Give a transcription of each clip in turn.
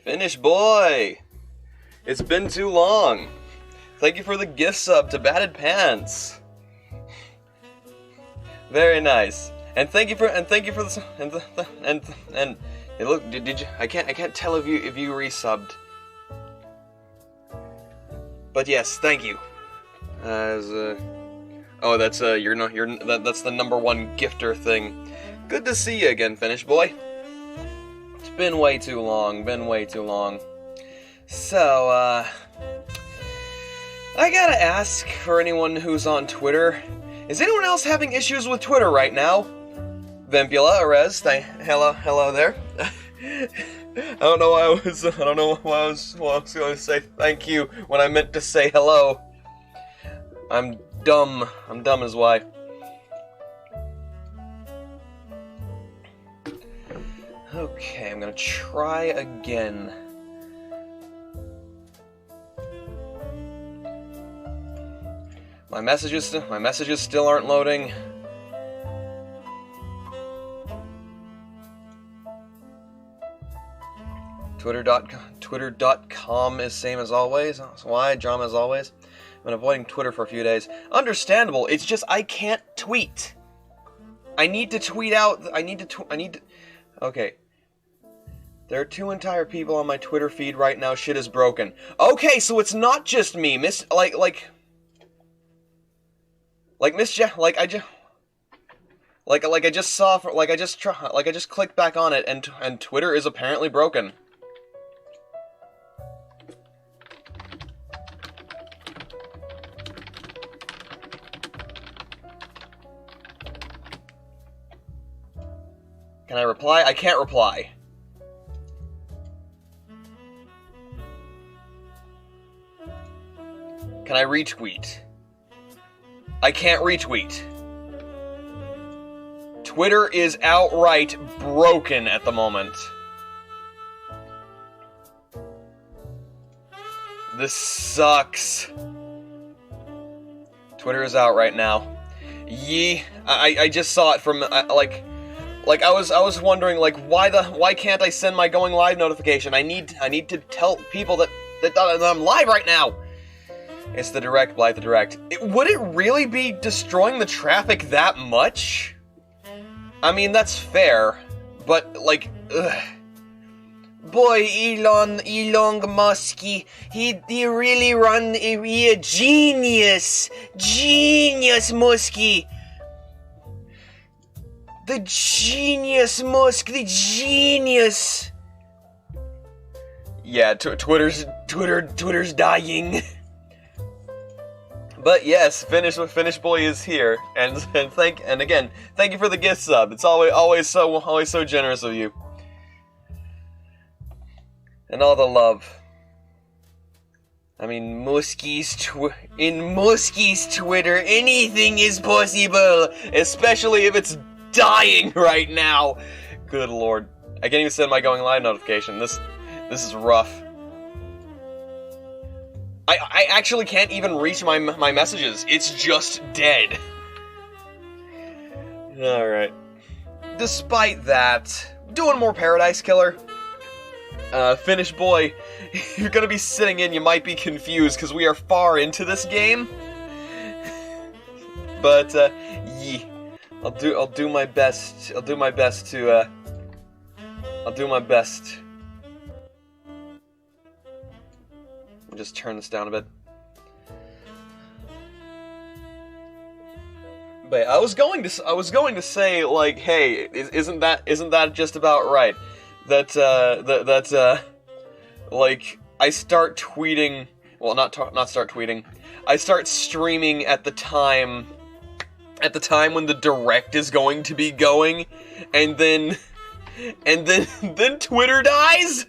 Finish boy! It's been too long. Thank you for the gift sub to Batted Pants. Very nice. And thank you for this and look, did you I can't tell if you resubbed. But yes, thank you. That's the number one gifter thing. Good to see you again, Finish boy. It's been way too long, So, I gotta ask for anyone who's on Twitter, is anyone else having issues with Twitter right now? Vimpula, Arez, hello there. I don't know why I was going to say thank you when I meant to say hello. I'm dumb as why. Okay, I'm gonna try again. My messages still aren't loading. Twitter.com is same as always. So why? Drama as always. I've been avoiding Twitter for a few days. Understandable. It's just I can't tweet. I need to tweet out. Okay. There are 2 entire people on my Twitter feed right now. Shit is broken. Okay, so it's not just me. I just clicked back on it and Twitter is apparently broken. Can I reply? I can't reply. Can I retweet? I can't retweet. Twitter is outright broken at the moment. This sucks. Twitter is out right now. I just saw it from I was wondering why can't I send my going live notification? I need to tell people that I'm live right now. It's the direct, Blight the direct. Would it really be destroying the traffic that much? I mean, that's fair, but ugh. Boy, Elon Musk, he really he a genius, Muskie. The genius, Musk, the genius. Yeah, Twitter's dying. But yes, Finish Boy is here, and again, thank you for the gift sub. It's always so generous of you. and all the love. I mean, in Muski's Twitter, anything is possible, especially if it's dying right now. Good lord. I can't even send my going live notification. This is rough. I actually can't even reach my messages. It's just dead. Alright. Despite that, doing more Paradise Killer. Finnish boy, you're gonna be sitting in, you might be confused, because we are far into this game. But, yeah. I'll do my best. I'll do my best. Just turn this down a bit. But I was going to say, like, hey, isn't that just about right? Like, I start tweeting, well, not start tweeting, I start streaming at the time when the direct is going to be going, and then Twitter dies,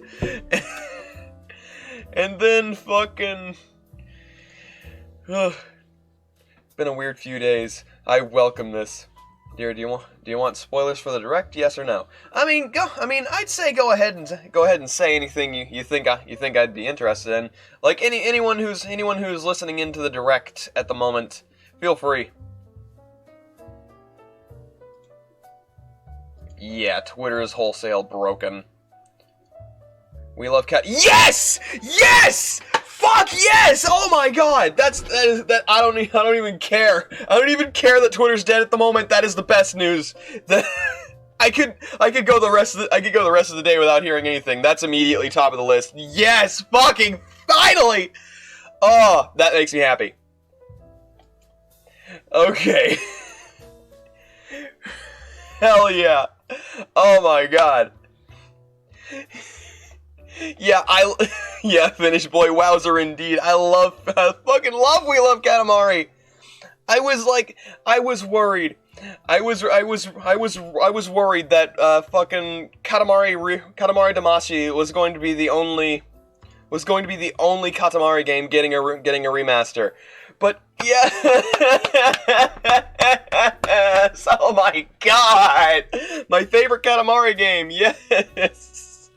and then fucking, been a weird few days. I welcome this. Dear, do you want spoilers for the direct? Yes or no? I mean, I'd say go ahead and say anything you think I'd be interested in. Like anyone who's listening into the direct at the moment, feel free. Yeah, Twitter is wholesale broken. We love cat. Yes! Yes! Fuck yes! Oh my god! That I don't even care. I don't even care that Twitter's dead at the moment. That is the best news. I could go the rest of the day without hearing anything. That's immediately top of the list. Yes! Fucking finally! Oh, that makes me happy. Okay. Hell yeah. Oh my god. Yeah, Finnish boy, wowzer indeed. I fucking love We Love Katamari. I was worried. I was worried that fucking Katamari Damacy was going to be the only Katamari game getting a remaster. But yeah. Oh my god. My favorite Katamari game. Yes.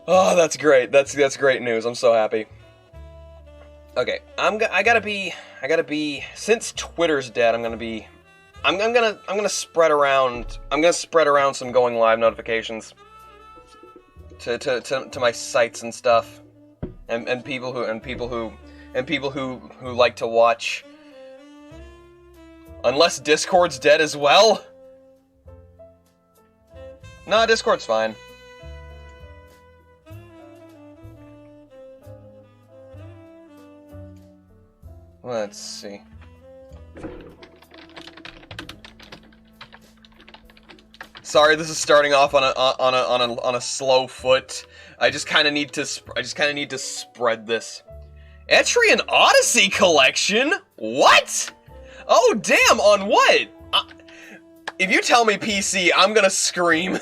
Oh, that's great. That's great news. I'm so happy. Okay, I gotta be. Since Twitter's dead, I'm gonna spread around. I'm gonna spread around some going live notifications to my sites and stuff, and people who like to watch. Unless Discord's dead as well. Nah, Discord's fine. Let's see. Sorry, this is starting off on a slow foot. I just kind of need to spread this. Etrian Odyssey collection? What? Oh damn! On what? If you tell me PC, I'm gonna scream.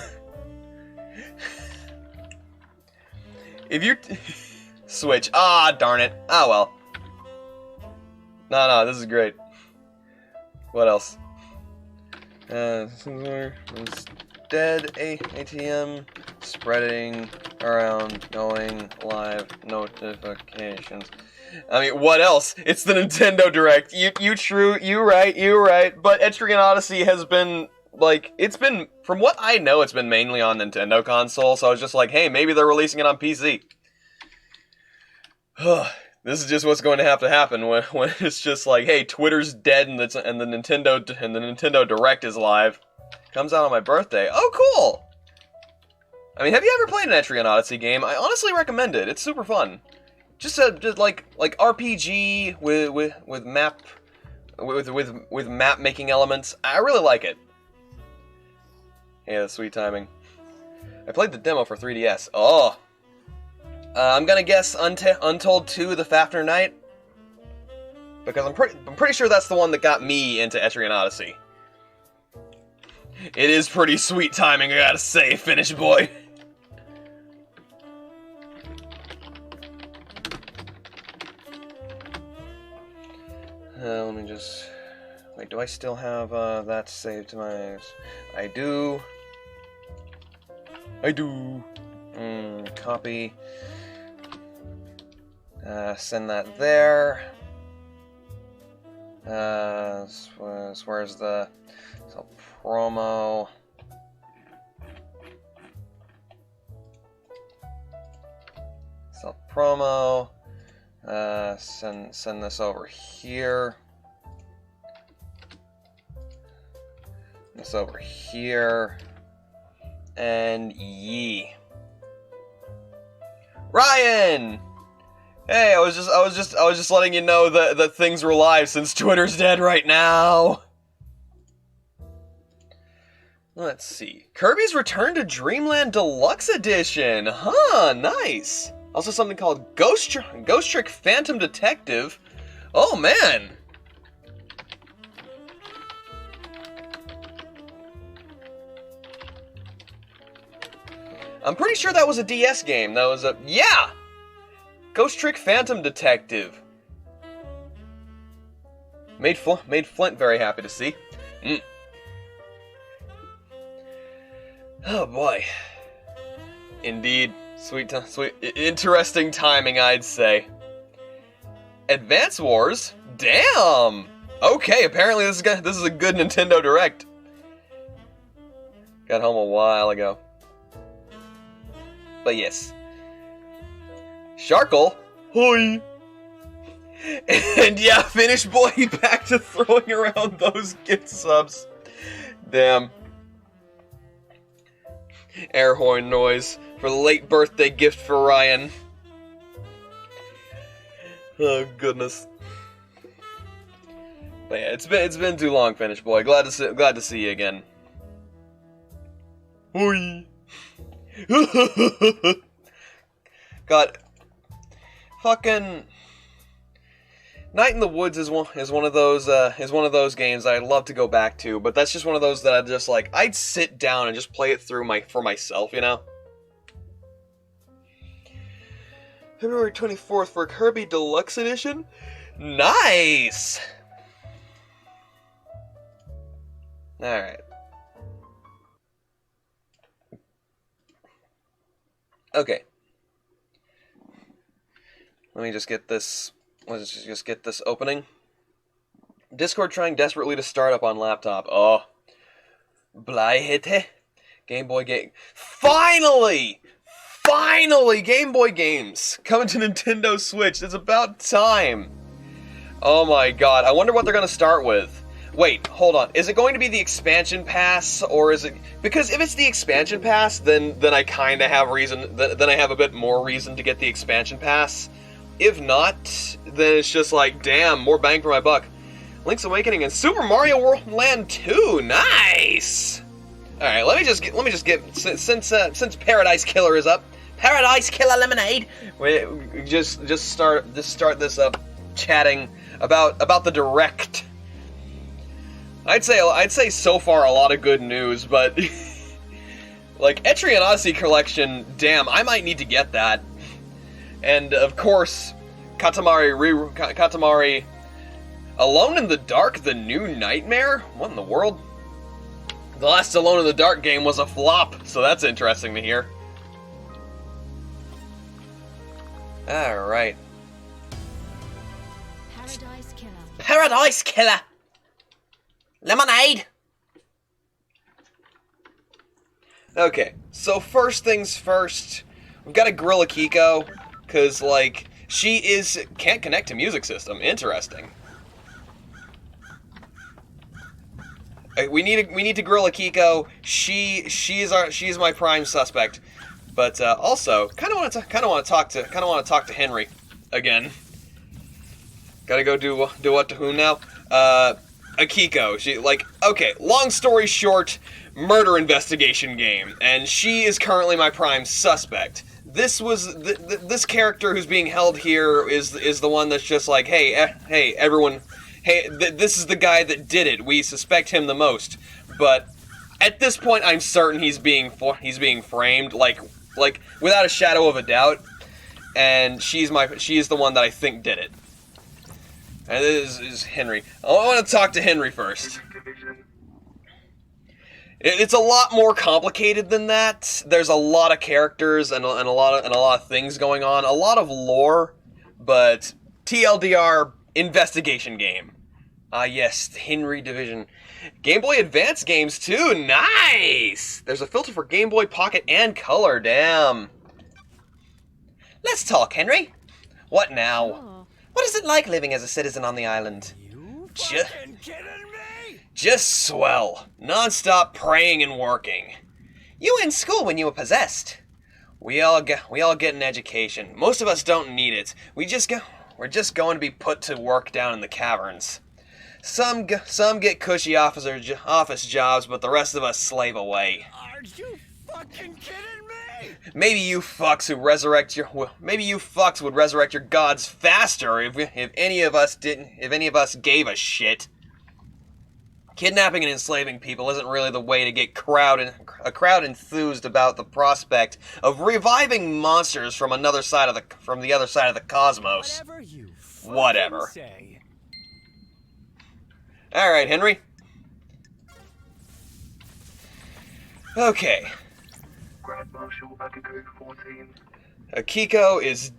If you Switch, ah darn it. Ah well. No, this is great. What else? Dead ATM, spreading around, going live, notifications. I mean, what else? It's the Nintendo Direct. You right. But Etrian Odyssey has been, like, from what I know, it's been mainly on Nintendo console, so I was just like, hey, maybe they're releasing it on PC. This is just what's going to have to happen when it's just like, hey, Twitter's dead and the Nintendo Direct is live. Comes out on my birthday. Oh, cool! I mean, have you ever played an Etrian Odyssey game? I honestly recommend it. It's super fun. Just like RPG with map making elements. I really like it. Yeah, sweet timing. I played the demo for 3DS. Oh. I'm gonna guess Untold 2: The Fafnir Night, because I'm pretty sure that's the one that got me into Etrian Odyssey. It is pretty sweet timing, I gotta say, Finnish boy. Let me just... Wait, do I still have that saved to my... I do. Copy. Send that there. Where's the... So, promo... So, promo... send this over here. This over here. And yee. Ryan! Hey, I was just letting you know that things were live since Twitter's dead right now. Let's see. Kirby's Return to Dreamland Deluxe Edition. Huh, nice. Also something called Ghost Trick Phantom Detective. Oh, man. I'm pretty sure that was a DS game. That was a... Yeah! Ghost Trick Phantom Detective. Made Flint very happy to see. Oh boy. Indeed. Sweet, interesting timing, I'd say. Advance Wars? Damn! Okay, apparently this is a good Nintendo Direct. Got home a while ago. But yes. Sharkle? Hoi! And yeah, Finnish boy back to throwing around those gift subs. Damn. Air horn noise for the late birthday gift for Ryan. Oh goodness. But yeah, it's been too long, Finnish boy. Glad to see you again. Hoi! God, fucking Night in the Woods is one of those games I'd love to go back to, but that's just one of those that I just like. I'd sit down and just play it through for myself, you know. February 24th for Kirby Deluxe Edition. Nice. All right. Okay. Let me just get this. Let's just get this opening. Discord trying desperately to start up on laptop. Oh. Blight. Game Boy game. Finally! Finally! Game Boy games coming to Nintendo Switch. It's about time. Oh my god. I wonder what they're going to start with. Wait, hold on. Is it going to be the expansion pass, or is it... Because if it's the expansion pass, then I kind of have reason... Then I have a bit more reason to get the expansion pass. If not, then it's just like, damn, more bang for my buck. Link's Awakening and Super Mario World Land 2, nice! Alright, let me just get... Since Paradise Killer is up, Paradise Killer Lemonade, we just start this up chatting about the Direct. I'd say so far a lot of good news, but like Etrian Odyssey Collection, damn, I might need to get that. And of course, Katamari Alone in the Dark, the new Nightmare? What in the world? The last Alone in the Dark game was a flop, so that's interesting to hear. Alright. Paradise Killer. Paradise Killer! Lemonade! Okay, so first things first, we've got a Gorilla Kiko, because, like, she can't connect to music system. Interesting. We need to Gorilla Kiko. She is my prime suspect, but also kind of want to talk to Henry again. Gotta go do what to whom now? Akiko. She, like, okay, long story short, murder investigation game, and she is currently my prime suspect. This character who's being held here is the one that's just like, hey everyone, this is the guy that did it. We suspect him the most, but at this point, I'm certain he's being framed, like without a shadow of a doubt, and she is the one that I think did it. And this is Henry. I want to talk to Henry first. It's a lot more complicated than that. There's a lot of characters and a lot of things going on. A lot of lore, but TLDR investigation game. Yes, Henry Division. Game Boy Advance games too. Nice. There's a filter for Game Boy Pocket and Color. Damn. Let's talk, Henry. What now? Oh. What is it like living as a citizen on the island? You fucking kidding me? Just swell. Non-stop praying and working. You were in school when you were possessed. We all get an education. Most of us don't need it. We're just going to be put to work down in the caverns. Some get cushy office jobs, but the rest of us slave away. Are you fucking kidding me? Maybe you fucks would resurrect your gods faster if any of us gave a shit. Kidnapping and enslaving people isn't really the way to get a crowd enthused about the prospect of reviving monsters from the other side of the cosmos. Whatever you Whatever. say. All right, Henry. Okay. Grand Marshal Akiko 14. Akiko is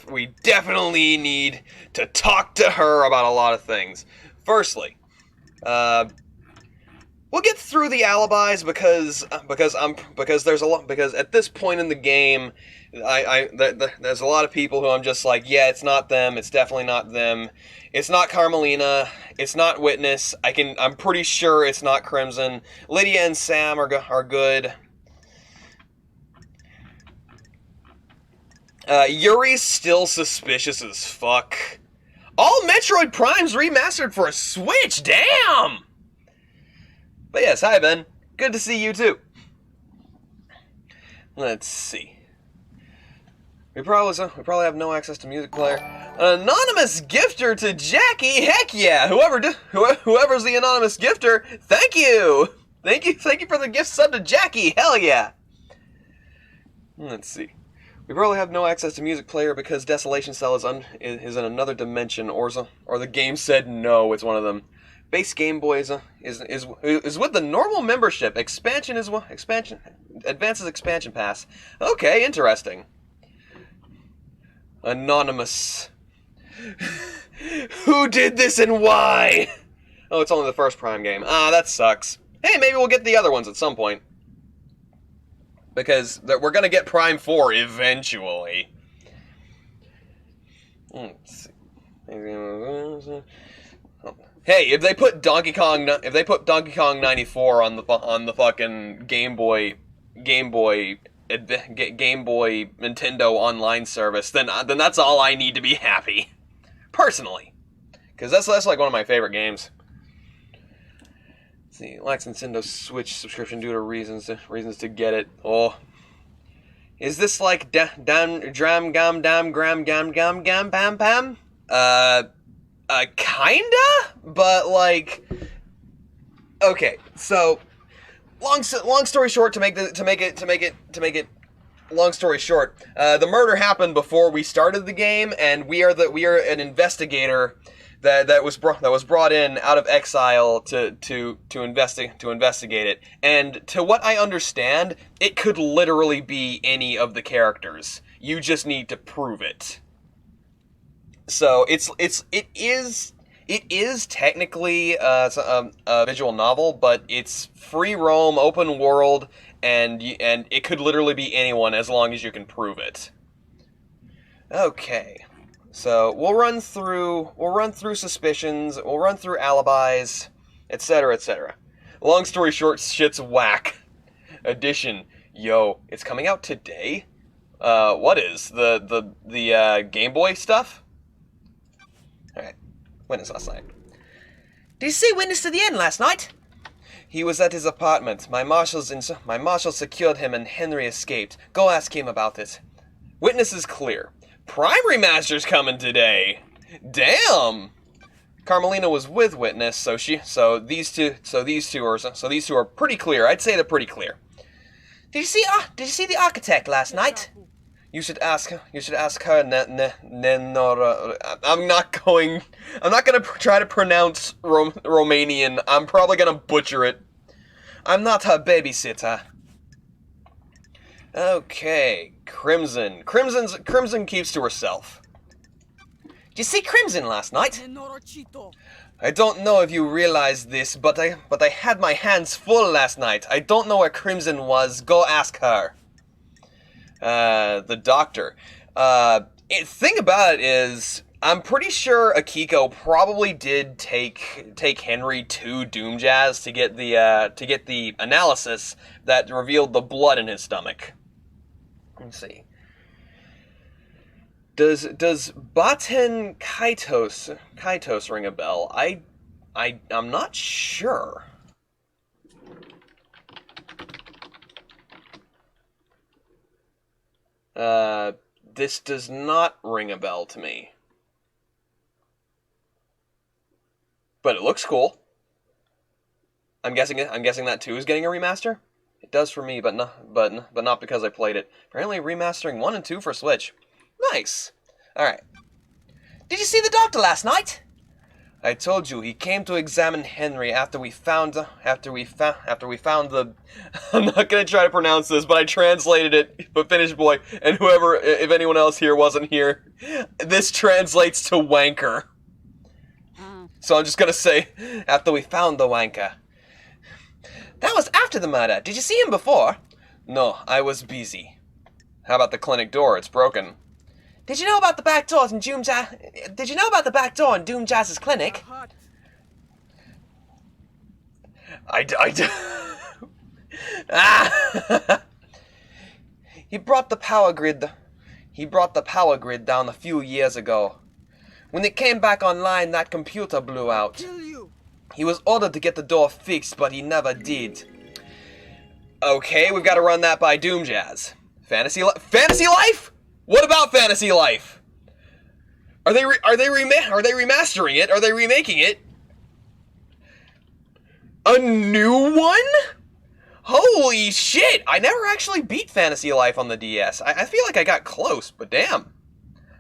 we definitely need to talk to her about a lot of things. Firstly, we'll get through the alibis because there's a lot, because at this point in the game, there's a lot of people who I'm just like, yeah, it's not them, it's definitely not them. It's not Carmelina, it's not Witness. I'm pretty sure it's not Crimson. Lydia and Sam are good. Yuri's still suspicious as fuck. All Metroid Primes remastered for a Switch, damn! But yes, hi Ben. Good to see you too. Let's see. We probably have no access to music player. An anonymous gifter to Jackie, heck yeah! Whoever's the anonymous gifter, thank you! Thank you for the gift sub to Jackie, hell yeah! Let's see. We probably have no access to music player because Desolation Cell is in another dimension, or the game said no, it's one of them. Base Game Boy is with the normal membership. Advances expansion pass. Okay, interesting. Anonymous. Who did this and why? Oh, it's only the first Prime game. Ah, that sucks. Hey, maybe we'll get the other ones at some point. Because we're gonna get Prime 4 eventually. Let's see. Hey, if they put Donkey Kong 94 on the fucking Game Boy Nintendo online service, then that's all I need to be happy, personally, because that's like one of my favorite games. Let's see, lacks Nintendo Switch subscription due to reasons to get it. Oh, is this like dram gam dam gram gam gam gam pam pam? Kinda, but like, okay, so. Long story short, to make it long story short, the murder happened before we started the game, and we are an investigator that was brought in out of exile to investigate it. And to what I understand, it could literally be any of the characters. You just need to prove it. So it is technically a visual novel, but it's free roam, open world, and it could literally be anyone as long as you can prove it. Okay, so we'll run through suspicions, we'll run through alibis, etc., etc. Long story short, shit's whack. Edition, yo, it's coming out today. What is the Game Boy stuff? All right. Witness last night. Did you see Witness to the end last night? He was at his apartment. My marshals secured him and Henry escaped. Go ask him about it. Witness is clear. Prime Remaster's coming today. Damn. Carmelina was with Witness, so these two are pretty clear. I'd say they're pretty clear. Did you see the architect last night? You should ask her, Nenora. I'm not gonna try to pronounce Romanian. I'm probably gonna butcher it. I'm not her babysitter. Okay, Crimson. Crimson keeps to herself. Did you see Crimson last night? I don't know if you realize this, but I had my hands full last night. I don't know where Crimson was. Go ask her. The doctor. Thing about it is, I'm pretty sure Akiko probably did take Henry to Doomjazz to get the analysis that revealed the blood in his stomach. Let's see. Does Baten Kaitos ring a bell? I'm not sure. This does not ring a bell to me. But it looks cool. I'm guessing that 2 is getting a remaster? It does for me, but not because I played it. Apparently remastering 1 and 2 for Switch. Nice. Alright. Did you see the doctor last night? I told you, he came to examine Henry after we found the... I'm not gonna try to pronounce this, but I translated it, but Finnish boy, and whoever, if anyone else here wasn't here, this translates to wanker. So I'm just gonna say, after we found the wanker. That was after the murder. Did you see him before? No, I was busy. How about the clinic door? It's broken. Did you know about the back doors in Doomjazz's clinic? He brought the power grid down a few years ago. When it came back online, that computer blew out. He was ordered to get the door fixed, but he never did. Okay, we've got to run that by Doomjazz. Fantasy Life? What about Fantasy Life? Are they remastering it? Are they remaking it? A new one? Holy shit! I never actually beat Fantasy Life on the DS. I feel like I got close, but damn.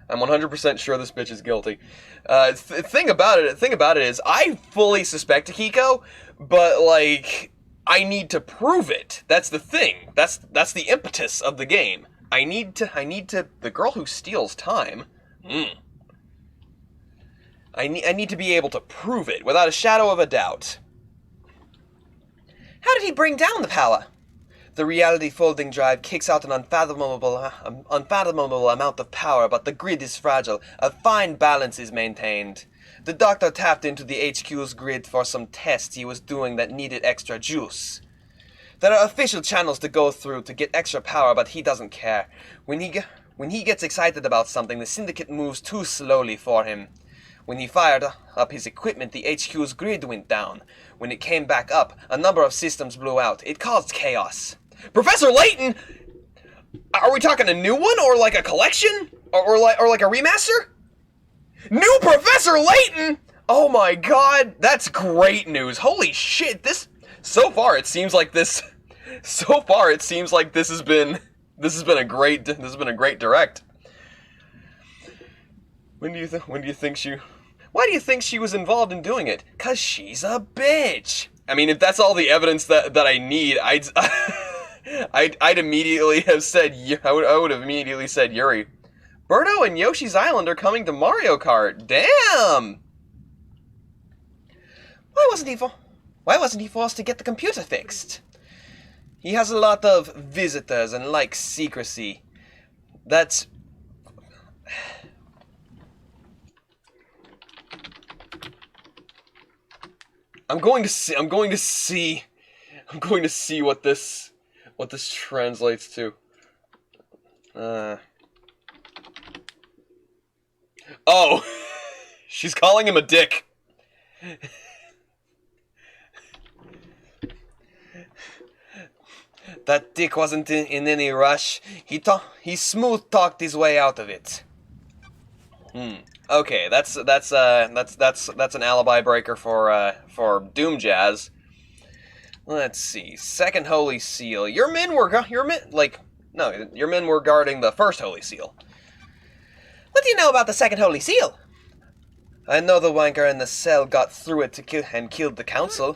I'm 100% sure this bitch is guilty. Thing about it is, I fully suspect Akiko, but like, I need to prove it. That's the thing. That's the impetus of the game. I need to, the girl who steals time, I need to be able to prove it without a shadow of a doubt. How did he bring down the power? The reality folding drive kicks out an unfathomable amount of power, but the grid is fragile. A fine balance is maintained. The doctor tapped into the HQ's grid for some tests he was doing that needed extra juice. There are official channels to go through to get extra power, but he doesn't care. When he gets excited about something, the Syndicate moves too slowly for him. When he fired up his equipment, the HQ's grid went down. When it came back up, a number of systems blew out. It caused chaos. Professor Layton! Are we talking a new one, or like a collection? Or like a remaster? New Professor Layton! Oh my god, that's great news. Holy shit, so far it seems like this has been a great direct. Why do you think she was involved in doing it? 'Cause she's a bitch. I mean, if that's all the evidence that I need, I'd immediately have said, I would have immediately said Yuri. Birdo and Yoshi's Island are coming to Mario Kart. Damn! Why wasn't he forced to get the computer fixed? He has a lot of visitors and likes secrecy. That's... I'm going to see what this translates to. Oh, she's calling him a dick. That dick wasn't in any rush. He smooth talked his way out of it. Okay, that's an alibi breaker for Doomjazz. Let's see. Second Holy Seal. Your men, No, your men were guarding the first Holy Seal. What do you know about the second Holy Seal? I know the wanker in the cell got through it to kill and killed the council.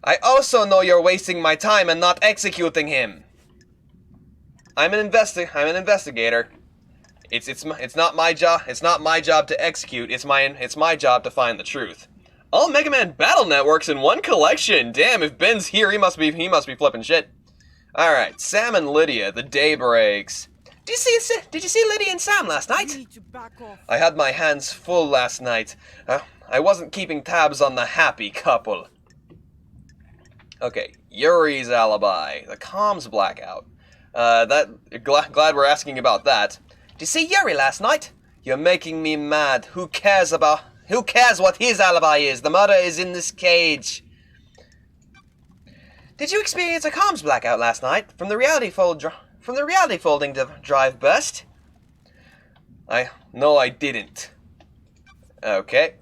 I also know you're wasting my time and not executing him. I'm an investigator. It's not my job. It's not my job to execute. It's my job to find the truth. All Mega Man battle networks in one collection. Damn, if Ben's here, he must be flipping shit. All right, Sam and Lydia. The day breaks. Did you see Lydia and Sam last night? I had my hands full last night. I wasn't keeping tabs on the happy couple. Okay, Yuri's alibi. The comms blackout. Glad we're asking about that. Did you see Yuri last night? You're making me mad. Who cares what his alibi is? The murder is in this cage. Did you experience a comms blackout last night from the reality folding drive burst? No, I didn't. Okay.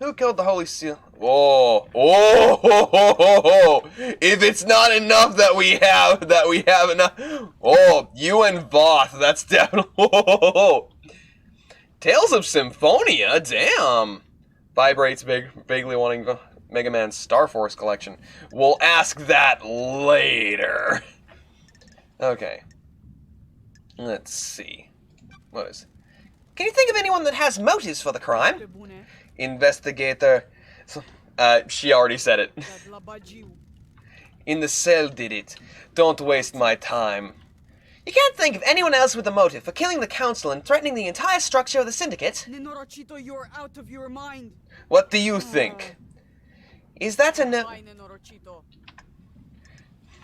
Who killed the Holy Seal? Oh. If it's not enough that we have enough. Oh, you and Voth. That's definitely. Oh. Tales of Symphonia. Damn. Vibrates vaguely wanting Mega Man Star Force collection. We'll ask that later. Okay. Let's see. What is? Can you think of anyone that has motives for the crime? Investigator. She already said it. In the cell did it. Don't waste my time. You can't think of anyone else with a motive for killing the council and threatening the entire structure of the syndicate? You're out of your mind. What do you think? Is that a no?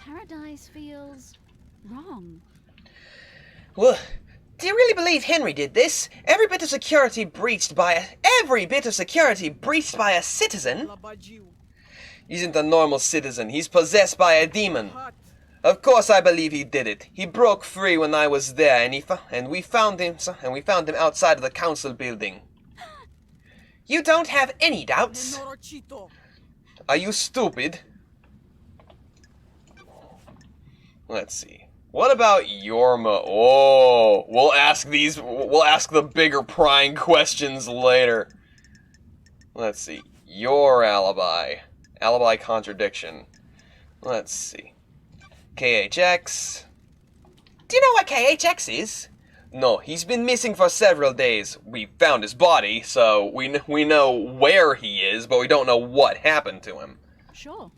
Paradise feels wrong. Well, do you really believe Henry did this? Every bit of security breached by a citizen? He isn't a normal citizen. He's possessed by a demon. Of course I believe he did it. He broke free when I was there, and we found him outside of the council building. You don't have any doubts? Are you stupid? Let's see. What about Yorma? Oh, we'll ask the bigger prying questions later. Let's see. Your alibi. Alibi contradiction. Let's see. KHX. Do you know what KHX is? No, he's been missing for several days. We found his body, so we know where he is, but we don't know what happened to him. Sure.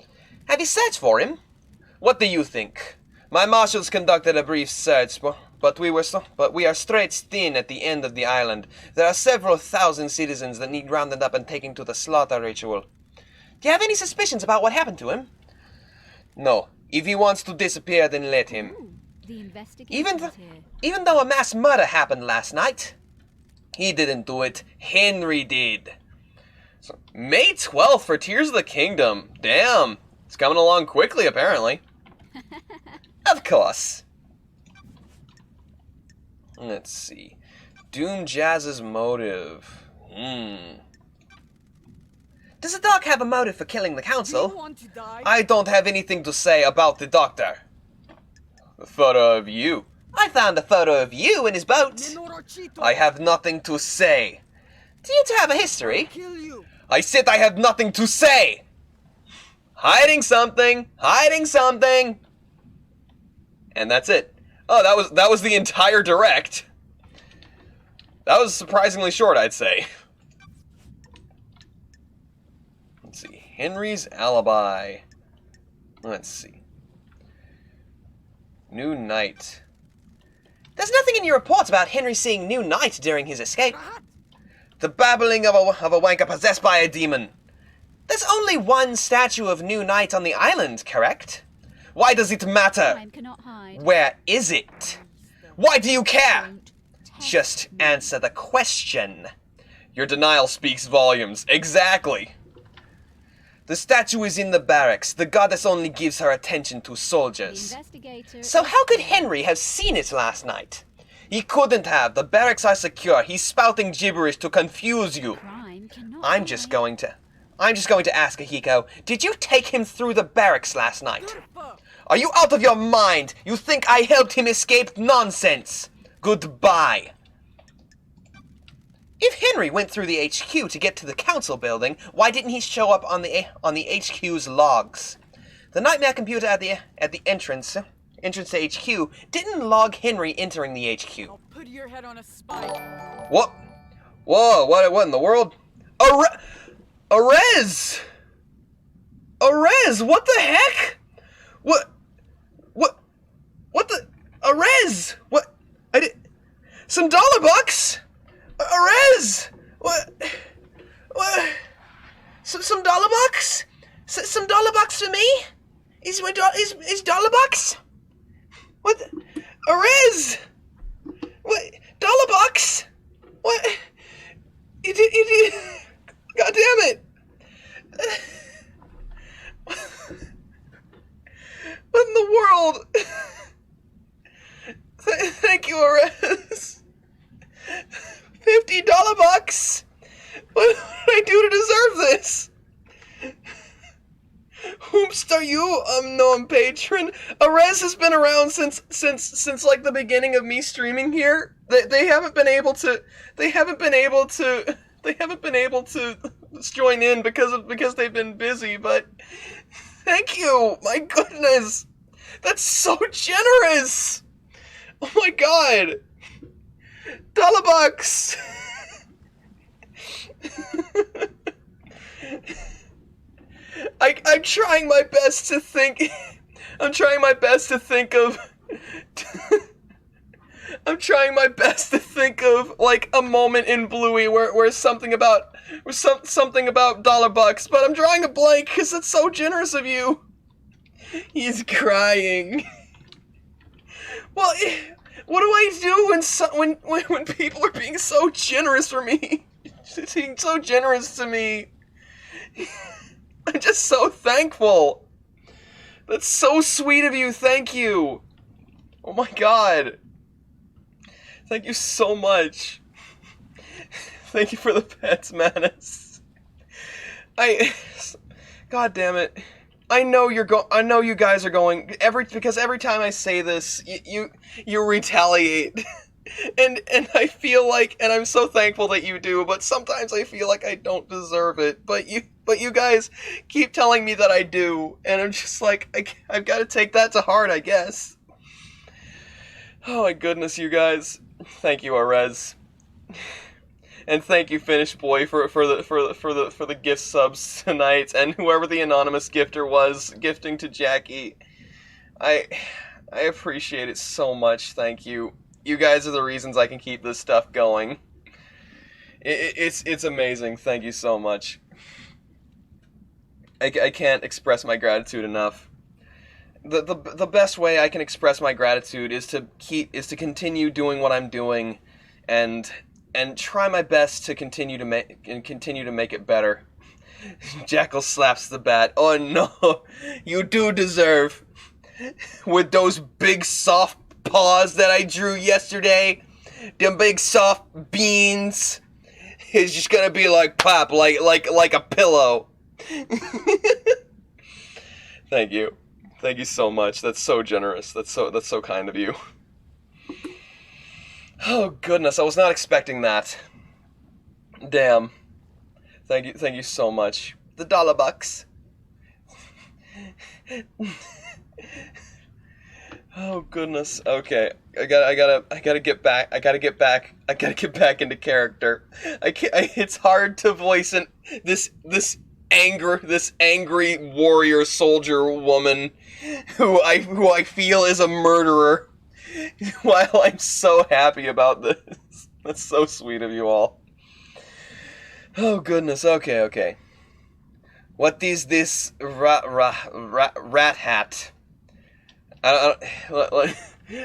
Have you searched for him? What do you think? My marshals conducted a brief search, but we are stretched thin at the end of the island. There are several thousand citizens that need rounded up and taken to the slaughter ritual. Do you have any suspicions about what happened to him? No. If he wants to disappear, then let him. Ooh, the investigator Even though a mass murder happened last night? He didn't do it. Henry did. So, May 12th for Tears of the Kingdom. Damn. It's coming along quickly, apparently. Of course. Let's see. Doom Jazz's motive. Does the doc have a motive for killing the council? I don't have anything to say about the doctor. The photo of you. I found a photo of you in his boat. I have nothing to say. Do you two have a history? I said I have nothing to say! Hiding something! Hiding something! And that's it. Oh, that was the entire direct. That was surprisingly short, I'd say. Let's see. Henry's alibi. Let's see. New Night. There's nothing in your reports about Henry seeing New Night during his escape. The babbling of a wanker possessed by a demon. There's only one statue of New Night on the island, correct? Why does it matter? Time cannot hide. Where is it? Why do you care? Don't test Just me. answer the question. Your denial speaks volumes. Exactly. The statue is in the barracks. The goddess only gives her attention to The soldiers. investigator. So how could Henry have seen it last night? He couldn't have. The barracks are secure. He's spouting gibberish to confuse you. Crime cannot I'm just hide. going to ask Akiko, did you take him through the barracks last night? Are you out of your mind? You think I helped him escape? Nonsense! Goodbye. If Henry went through the HQ to get to the council building, why didn't he show up on the HQ's logs? The nightmare computer at the entrance to HQ didn't log Henry entering the HQ. I'll put your head on a spike. What? Whoa, what in the world? Arez! Arez, what the heck? What the? Arez! What? I did. Some $100? Arez! What? Some $100? Some $100 for me? Is $100? What? Arez! What? $100? What? You did. God damn it! What in the world? Thank you, Arez. $50? What did I do to deserve this? Whomst are you, unknown patron? Arez has been around since like the beginning of me streaming here. They haven't been able to join in because they've been busy, but thank you. My goodness. That's so generous. Oh my god. $100. I'm trying my best to think. I'm trying my best to think of. I'm trying my best to think of like a moment in Bluey where something about $100, but I'm drawing a blank because it's so generous of you. He's crying. Well, what do I do when people are being so generous for me? Being so generous to me. I'm just so thankful. That's so sweet of you. Thank you. Oh my god. Thank you so much. Thank you for the pets, Manus. God damn it. I know you guys are going because every time I say this, you retaliate. And I feel like, and I'm so thankful that you do, but sometimes I feel like I don't deserve it. But you guys keep telling me that I do, and I'm just like, I've got to take that to heart, I guess. Oh my goodness, you guys. Thank you, Arez. And thank you, Finnish Boy, for the gift subs tonight, and whoever the anonymous gifter was gifting to Jackie. I appreciate it so much. Thank you. You guys are the reasons I can keep this stuff going. It's amazing. Thank you so much. I can't express my gratitude enough. The best way I can express my gratitude is to continue doing what I'm doing, and try my best to continue to make it better. Jackal slaps the bat. Oh no, you do deserve. With those big soft paws that I drew yesterday, them big soft beans, it's just gonna be like pop, like a pillow. Thank you. Thank you so much. That's so generous. That's so kind of you. Oh goodness, I was not expecting that. Damn. Thank you so much. The $100. Oh goodness. Okay. I gotta get back. I gotta get back into character. It's hard to voice this angry warrior soldier woman who I feel is a murderer, while I'm so happy about this. That's so sweet of you all. Oh goodness. Okay. What is this rat hat?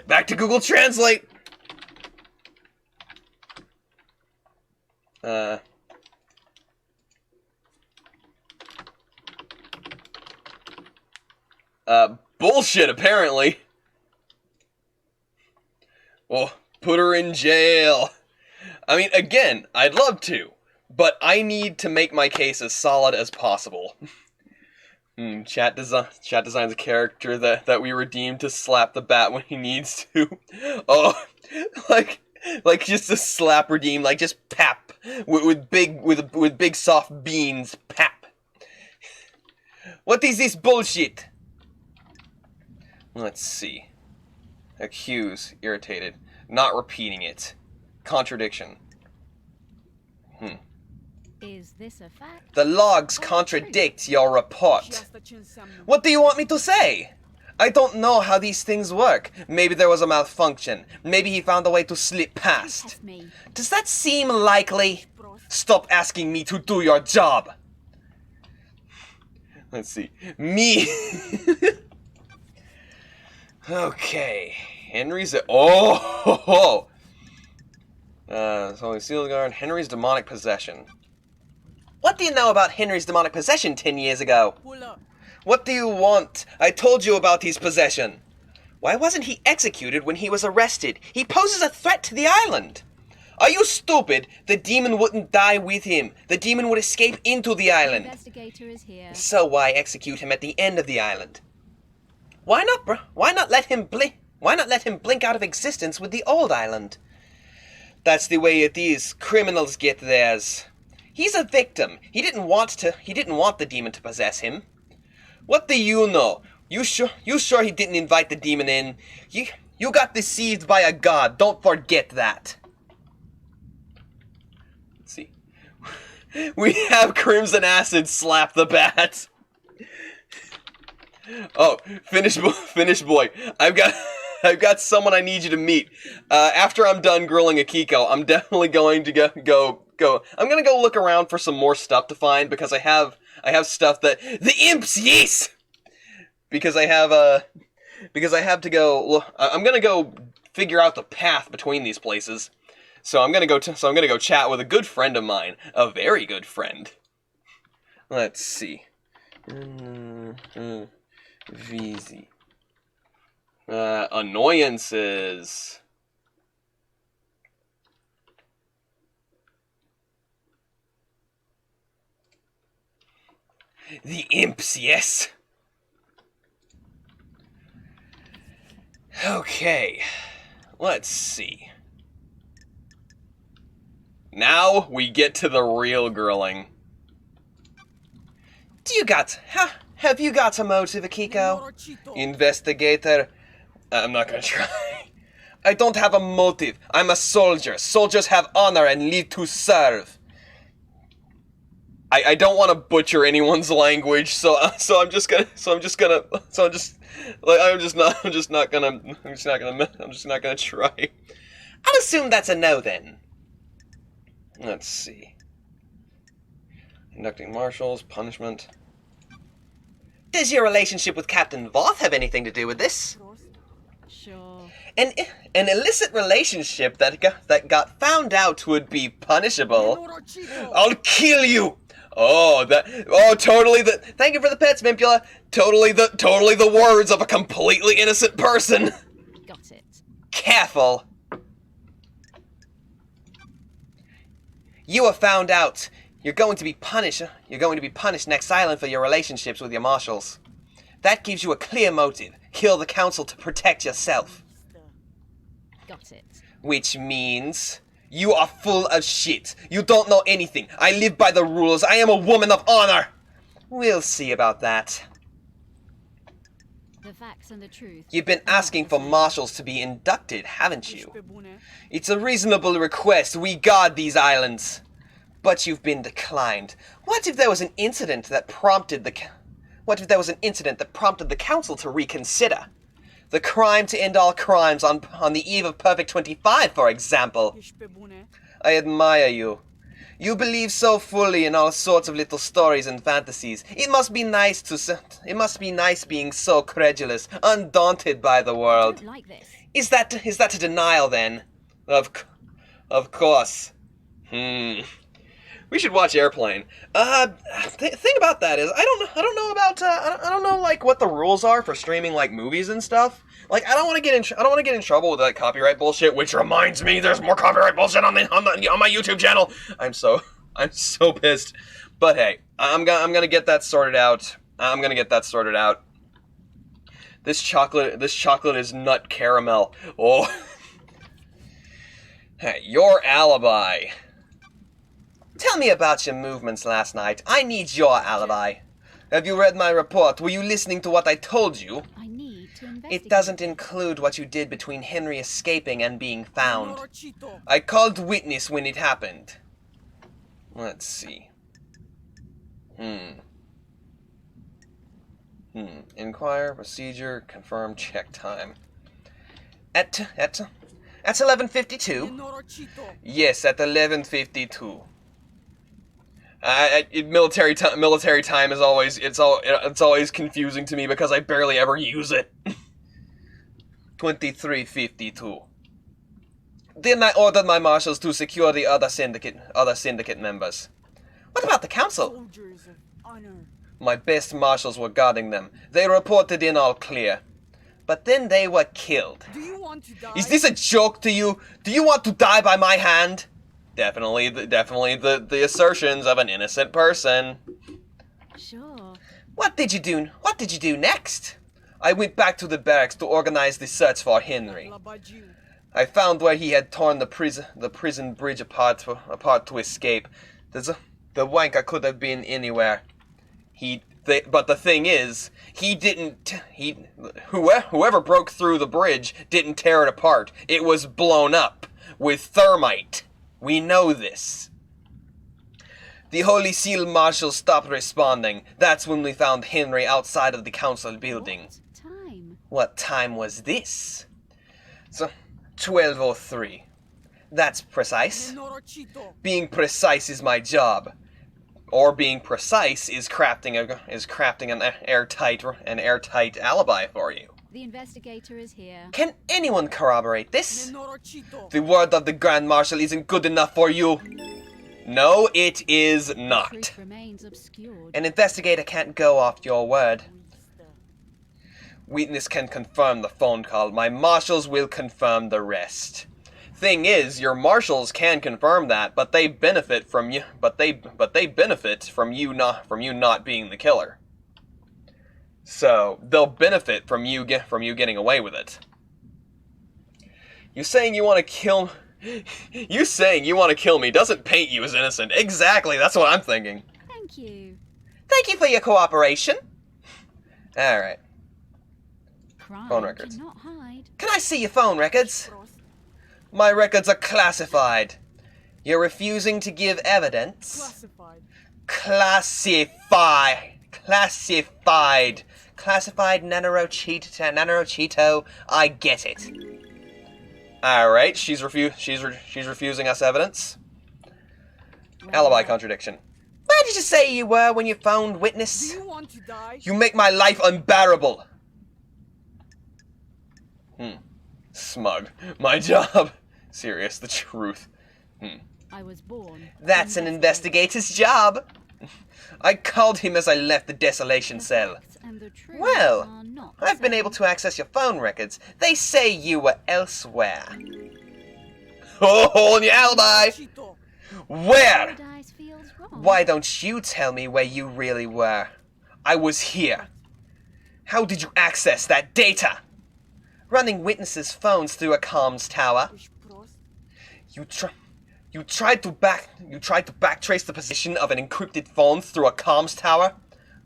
Back to Google Translate. Bullshit, apparently. Well, put her in jail. I mean, again, I'd love to, but I need to make my case as solid as possible. Chat designs a character that we redeem to slap the bat when he needs to. Oh, like just a slap redeem, like just pap with big soft beans, pap. What is this bullshit? Let's see. Accuse, irritated, not repeating it. Contradiction. Is this a fact? The logs contradict your report. What do you want me to say? I don't know how these things work. Maybe there was a malfunction. Maybe he found a way to slip past. Test me. Does that seem likely? Stop asking me to do your job. Let's see. Me. Okay. Henry's. Oh. So Seal Guard. Henry's demonic possession. What do you know about Henry's demonic possession 10 years ago? Pull up. What do you want? I told you about his possession. Why wasn't he executed when he was arrested? He poses a threat to the island. Are you stupid? The demon wouldn't die with him. The demon would escape into the island. Investigator is here. So why execute him at the end of the island? Why not let him blink out of existence with the old island? That's the way it is. Criminals get theirs. He's a victim. He didn't want the demon to possess him. What do you know? You sure he didn't invite the demon in? You got deceived by a god. Don't forget that. Let's see. We have Crimson Acid slap the bat. Oh, finish boy. I've got someone I need you to meet. After I'm done grilling Akiko, I'm definitely going to go. I'm gonna go look around for some more stuff to find because I have stuff that the imps, yes. Because I have to go. I'm gonna go figure out the path between these places. So I'm gonna go chat with a good friend of mine, a very good friend. Let's see. VZ. Annoyances. The imps, yes. Okay, let's see. Now we get to the real grilling. Have you got a motive, Akiko? Investigator. I'm not gonna try. I don't have a motive. I'm a soldier. Soldiers have honor and live to serve. I don't want to butcher anyone's language, so I'm just not gonna try. I'll assume that's a no then. Let's see. Conducting marshals, punishment. Does your relationship with Captain Voth have anything to do with this? Sure. An illicit relationship that got found out would be punishable. I'll kill you. Totally thank you for the pets, Mimpula. Totally the words of a completely innocent person. Got it. Careful. You were found out. You're going to be punished. You're going to be punished next island for your relationships with your marshals. That gives you a clear motive. Kill the council to protect yourself. Got it. Which means you are full of shit. You don't know anything. I live by the rules. I am a woman of honor. We'll see about that. The facts and the truth. You've been asking for marshals to be inducted, haven't you? It's a reasonable request. We guard these islands. But you've been declined. What if there was an incident that prompted the council to reconsider? The crime to end all crimes on the eve of Perfect 25, for example. I admire you. You believe so fully in all sorts of little stories and fantasies. It must be nice being so credulous, undaunted by the I world. don't like this. Is that a denial then? Of course. We should watch Airplane. Thing about that is, I don't know like what the rules are for streaming like movies and stuff. Like, I don't want to get in trouble with like copyright bullshit. Which reminds me, there's more copyright bullshit on my YouTube channel. I'm so pissed. But hey, I'm gonna get that sorted out. I'm gonna get that sorted out. This chocolate is nut caramel. Oh. Hey, your alibi. Tell me about your movements last night. I need your alibi. Have you read my report? Were you listening to what I told you? I need to investigate. It doesn't include what you did between Henry escaping and being found. I called witness when it happened. Let's see. Inquire, procedure, confirm, check time. At 11:52? Yes, at 11:52. Military time is always it's always confusing to me because I barely ever use it. 23:52. Then I ordered my marshals to secure the other syndicate members. What about the council? Soldiers of honor. My best marshals were guarding them. They reported in all clear. But then they were killed. Do you want to die? Is this a joke to you? Do you want to die by my hand? Definitely the assertions of an innocent person. Sure. What did you do? What did you do next? I went back to the barracks to organize the search for Henry. I found where he had torn the prison bridge apart to escape. The wanker could have been anywhere. But the thing is, whoever broke through the bridge didn't tear it apart. It was blown up with thermite. We know this. The Holy Seal Marshal stopped responding. That's when we found Henry outside of the council building. What time? What time was this? So, 12:03. That's precise. Being precise is my job. Or being precise is crafting an airtight alibi for you. The investigator is here. Can anyone corroborate this? The word of the Grand Marshal isn't good enough for you. No, it is The not. truth remains obscured. An investigator can't go off your word. Witness can confirm the phone call. My marshals will confirm the rest. Thing is, your marshals can confirm that, but they benefit from you. But they benefit from you not being the killer. So they'll benefit from you getting away with it. You saying you want to kill me doesn't paint you as innocent. Exactly, that's what I'm thinking. Thank you. Thank you for your cooperation. All right. Crime Phone records. cannot hide. Can I see your phone records? My records are classified. You're refusing to give evidence? Classified. Classified. Classified Nanorochito. I get it. All right, she's refusing us evidence. Alibi contradiction. Where did you say you were when you phoned Do witness? you want to die? You make my life unbearable. Smug. My job. Serious, the truth. I was born. That's an investigator's job. I called him as I left the desolation The cell. facts and the truth Well, are not the I've been same. able to access your phone records. They say you were elsewhere. Oh, and your alibi. Where? Paradise feels wrong. Why don't you tell me where you really were? I was here. How did you access that data? Running witnesses' phones through a comms tower. You tried to backtrace the position of an encrypted phone through a comms tower?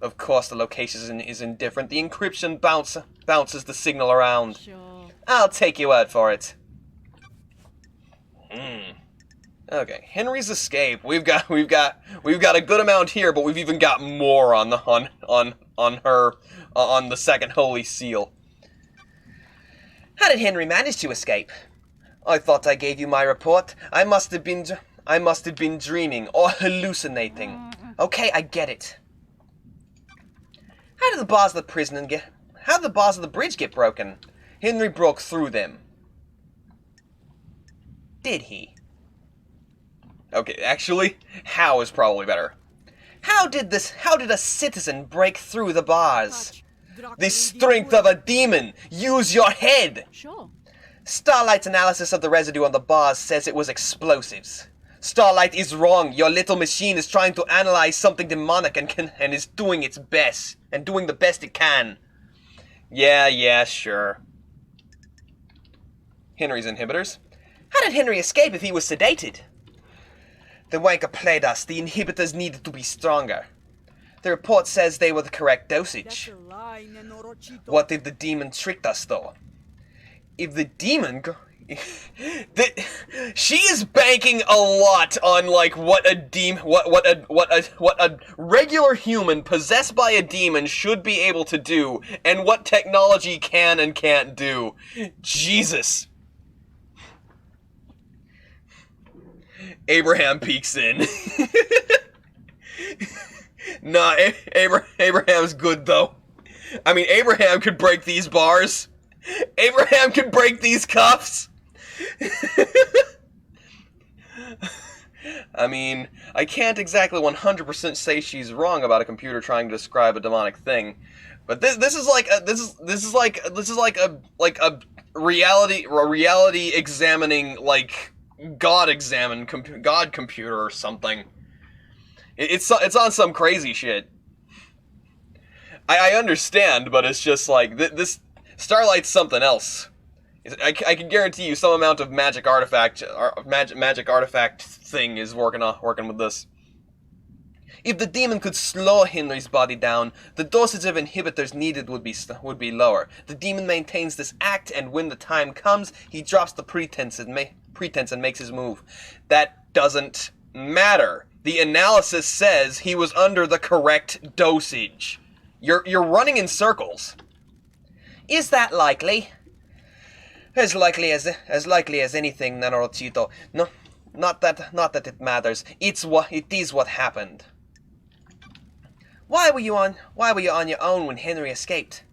Of course the location is indifferent. The encryption bounces the signal around. Sure. I'll take your word for it. Okay, Henry's escape. We've got a good amount here, but we've even got more on the second Holy Seal. How did Henry manage to escape? I thought I gave you my report. I must have been dreaming or hallucinating. Okay, I get it. How did the bars of the bridge get broken? Henry broke through them. Did he? Okay, actually, how is probably better. How did a citizen break through the bars? The strength of a demon! Use your head! Sure. Starlight's analysis of the residue on the bars says it was explosives. Starlight is wrong. Your little machine is trying to analyze something demonic and is doing its best. And doing the best it can. Yeah, sure. Henry's inhibitors. How did Henry escape if he was sedated? The wanker played us. The inhibitors needed to be stronger. The report says they were the correct That's dosage. a lie, Nenorochito. What if the demon tricked us, though? If the demon... she is banking a lot on, like, what a regular human possessed by a demon should be able to do, and what technology can and can't do. Jesus. Abraham peeks in. Nah, Abraham's good, though. I mean, Abraham could break these bars. Abraham could break these cuffs. I mean, I can't exactly 100% say she's wrong about a computer trying to describe a demonic thing, but this is like a reality examining, like, God computer or something. It's on some crazy shit. I understand, but it's just like this Starlight's something else. I can guarantee you some amount of magic artifact thing is working with this. If the demon could slow Henry's body down, the dosage of inhibitors needed would be lower. The demon maintains this act, and when the time comes, he drops the pretense and makes his move. That doesn't matter. The analysis says he was under the correct dosage. You're running in circles. Is that likely? As likely as anything, Nenorochito. No, not that it matters. It is what happened. Why were you on your own when Henry escaped?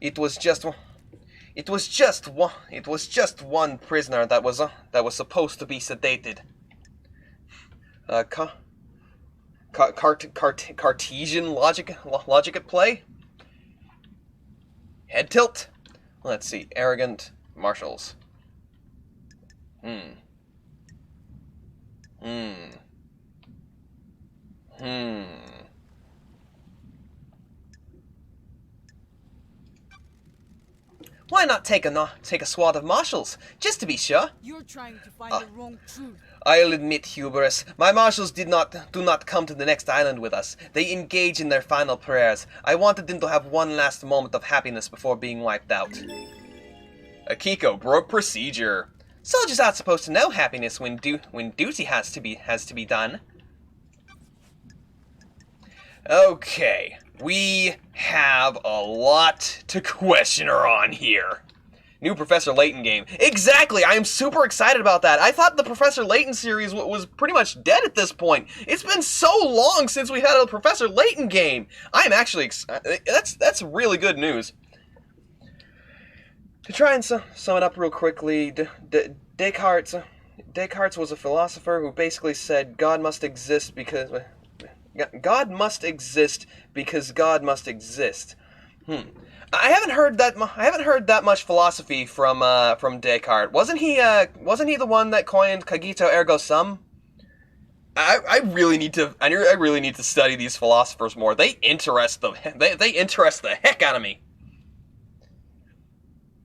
It was just one prisoner that was supposed to be sedated. Cartesian logic at play? Head tilt? Let's see. Arrogant marshals. Why not take a squad of marshals, just to be sure? You're trying to find the wrong truth. I'll admit, hubris. My marshals do not come to the next island with us. They engage in their final prayers. I wanted them to have one last moment of happiness before being wiped out. Akiko broke procedure. Soldiers aren't supposed to know happiness when duty has to be done. Okay, we have a lot to question her on here. New Professor Layton game. Exactly! I am super excited about that. I thought the Professor Layton series was pretty much dead at this point. It's been so long since we had a Professor Layton game. I am actually excited. That's really good news. To try and sum it up real quickly, Descartes was a philosopher who basically said God must exist because God must exist. I haven't heard that much philosophy from Descartes. Wasn't he the one that coined cogito ergo sum? I really need to study these philosophers more. They interest the heck out of me.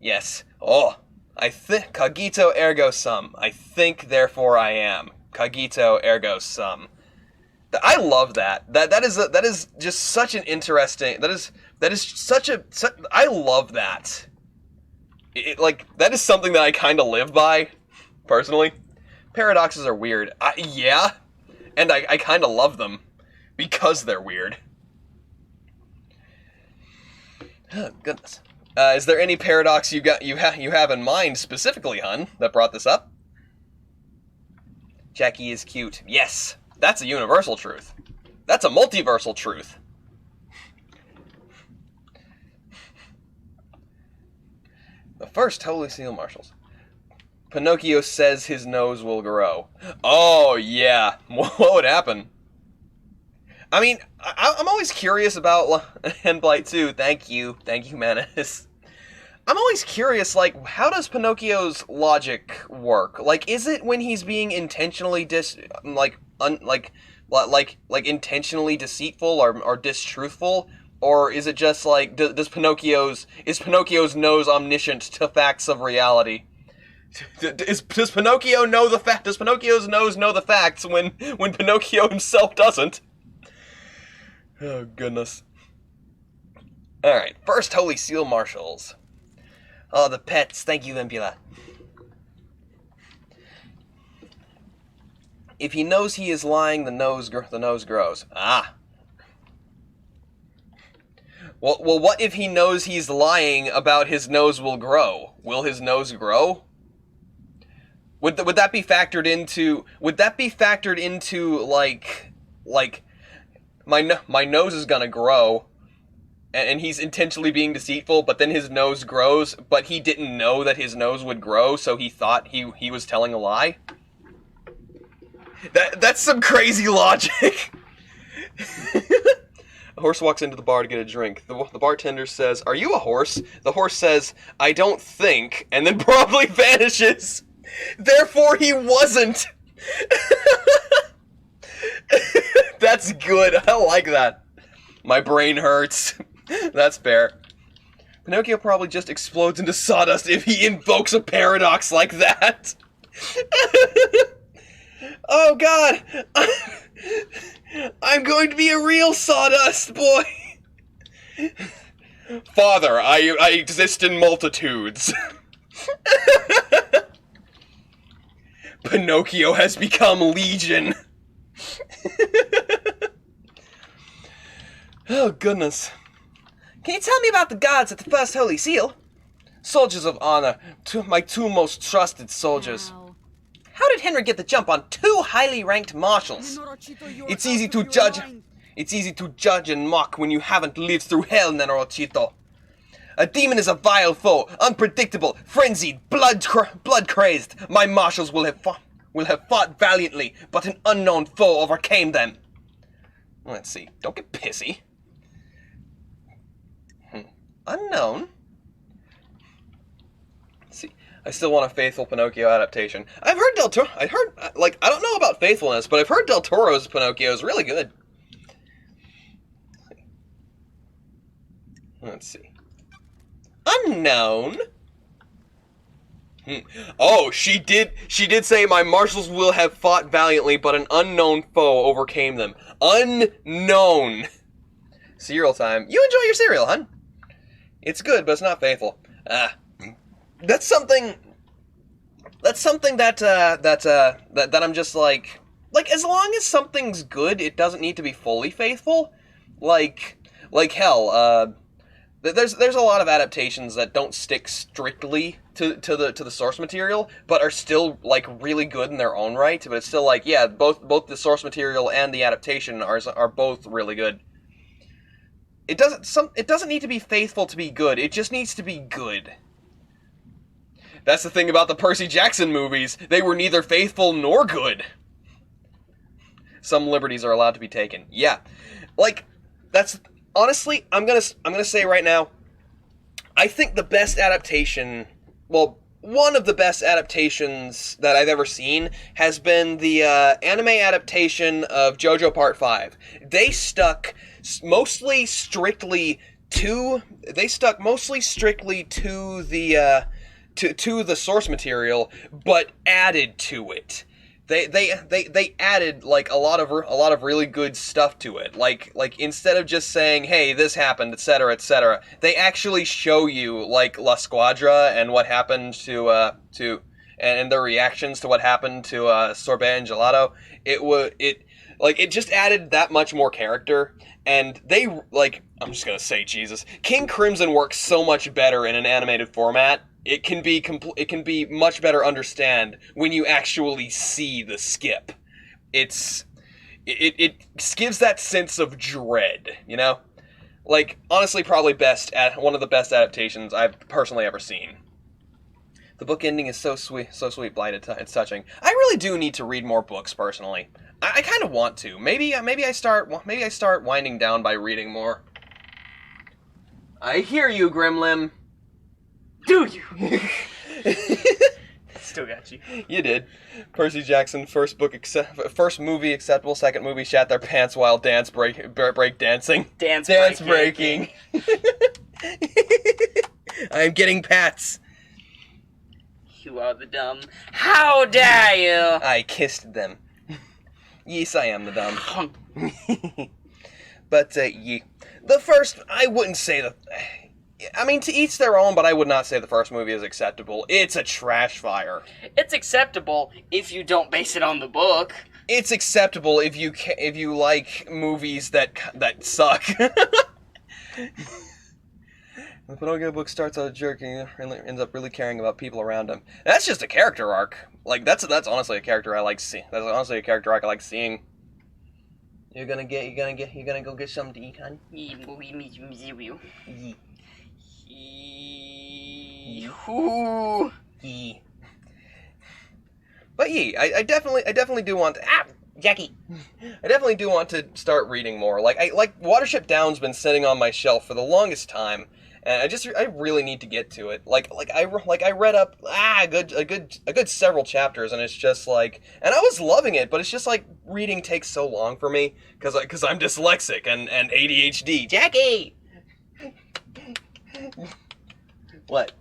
Yes. Oh, cogito ergo sum. I think, therefore I am. Cogito ergo sum. I love that. That is just such an interesting. I love that. That is something that I kind of live by, personally. Paradoxes are weird. Yeah, and I kind of love them because they're weird. Oh, goodness. Is there any paradox you have in mind specifically, hun, that brought this up? Jackie is cute. Yes, that's a universal truth. That's a multiversal truth. The first Holy Seal Marshals. Pinocchio says his nose will grow. Oh, yeah. What would happen? I mean, I'm always curious about and Blight too. Thank you, Manus. I'm always curious, like, how does Pinocchio's logic work? Like, is it when he's being intentionally intentionally deceitful or distruthful? Or is it just like, is Pinocchio's nose omniscient to facts of reality? Does Pinocchio know the fact? Does Pinocchio's nose know the facts when Pinocchio himself doesn't? Oh, goodness. Alright, first Holy Seal Marshals. Oh, the pets. Thank you, Impula. If he knows he is lying, the nose grows. Ah. Well, what if he knows he's lying about his nose will grow? Will his nose grow? Would that be factored into? Would that be factored into like my nose is gonna grow, and he's intentionally being deceitful, but then his nose grows, but he didn't know that his nose would grow, so he thought he was telling a lie? That's some crazy logic. A horse walks into the bar to get a drink. The bartender says, "Are you a horse?" The horse says, "I don't think," and then promptly vanishes. Therefore, he wasn't. That's good. I like that. My brain hurts. That's fair. Pinocchio probably just explodes into sawdust if he invokes a paradox like that. Oh God! I'm going to be a real sawdust boy! Father, I exist in multitudes. Pinocchio has become legion. Oh, goodness. Can you tell me about the gods at the first Holy Seal? Soldiers of honor, my two most trusted soldiers. Now, How did Henry get the jump on two highly ranked marshals? It's easy to judge. It's easy to judge and mock when you haven't lived through hell, Nenorochito. A demon is a vile foe, unpredictable, frenzied, blood-crazed. My marshals will have fought valiantly, but an unknown foe overcame them. Let's see. Don't get pissy. Unknown? Let's see. I still want a faithful Pinocchio adaptation. I've heard Del Toro. I don't know about faithfulness, but I've heard Del Toro's Pinocchio is really good. Let's see. Unknown. Oh, she did say my marshals will have fought valiantly, but an unknown foe overcame them. Unknown. Cereal time. You enjoy your cereal, hun. It's good, but it's not faithful. That's something that I'm just like as long as something's good, it doesn't need to be fully faithful. Like hell, there's a lot of adaptations that don't stick strictly to the source material, but are still like really good in their own right. But it's still like, yeah, both the source material and the adaptation are both really good. It doesn't need to be faithful to be good. It just needs to be good. That's the thing about the Percy Jackson movies. They were neither faithful nor good. Some liberties are allowed to be taken. Yeah. Like, that's honestly, I'm gonna say right now, I think the best adaptation, well, one of the best adaptations that I've ever seen has been the anime adaptation of JoJo Part 5. They stuck mostly strictly to the to the source material, but added to it. They added like a lot of really good stuff to it. Like instead of just saying, "Hey, this happened," etc., etc., they actually show you like La Squadra and what happened to and their reactions to what happened to Sorbet and Gelato. It just added that much more character, and they I'm just gonna say Jesus. King Crimson works so much better in an animated format. It can be much better understand when you actually see the skip. It gives that sense of dread, you know? Like, honestly, probably one of the best adaptations I've personally ever seen. The book ending is so sweet, Blight. It's touching. I really do need to read more books personally. I kind of want to. Maybe I start winding down by reading more. I hear you, Grimlim. Do you? Still got you. You did. Percy Jackson, first movie acceptable, second movie shat their pants while break dancing. Dance breaking. I'm getting pats. You are the dumb. How dare you? I kissed them. Yes, I am the dumb. But, the first, I wouldn't say I mean, to each their own, but I would not say the first movie is acceptable. It's a trash fire. It's acceptable if you don't base it on the book. It's acceptable if you like movies that suck. The Pinocchio book starts out jerking and ends up really caring about people around him. That's just a character arc. Like that's honestly a character I like seeing. That's honestly a character arc I like seeing. You're gonna go get something to eat, hon? Ooh. But I definitely do want to, Jackie. I definitely do want to start reading more. Like Watership Down's been sitting on my shelf for the longest time, and I really need to get to it. I read up a good several chapters, and it's just like, and I was loving it, but it's just like reading takes so long for me because I'm dyslexic and ADHD. Jackie. What?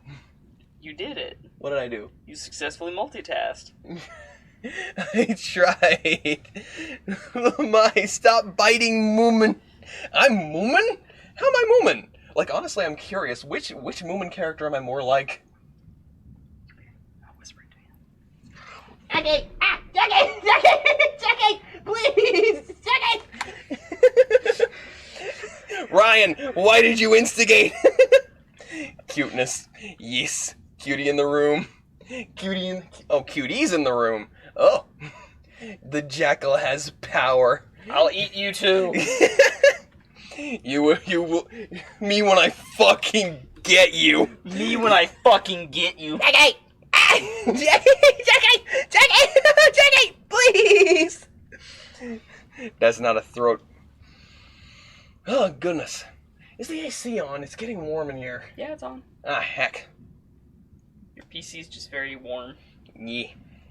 You did it. What did I do? You successfully multitasked. I tried. My, stop biting Moomin. I'm Moomin? How am I Moomin? Like, honestly, I'm curious. Which Moomin character am I more like? I'll whisper it to you. Jackie! Jackie! Please! Jackie! Ryan, why did you instigate? Cuteness. Yes. Cutie in the room. Cutie's in the room. Oh. The jackal has power. I'll eat you too. You will. Me when I fucking get you. Me when I fucking get you. Jackie! Jackie! Please! That's not a throat. Oh, goodness. Is the AC on? It's getting warm in here. Yeah, it's on. Ah, heck. Your PC's just very warm. Yeah.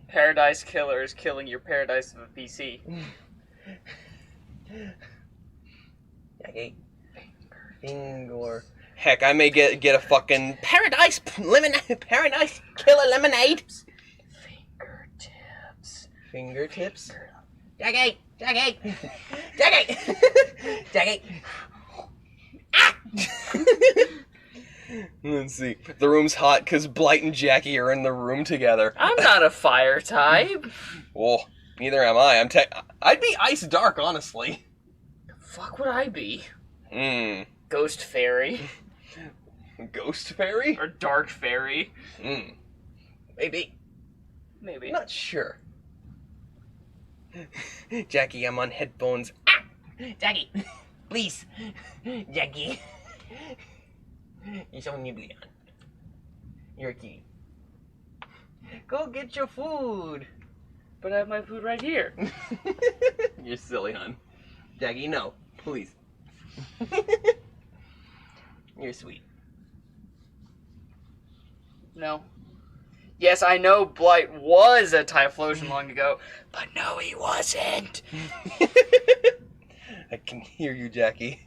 Paradise Killer is killing your paradise of a PC. Jackie. Finger. Heck, I may get a fucking Paradise Killer lemonade. Fingertips. Jackie! Let's see. The room's hot because Blight and Jackie are in the room together. I'm not a fire type. Well, neither am I. I'd be ice dark, honestly. Fuck would I be? Ghost fairy? Or dark fairy? Maybe. Not sure. Jackie, I'm on headphones. Jackie! Please! Jackie! You're so nibbly on. You're a kitty. Go get your food! But I have my food right here. You're silly, hon. Jackie, no. Please. You're sweet. No. Yes, I know Blight was a Typhlosion long ago, but no, he wasn't. I can hear you, Jackie.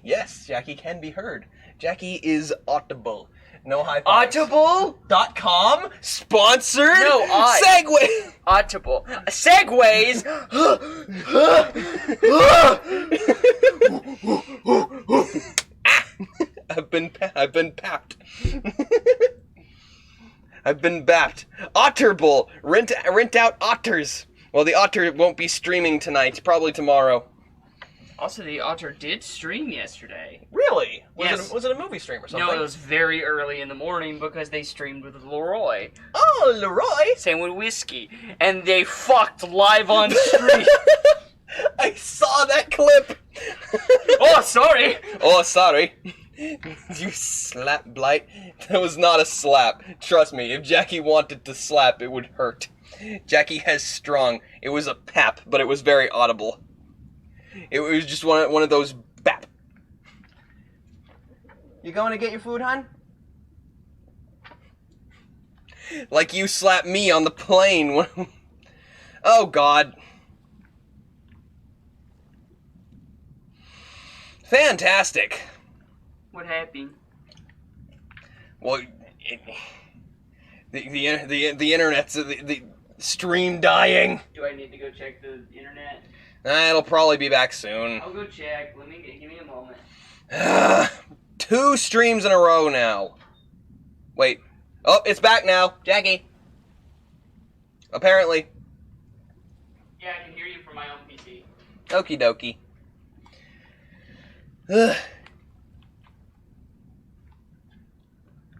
Yes, Jackie can be heard. Jackie is audible. No high fives. Audible.com? Sponsored? No, Segway! Audible. Segways! I've been papped. I've been bapped. Otterbull! Rent out otters! Well, the otter won't be streaming tonight. Probably tomorrow. Also, the Otter did stream yesterday. Really? Yes. Was it a movie stream or something? No, it was very early in the morning because they streamed with Leroy. Oh, Leroy! Same with Whiskey. And they fucked live on stream. I saw that clip! Oh, sorry! Oh, sorry. You slap Blight? That was not a slap. Trust me, if Jackie wanted to slap, it would hurt. Jackie has strong. It was a pap, but it was very audible. It was just one of those bap. You going to get your food, hon? Like you slapped me on the plane. Oh, God. Fantastic. What happened? Well, the internet's the stream dying. Do I need to go check the internet? It'll probably be back soon. I'll go check. Give me a moment. 2 streams in a row now. Wait. Oh, it's back now. Jackie. Apparently. Yeah, I can hear you from my own PC. Okie dokie. Ugh.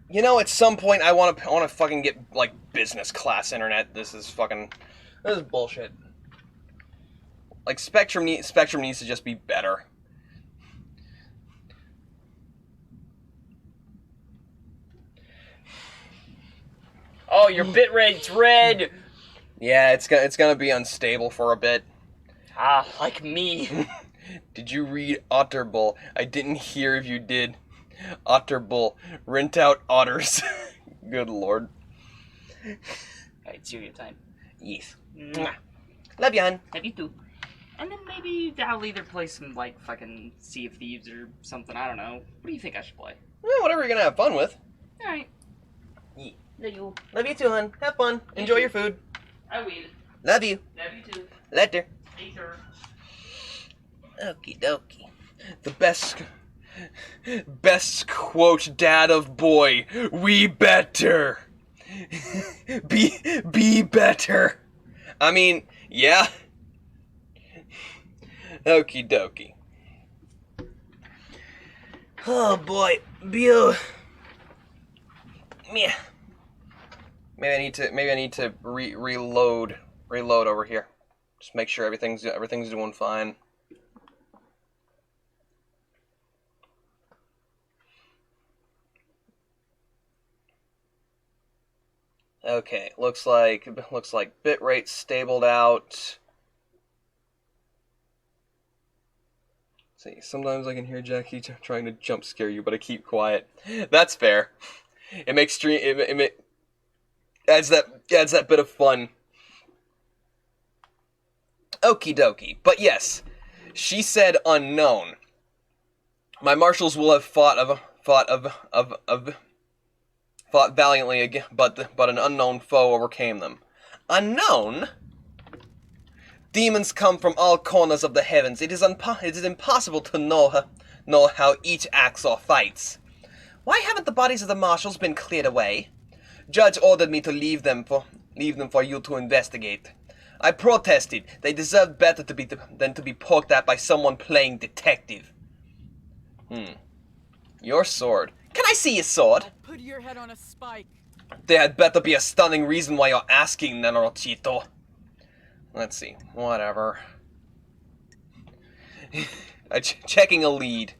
You know, at some point I want to fucking get like business class internet. This is bullshit. Like Spectrum needs to just be better. Oh, your bitrate's red! Yeah, it's gonna be unstable for a bit. Ah, like me. Did you read Otterbull? I didn't hear if you did. Otterbull, rent out otters. Good lord. Alright, it's your time. Yes. Mwah. Love you, hun. Love you too. And then maybe I'll either play some, like, fucking Sea of Thieves or something, I don't know. What do you think I should play? Whatever you're gonna have fun with. Alright. Yeah. Love you. Love you too, hun. Have fun. Enjoy your food. I will. Love you. Love you too. Later. Later. Okie dokie. The best quote dad of boy. We better. be better. I mean, yeah. Okie dokie. Oh boy. Yeah. Maybe I need to reload over here. Just make sure everything's doing fine. Okay, looks like bitrate stabled out. See, sometimes I can hear Jackie trying to jump scare you, but I keep quiet. That's fair. It makes it adds that bit of fun. Okie dokie. But yes, she said unknown. My marshals will have fought valiantly again, but an unknown foe overcame them. Unknown? Demons come from all corners of the heavens. It is impossible to know how each acts or fights. Why haven't the bodies of the marshals been cleared away? Judge ordered me to leave them for you to investigate. I protested. They deserved better than to be poked at by someone playing detective. Your sword. Can I see your sword? Put your head on a spike. There had better be a stunning reason why you're asking, Nenorochito. Let's see. Whatever. Checking a lead.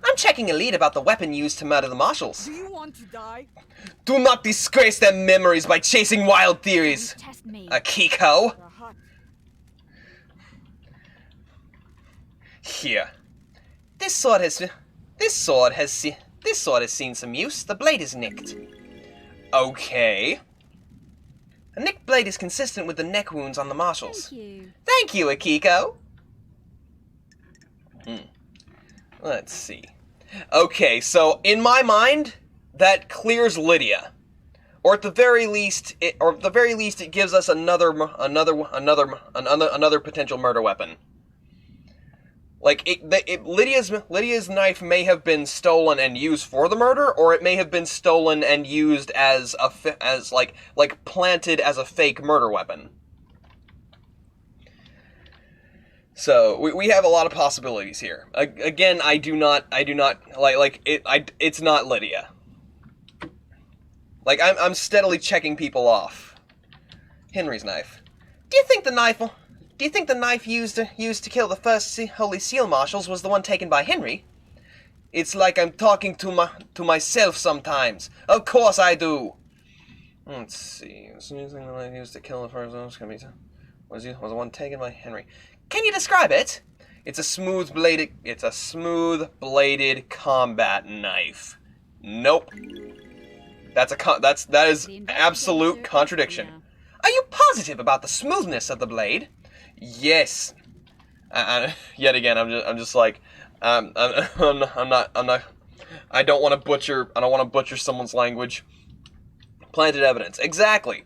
I'm checking a lead about the weapon used to murder the marshals. Do you want to die? Do not disgrace their memories by chasing wild theories, Test me. Akiko. Rahat. Here. This sword has seen some use. The blade is nicked. Okay. A nicked blade is consistent with the neck wounds on the marshals. Thank you. Thank you, Akiko. Let's see. Okay, so in my mind, that clears Lydia, or at the very least, it gives us another potential murder weapon. Like Lydia's knife may have been stolen and used for the murder, or it may have been stolen and used as planted as a fake murder weapon. So we have a lot of possibilities here. Again, I do not it's not Lydia. Like I'm steadily checking people off. Henry's knife. Do you think the knife used to kill the first Holy Seal marshals was the one taken by Henry? It's like I'm talking to myself sometimes. Of course I do. Let's see. The thing the knife used to kill the first was the one taken by Henry. Can you describe it? It's a smooth-bladed combat knife. Nope. That is The absolute investigator contradiction. here. Are you positive about the smoothness of the blade? Yes. Yet again, I'm just like, I'm not. I don't want to butcher someone's language. Planted evidence. Exactly.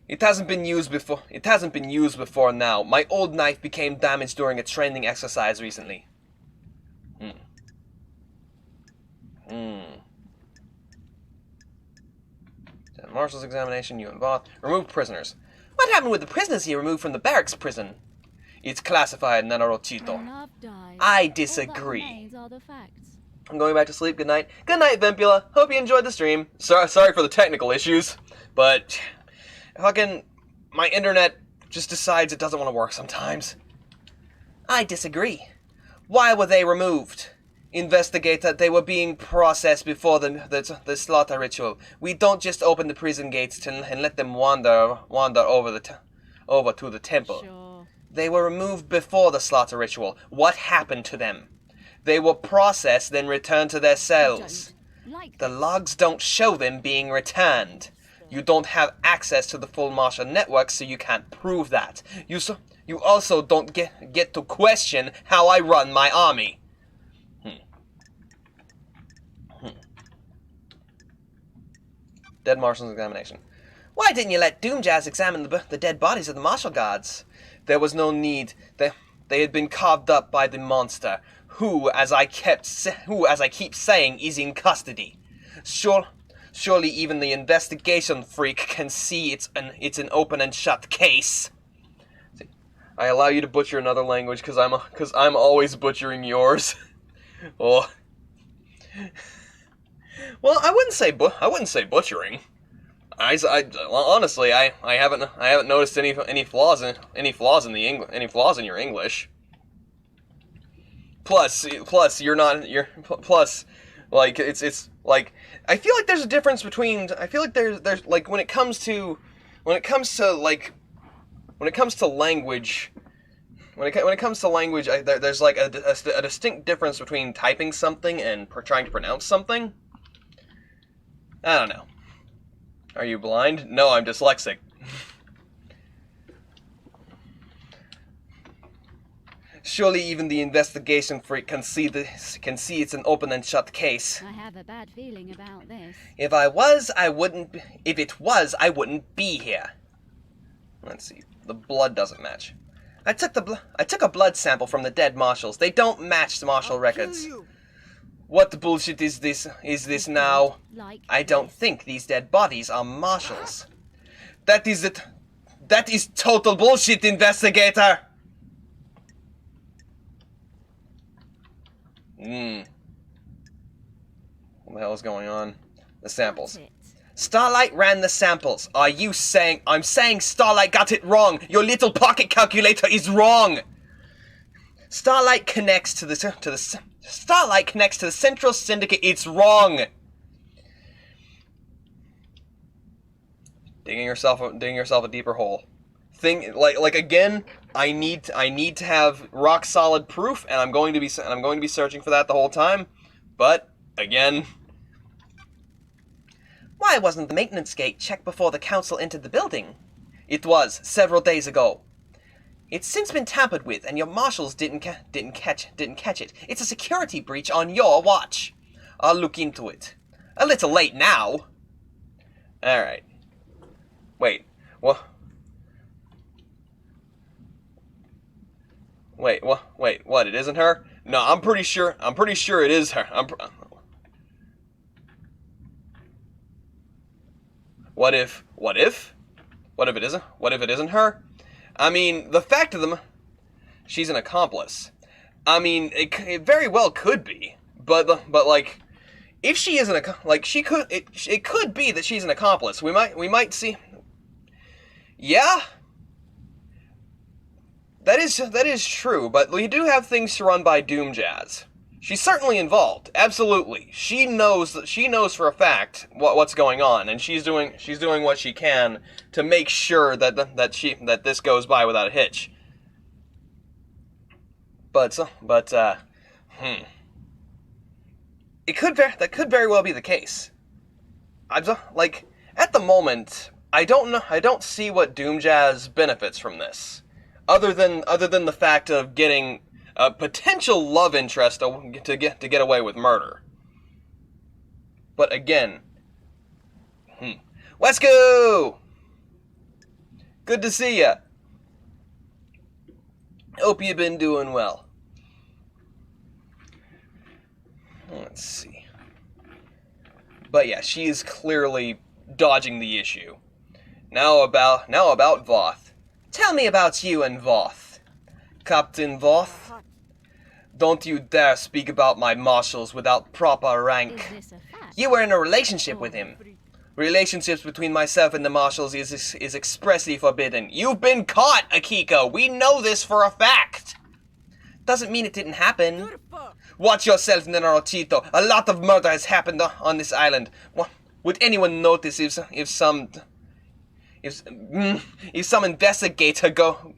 It hasn't been used before. It hasn't been used before now. My old knife became damaged during a training exercise recently. Marshal's examination, you involved. Remove prisoners. What happened with the prisoners he removed from the barracks prison? It's classified, Nanorochito. When love dies, I all that disagree. remains are the facts. I'm going back to sleep. Good night. Good night, Vimpula. Hope you enjoyed the stream. Sorry for the technical issues, but fucking my internet just decides it doesn't want to work sometimes. I disagree. Why were they removed? Investigator, they were being processed before the slaughter ritual. We don't just open the prison gates and let them wander over to the temple. Sure. They were removed before the slaughter ritual. What happened to them? They were processed, then returned to their cells. Don't like The this. logs don't show them being returned. You don't have access to the full martial network, so you can't prove that. You also don't get to question how I run my army. Dead Marshal's examination. Why didn't you let Doomjazz examine the dead bodies of the martial guards? There was no need. They had been carved up by the monster, who, as I keep saying, is in custody. Surely even the investigation freak can see it's an open and shut case. I allow you to butcher another language because I'm always butchering yours. Oh. Well, I wouldn't say butchering. Honestly, I haven't noticed any flaws in your English. Plus like it's like I feel like there's a difference between there's like when it comes to language. When it comes to language, there's like a distinct difference between typing something and trying to pronounce something. I don't know. Are you blind? No, I'm dyslexic. Surely even the investigation freak can see it's an open and shut case. I have a bad feeling about this. If it was, I wouldn't be here. Let's see. The blood doesn't match. I took a blood sample from the dead marshals. They don't match the marshal records. What bullshit is this now? Like I don't think these dead bodies are marshals. That is it. That is total bullshit, investigator. What the hell is going on? The samples. That's it. Starlight ran the samples. Are you saying... I'm saying Starlight got it wrong. Your little pocket calculator is wrong. Starlight connects to the Central Syndicate. It's wrong. Digging yourself a deeper hole. Like again, I need to have rock solid proof, and I'm going to be searching for that the whole time. But again, Why wasn't the maintenance gate checked before the council entered the building? it was several days ago. It's since been tampered with, and your marshals didn't catch it. It's a security breach on your watch. I'll look into it. A little late now. All right. Wait. What? Wait. What? It isn't her? No, I'm pretty sure it is her. What if it isn't her? I mean, the fact of them, she's an accomplice. I mean, it very well could be, but like, if she isn't it could be that she's an accomplice. We might see. Yeah, that is true, but we do have things to run by Doomjazz. She's certainly involved. Absolutely, she knows for a fact what's going on, and she's doing what she can to make sure that this goes by without a hitch. But that could very well be the case. like, at the moment, I don't see what Doomjazz benefits from this, other than the fact of getting a potential love interest to get away with murder. But again, Wesco! Good to see ya. Hope you've been doing well. Let's see. But yeah, she is clearly dodging the issue. Now about Voth. Tell me about you and Voth. Captain Voth. Don't you dare speak about my marshals without proper Is rank. this a fact? You were in a relationship with him. Relationships between myself and the marshals is expressly forbidden. You've been caught, Akiko. We know this for a fact. Doesn't mean it didn't happen. Who the fuck? Watch yourself, Naruto. A lot of murder has happened on this island. Would anyone notice if some investigator go?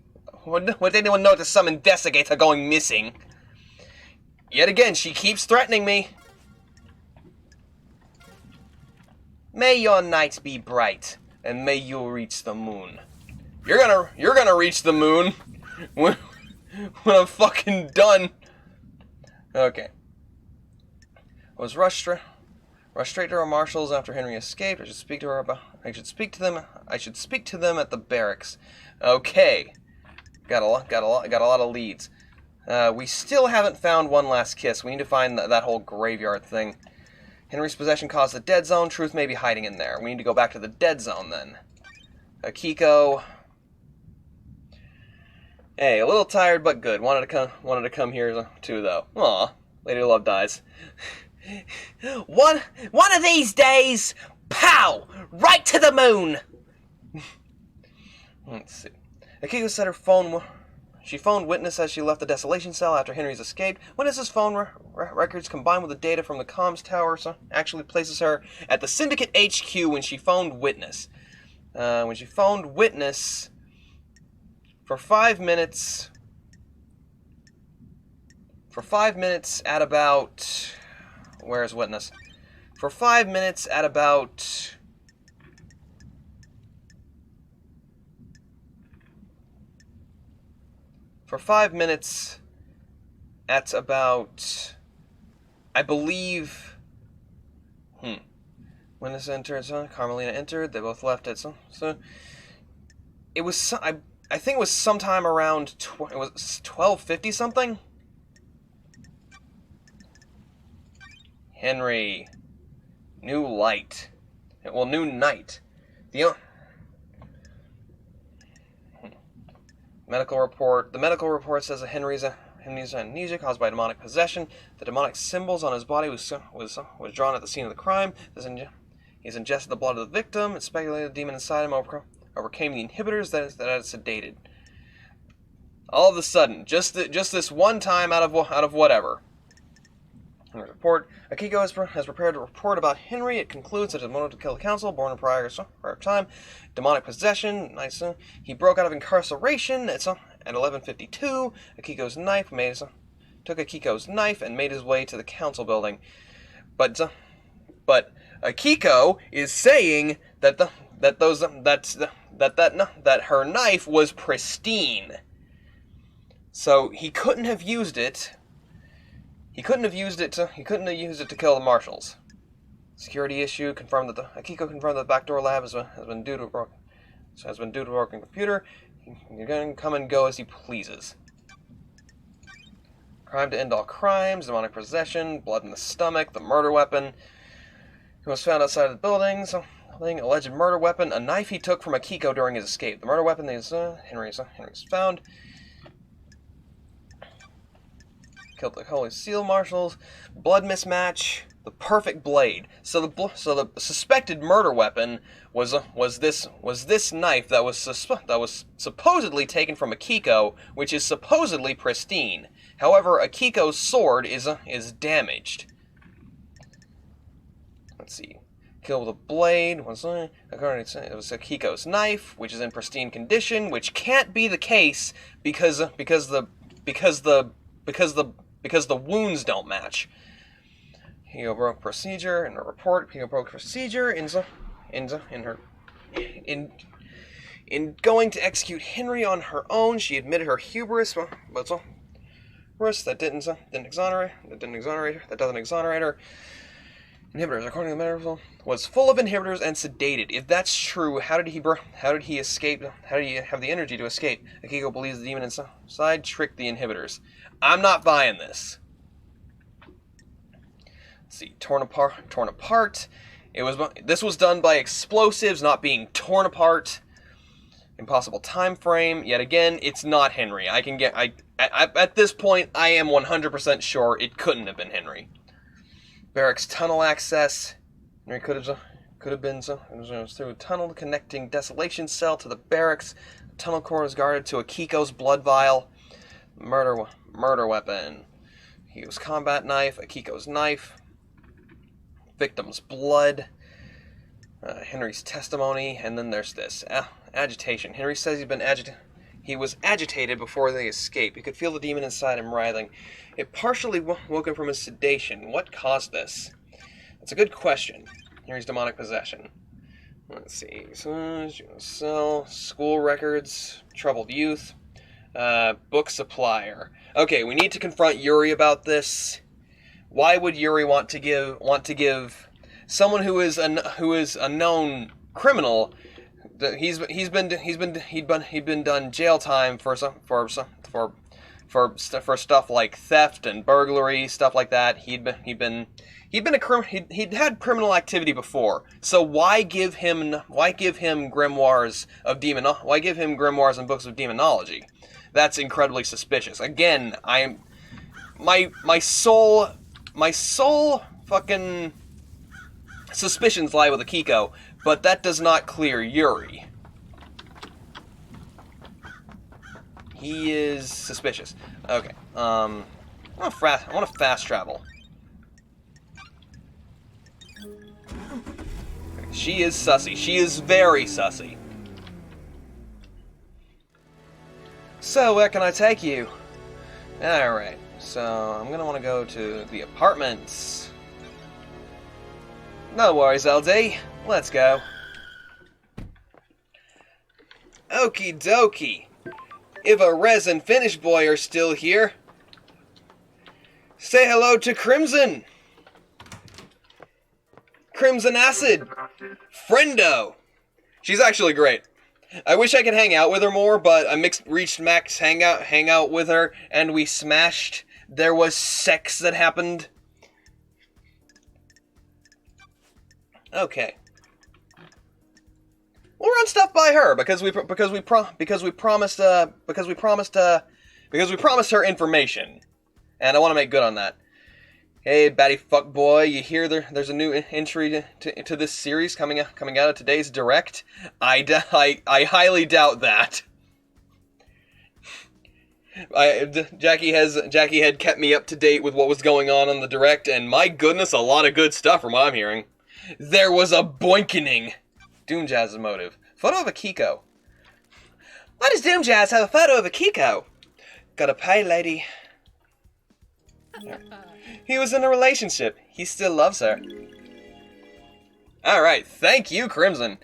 Would anyone notice some investigator going missing? Yet again, she keeps threatening me. May your night be bright, and may you reach the moon. You're gonna reach the moon when I'm fucking done. Okay. Was rushed straight to our marshals after Henry escaped. I should speak to them at the barracks. Okay. Got a lot of leads. We still haven't found one last kiss. We need to find that whole graveyard thing. Henry's possession caused the dead zone. Truth may be hiding in there. We need to go back to the dead zone then. Akiko. Hey, a little tired but good. Wanted to come here too though. Aw, Lady Love dies. One of these days, pow! Right to the moon! Let's see. Akiko said her phone. She phoned Witness as she left the desolation cell after Henry's escaped. Witness's phone records combined with the data from the comms tower actually places her at the Syndicate HQ when she phoned Witness. When she phoned Witness for 5 minutes. For 5 minutes at about. Where's Witness? For 5 minutes at about. For 5 minutes at about, I believe, when this entered, Carmelina entered, they both left it, so it was, I think it was sometime around, it was 12:50 something? Henry, new light, well, new night, the medical report. The medical report says that Henry's amnesia caused by demonic possession. The demonic symbols on his body was drawn at the scene of the crime. He's ingested the blood of the victim. It's speculated the demon inside him overcame the inhibitors that had sedated. All of a sudden, just this one time out of whatever. Report. Akiko has prepared a report about Henry. It concludes that his motive to kill the council, born in prior time, demonic possession. Nice. He broke out of incarceration at 11:52. Took Akiko's knife and made his way to the council building. But Akiko is saying that that her knife was pristine. So he couldn't have used it. He couldn't have used it to kill the marshals. Security issue confirmed that Akiko confirmed that the backdoor lab has been due to a broken computer. He can come and go as he pleases. Crime to end all crimes, demonic possession, blood in the stomach, the murder weapon. He was found outside of the building. Alleged murder weapon, a knife he took from Akiko during his escape. The murder weapon is Henry's found. Killed the Holy Seal marshals. Blood mismatch. The perfect blade. So the suspected murder weapon was this knife that was supposedly taken from Akiko, which is supposedly pristine. However, Akiko's sword is damaged. Let's see. Killed with a blade. It was Akiko's knife, which is in pristine condition, which can't be the case because the wounds don't match. Akiko broke procedure in her report. Akiko broke procedure in going to execute Henry on her own. She admitted her hubris, but that doesn't exonerate her. Inhibitors, according to the medical, was full of inhibitors and sedated. If that's true, how did he escape? How did he have the energy to escape? Akiko believes the demon inside tricked the inhibitors. I'm not buying this. Let's see, torn apart. This was done by explosives, not being torn apart. Impossible time frame. Yet again, it's not Henry. At this point, I am 100% sure it couldn't have been Henry. Barracks tunnel access. Henry could have been so. It was through a tunnel connecting Desolation Cell to the barracks. The tunnel core is guarded to Akiko's blood vial. Murder weapon. Akiko's combat knife. Akiko's knife. Victim's blood. Henry's testimony, and then there's this agitation. Henry says he was agitated before they escaped. He could feel the demon inside him writhing. It partially woke him from his sedation. What caused this? That's a good question. Henry's demonic possession. Let's see. School records, troubled youth, book supplier. Okay, we need to confront Yuri about this. Why would Yuri want to give someone who is a known criminal? He's been done jail time for stuff like theft and burglary, stuff like that. He'd had criminal activity before. So why give him grimoires and books of demonology? That's incredibly suspicious. Again, my sole fucking suspicions lie with Akiko, but that does not clear Yuri. He is suspicious. Okay. I want to fast travel. She is sussy. She is very sussy. So, where can I take you? Alright, so I'm gonna want to go to the apartments. No worries, LD. Let's go. Okie dokie. If a res and finish boy are still here, say hello to Crimson. Crimson Acid. Friendo. She's actually great. I wish I could hang out with her more, but I reached max hangout with her, and we smashed. There was sex that happened. Okay. We'll run stuff by her because we promised her information, and I want to make good on that. Hey, batty fuck boy, you hear there's a new entry to this series coming out of today's direct? I highly doubt that. Jackie had kept me up to date with what was going on the direct, and my goodness, a lot of good stuff from what I'm hearing. There was a boinkening. Doomjazz's motive. Photo of Akiko. Why does Doomjazz have a photo of Akiko? Gotta pay, lady. He was in a relationship. He still loves her. Alright, thank you, Crimson.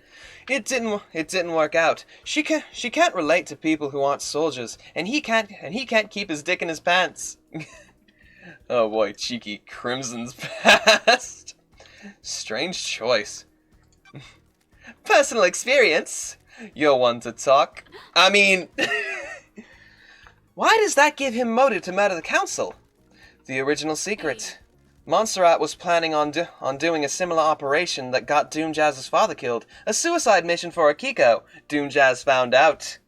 It didn't work out. She can't relate to people who aren't soldiers, and he can't keep his dick in his pants. Oh boy, cheeky Crimson's past. Strange choice. Personal experience. You're one to talk. I mean, why does that give him motive to murder the council? The original secret. Montserrat was planning on doing a similar operation that got Doomjazz's father killed. A suicide mission for Akiko. Doomjazz found out.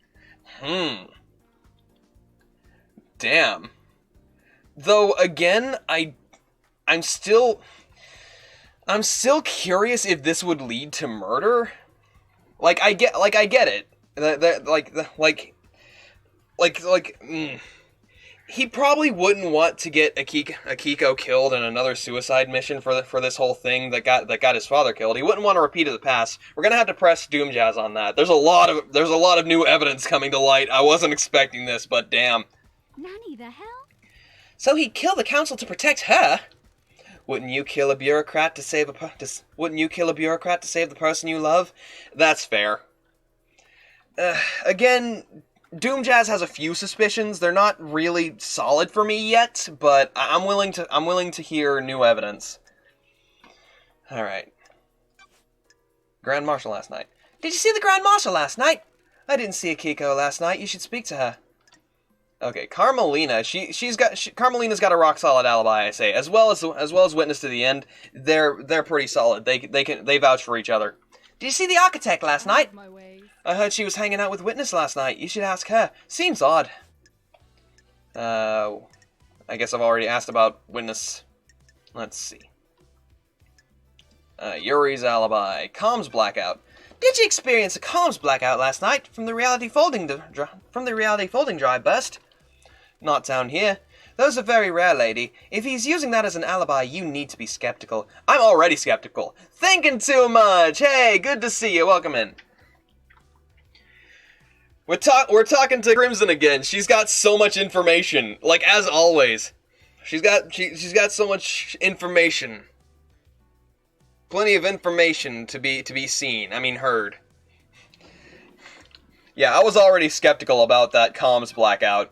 Damn. Though again, I'm still curious if this would lead to murder. I get it. He probably wouldn't want to get Akiko killed in another suicide mission for this whole thing that got his father killed. He wouldn't want to repeat of the past. We're gonna have to press Doomjazz on that. There's a lot of new evidence coming to light. I wasn't expecting this, but damn. Nanny, the hell? So he killed the council to protect her? Wouldn't you kill a bureaucrat to save wouldn't you kill a bureaucrat to save the person you love? That's fair. Again, Doomjazz has a few suspicions. They're not really solid for me yet, but I'm willing to hear new evidence. All right. Grand Marshal last night. Did you see the Grand Marshal last night? I didn't see Akiko last night. You should speak to her. Okay, Carmelina. Carmelina's got a rock solid alibi, I say, as well as witness to the end. They're pretty solid. They vouch for each other. Did you see the architect last night? My ways. I heard she was hanging out with Witness last night. You should ask her. Seems odd. I guess I've already asked about Witness. Let's see. Yuri's alibi. Comms blackout. Did you experience a comms blackout last night from the reality folding drive burst? Not down here. Those are very rare, lady. If he's using that as an alibi, you need to be skeptical. I'm already skeptical. Thinking too much. Hey, good to see you. Welcome in. We're talking to Crimson again. She's got so much information, like as always. She's got so much information. Plenty of information to be seen. I mean, heard. Yeah, I was already skeptical about that comms blackout.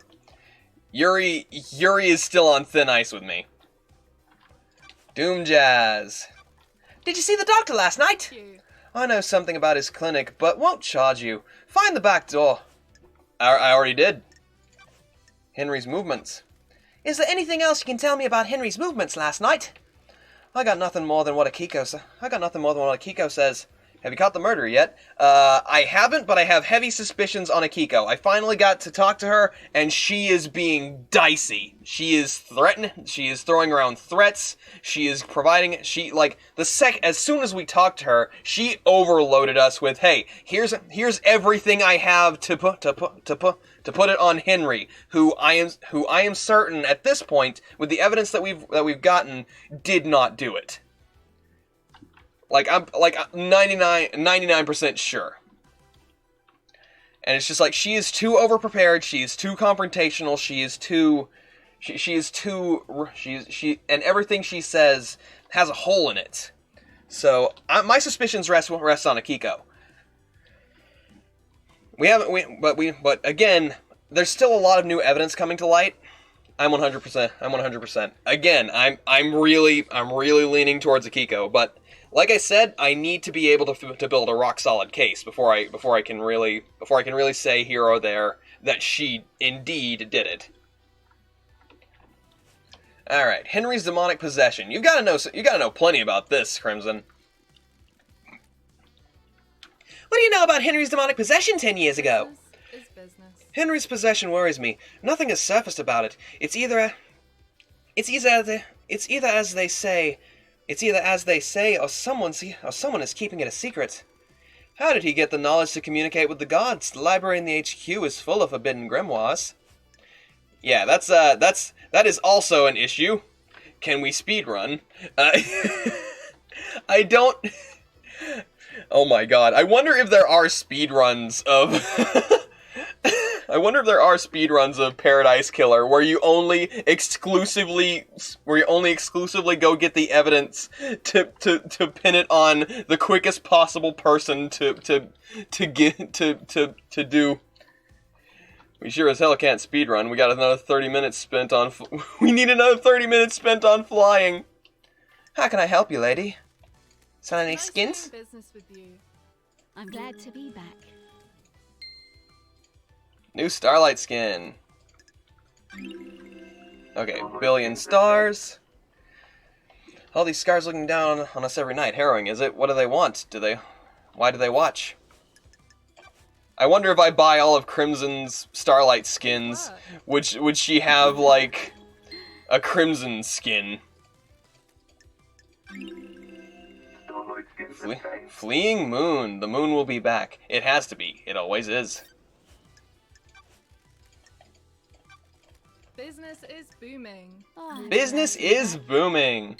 Yuri is still on thin ice with me. Doomjazz. Did you see the doctor last night? You. I know something about his clinic, but won't charge you. Find the back door. I already did. Henry's movements. Is there anything else you can tell me about Henry's movements last night? I got nothing more than what Akiko says. Have you caught the murderer yet? I haven't, but I have heavy suspicions on Akiko. I finally got to talk to her, and she is being dicey. She is threatening. She is throwing around threats. She is providing. As soon as we talked to her, she overloaded us with, "Hey, here's everything I have to put it on Henry, who I am certain at this point, with the evidence that we've gotten, did not do it." I'm 99% sure. And it's just like, she is too overprepared, she is too confrontational, and everything she says has a hole in it. So, my suspicions rest on Akiko. But again, there's still a lot of new evidence coming to light. I'm 100%. Again, I'm really leaning towards Akiko, but like I said, I need to be able to build a rock solid case before I can really say here or there that she indeed did it. All right, Henry's demonic possession. You gotta know plenty about this, Crimson. What do you know about Henry's demonic possession 10 years ago? Business is business. Henry's possession worries me. Nothing has surfaced about it. It's either as they say, or someone is keeping it a secret. How did he get the knowledge to communicate with the gods? The library in the HQ is full of forbidden grimoires. Yeah, that is also an issue. Can we speedrun? I don't. Oh my god! I wonder if there are speedruns of. I wonder if there are speedruns of Paradise Killer where you only exclusively go get the evidence to pin it on the quickest possible person to do. We sure as hell can't speedrun. We got another 30 minutes spent on. We need another 30 minutes spent on flying. How can I help you, lady? Sell any Nice skins? doing business with you. I'm glad to be back. New Starlight skin. Okay, billion stars. All these scars looking down on us every night. Harrowing, is it? What do they want? Why do they watch? I wonder if I buy all of Crimson's Starlight skins, would she have, like, a Crimson skin? Starlight skins obtained. Fleeing Moon. The moon will be back. It has to be. It always is. Business is booming. Oh, I'm Business glad to be is back. booming.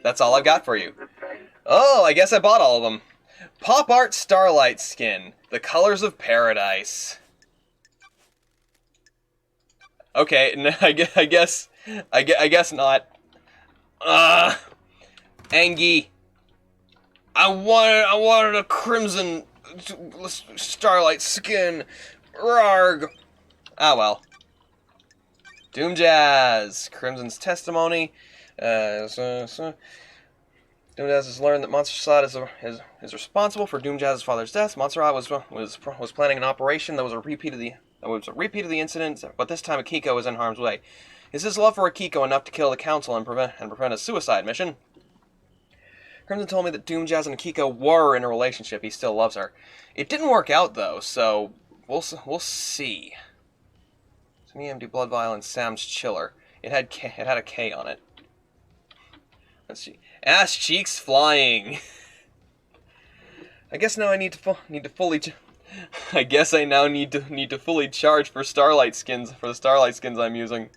That's all I've got for you. Obtained. Oh, I guess I bought all of them. Pop Art Starlight skin. The colors of paradise. Okay, I guess not. Angie. I wanted a crimson starlight skin. Rarg. Ah well. Doom Jazz. Crimson's testimony. Doom Jazz has learned that Montserrat is responsible for Doom Jazz's father's death. Montserrat was planning an operation that was a repeat of the incident, but this time Akiko is in harm's way. Is his love for Akiko enough to kill the council and prevent a suicide mission? Crimson told me that Doom Jazz and Akiko were in a relationship. He still loves her. It didn't work out though, so we'll see. It's me, Empty Blood Vial, and Sam's Chiller. It had a K on it. Let's see. Ass cheeks flying. I guess now I need to fully. I guess I now need to fully charge for Starlight skins the Starlight skins I'm using.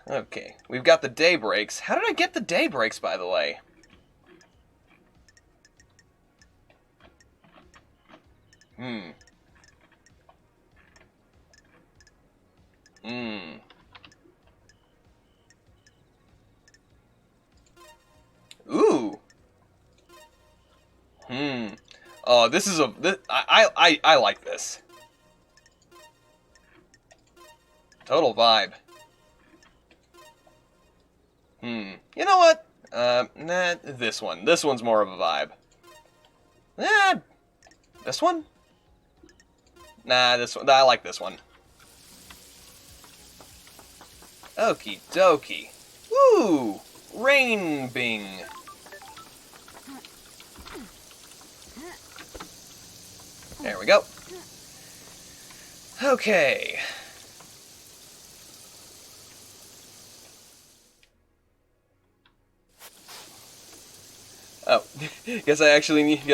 Okay, we've got the Daybreaks. How did I get the Daybreaks, by the way? Ooh. Oh, this is I like this. Total vibe. You know what? Nah, this one. This one's more of a vibe. This one? Nah, this one. I like this one. Okie dokie. Woo! Rain Bing. There we go. Okay. Oh, guess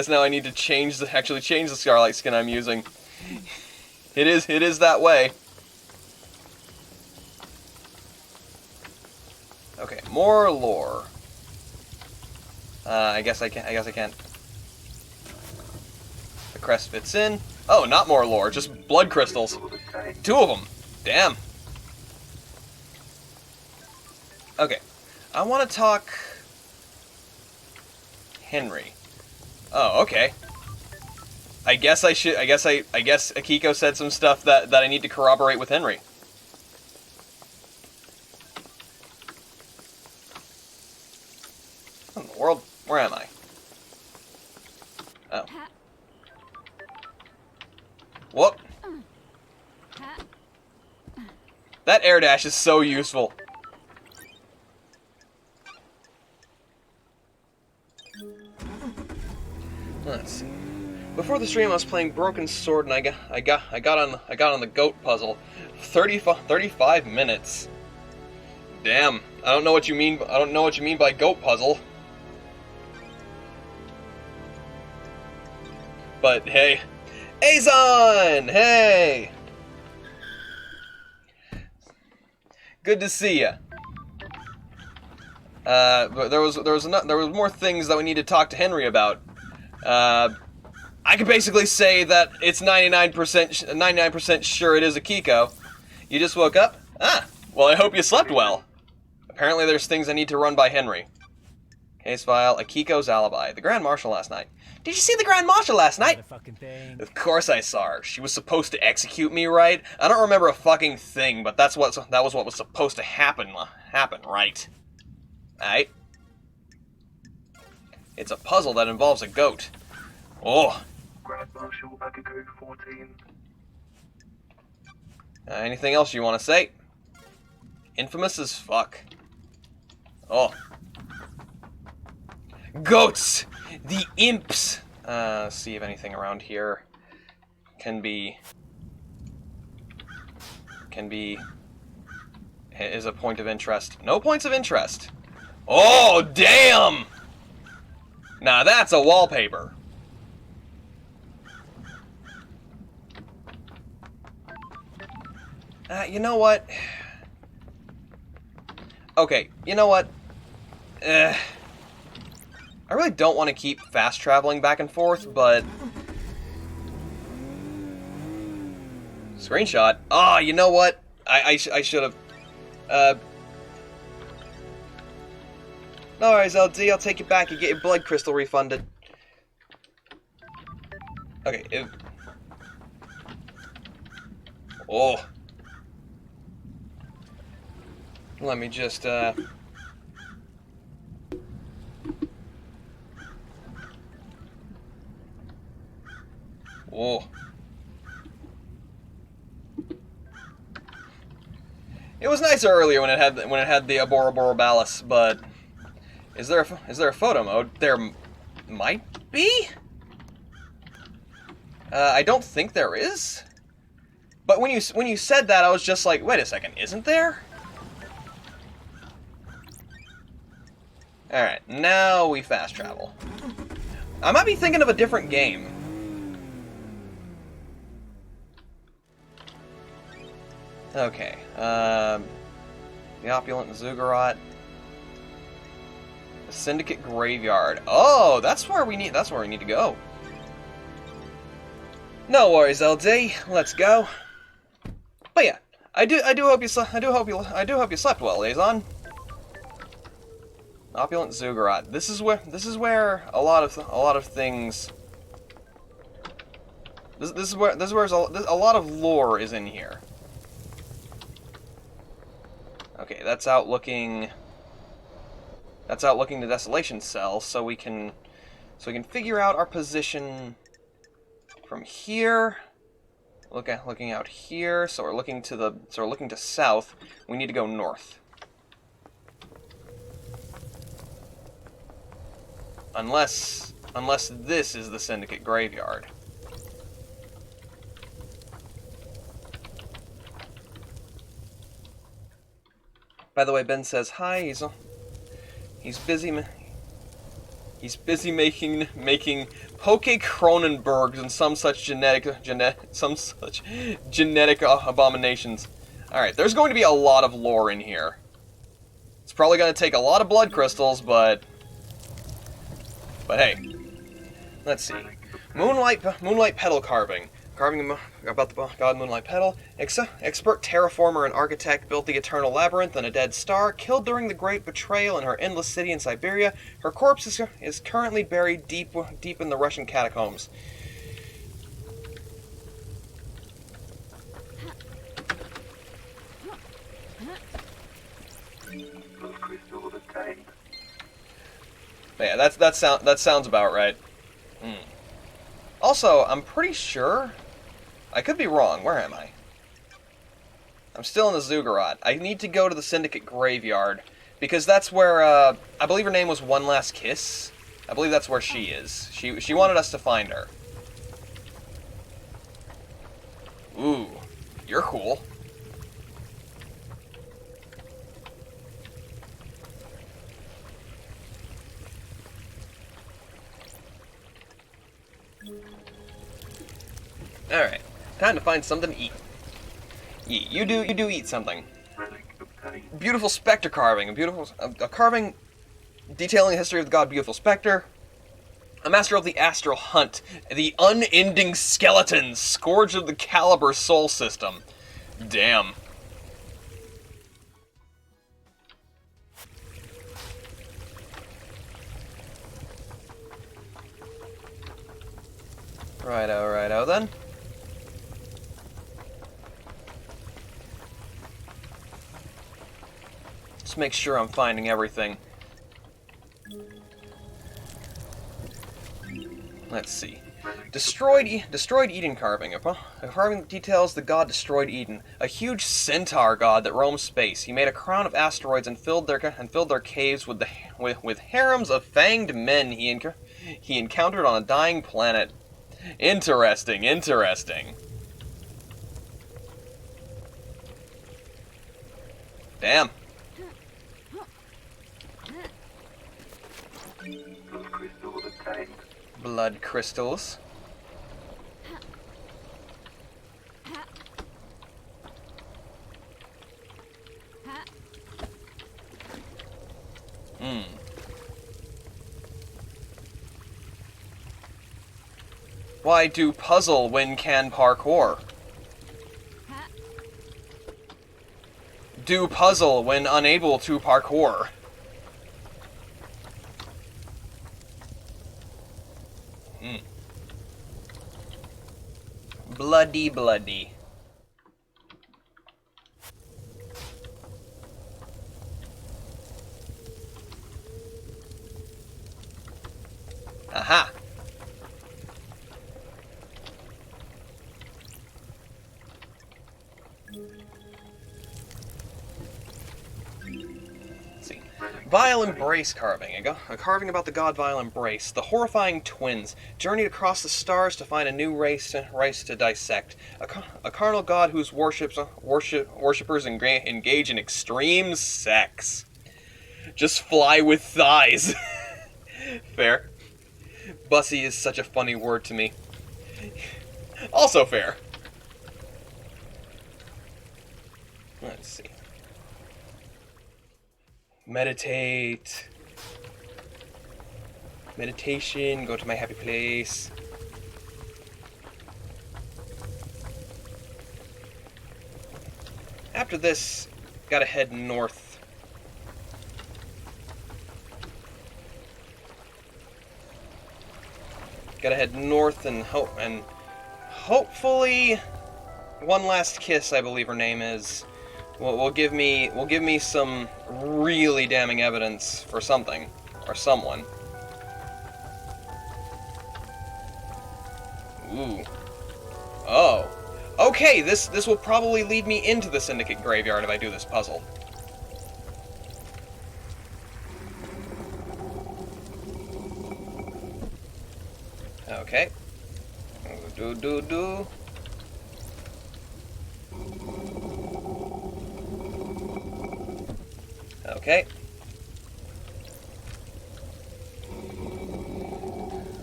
now I need to change the Starlight skin I'm using. It is that way. Okay, more lore. I guess I can't. The crest fits in. Oh, not more lore, just blood crystals. 2 of them. Damn. Okay, I want to talk Henry. Oh, okay. I guess Akiko said some stuff that I need to corroborate with Henry. What in the world? Where am I? Oh. Whoop. That air dash is so useful. Let's see. Before the stream, I was playing Broken Sword, and I got on the goat puzzle. 35 minutes. Damn. I don't know what you mean by goat puzzle. But hey, Azon! Hey. Good to see ya. But there was more things that we need to talk to Henry about. I can basically say that it's 99% sure it is Akiko. You just woke up? Ah, well, I hope you slept well. Apparently there's things I need to run by Henry. Case file, Akiko's alibi. The Grand Marshal last night. Did you see the Grand Marshal last night? Of course I saw her. She was supposed to execute me, right? I don't remember a fucking thing, but that was what was supposed to happen, right? Aight. It's a puzzle that involves a goat. Oh. Grand Marshal Akiko 14. Anything else you want to say? Infamous as fuck. Oh. Goats! The imps! Let's see if anything around here is a point of interest. No points of interest. Oh, damn! Now that's a wallpaper. You know what? Okay, you know what? I really don't want to keep fast traveling back and forth, but... Screenshot. Ah, you know what? I should have. No worries, LD. I'll take it back and get your blood crystal refunded. Okay. Oh. Let me just Oh. It was nicer earlier when it had the Aboroboroballus, but is there a photo mode? There might be. I don't think there is. But when you said that, I was just like, wait a second, isn't there? All right, now we fast travel. I might be thinking of a different game. Okay, the Opulent Zuggurat, the Syndicate Graveyard. Oh, that's where we need to go. No worries, LD. Let's go. But yeah, I do hope you slept well, Liaison. Opulent Zuggurat. This is where a lot of things. This is where a lot of lore is in here. Okay, that's out looking the Desolation Cell, so we can figure out our position from here. Looking out here, so we're looking to south. We need to go north. Unless this is the Syndicate Graveyard. By the way, Ben says hi. He's busy making Poke Cronenbergs and some such genetic abominations. All right, there's going to be a lot of lore in here. It's probably going to take a lot of blood crystals, but hey, let's see. Moonlight petal carving. Carving about the god Moonlight Petal. Expert terraformer and architect built the eternal labyrinth on a dead star. Killed during the Great Betrayal in her endless city in Siberia. Her corpse is currently buried deep in the Russian catacombs. But yeah, that sounds about right. Also, I'm pretty sure. I could be wrong. Where am I? I'm still in the Zuggurat. I need to go to the Syndicate Graveyard, because that's where, I believe her name was One Last Kiss. I believe that's where she is. She wanted us to find her. Ooh, you're cool. Alright, time to find something to eat. You do eat something. Beautiful specter carving. A carving detailing the history of the god Beautiful Spectre. A master of the astral hunt. The unending skeletons. Scourge of the Caliber soul system. Damn. Righto then. Let's make sure I'm finding everything. Let's see. Destroyed Eden carving. A carving that details the god destroyed Eden, a huge centaur god that roams space. He made a crown of asteroids and filled their caves with harems of fanged men he encountered on a dying planet. Interesting. Damn. Blood crystals. Why do puzzle when can parkour? Do puzzle when unable to parkour. Bloody, bloody. Aha! Let's see. Vile Embrace carving. A carving about the god Vile Embrace. The horrifying twins journeyed across the stars to find a new race to dissect. A carnal god whose worshippers engage in extreme sex. Just fly with thighs. Fair. Bussy is such a funny word to me. Also fair. Let's see. Meditate. Meditation, go to my happy place. After this, gotta head north. Gotta head north and hopefully One Last Kiss, I believe her name is, will give me some really damning evidence for something or someone. Ooh. Oh. Okay, this will probably lead me into the Syndicate graveyard if I do this puzzle. Okay. Do. Okay.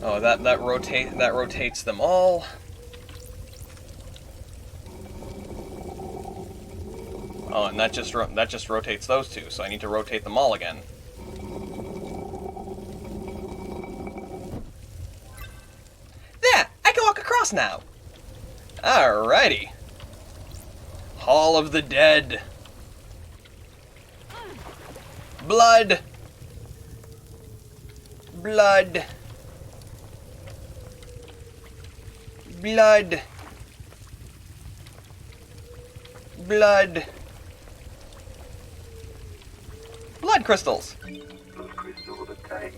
Oh, that rotates them all. Oh, and that just rotates those two, so I need to rotate them all again. There, I can walk across now. Alrighty. Hall of the Dead. Blood. Blood. Blood. Blood. Blood crystals. Blood crystal obtained.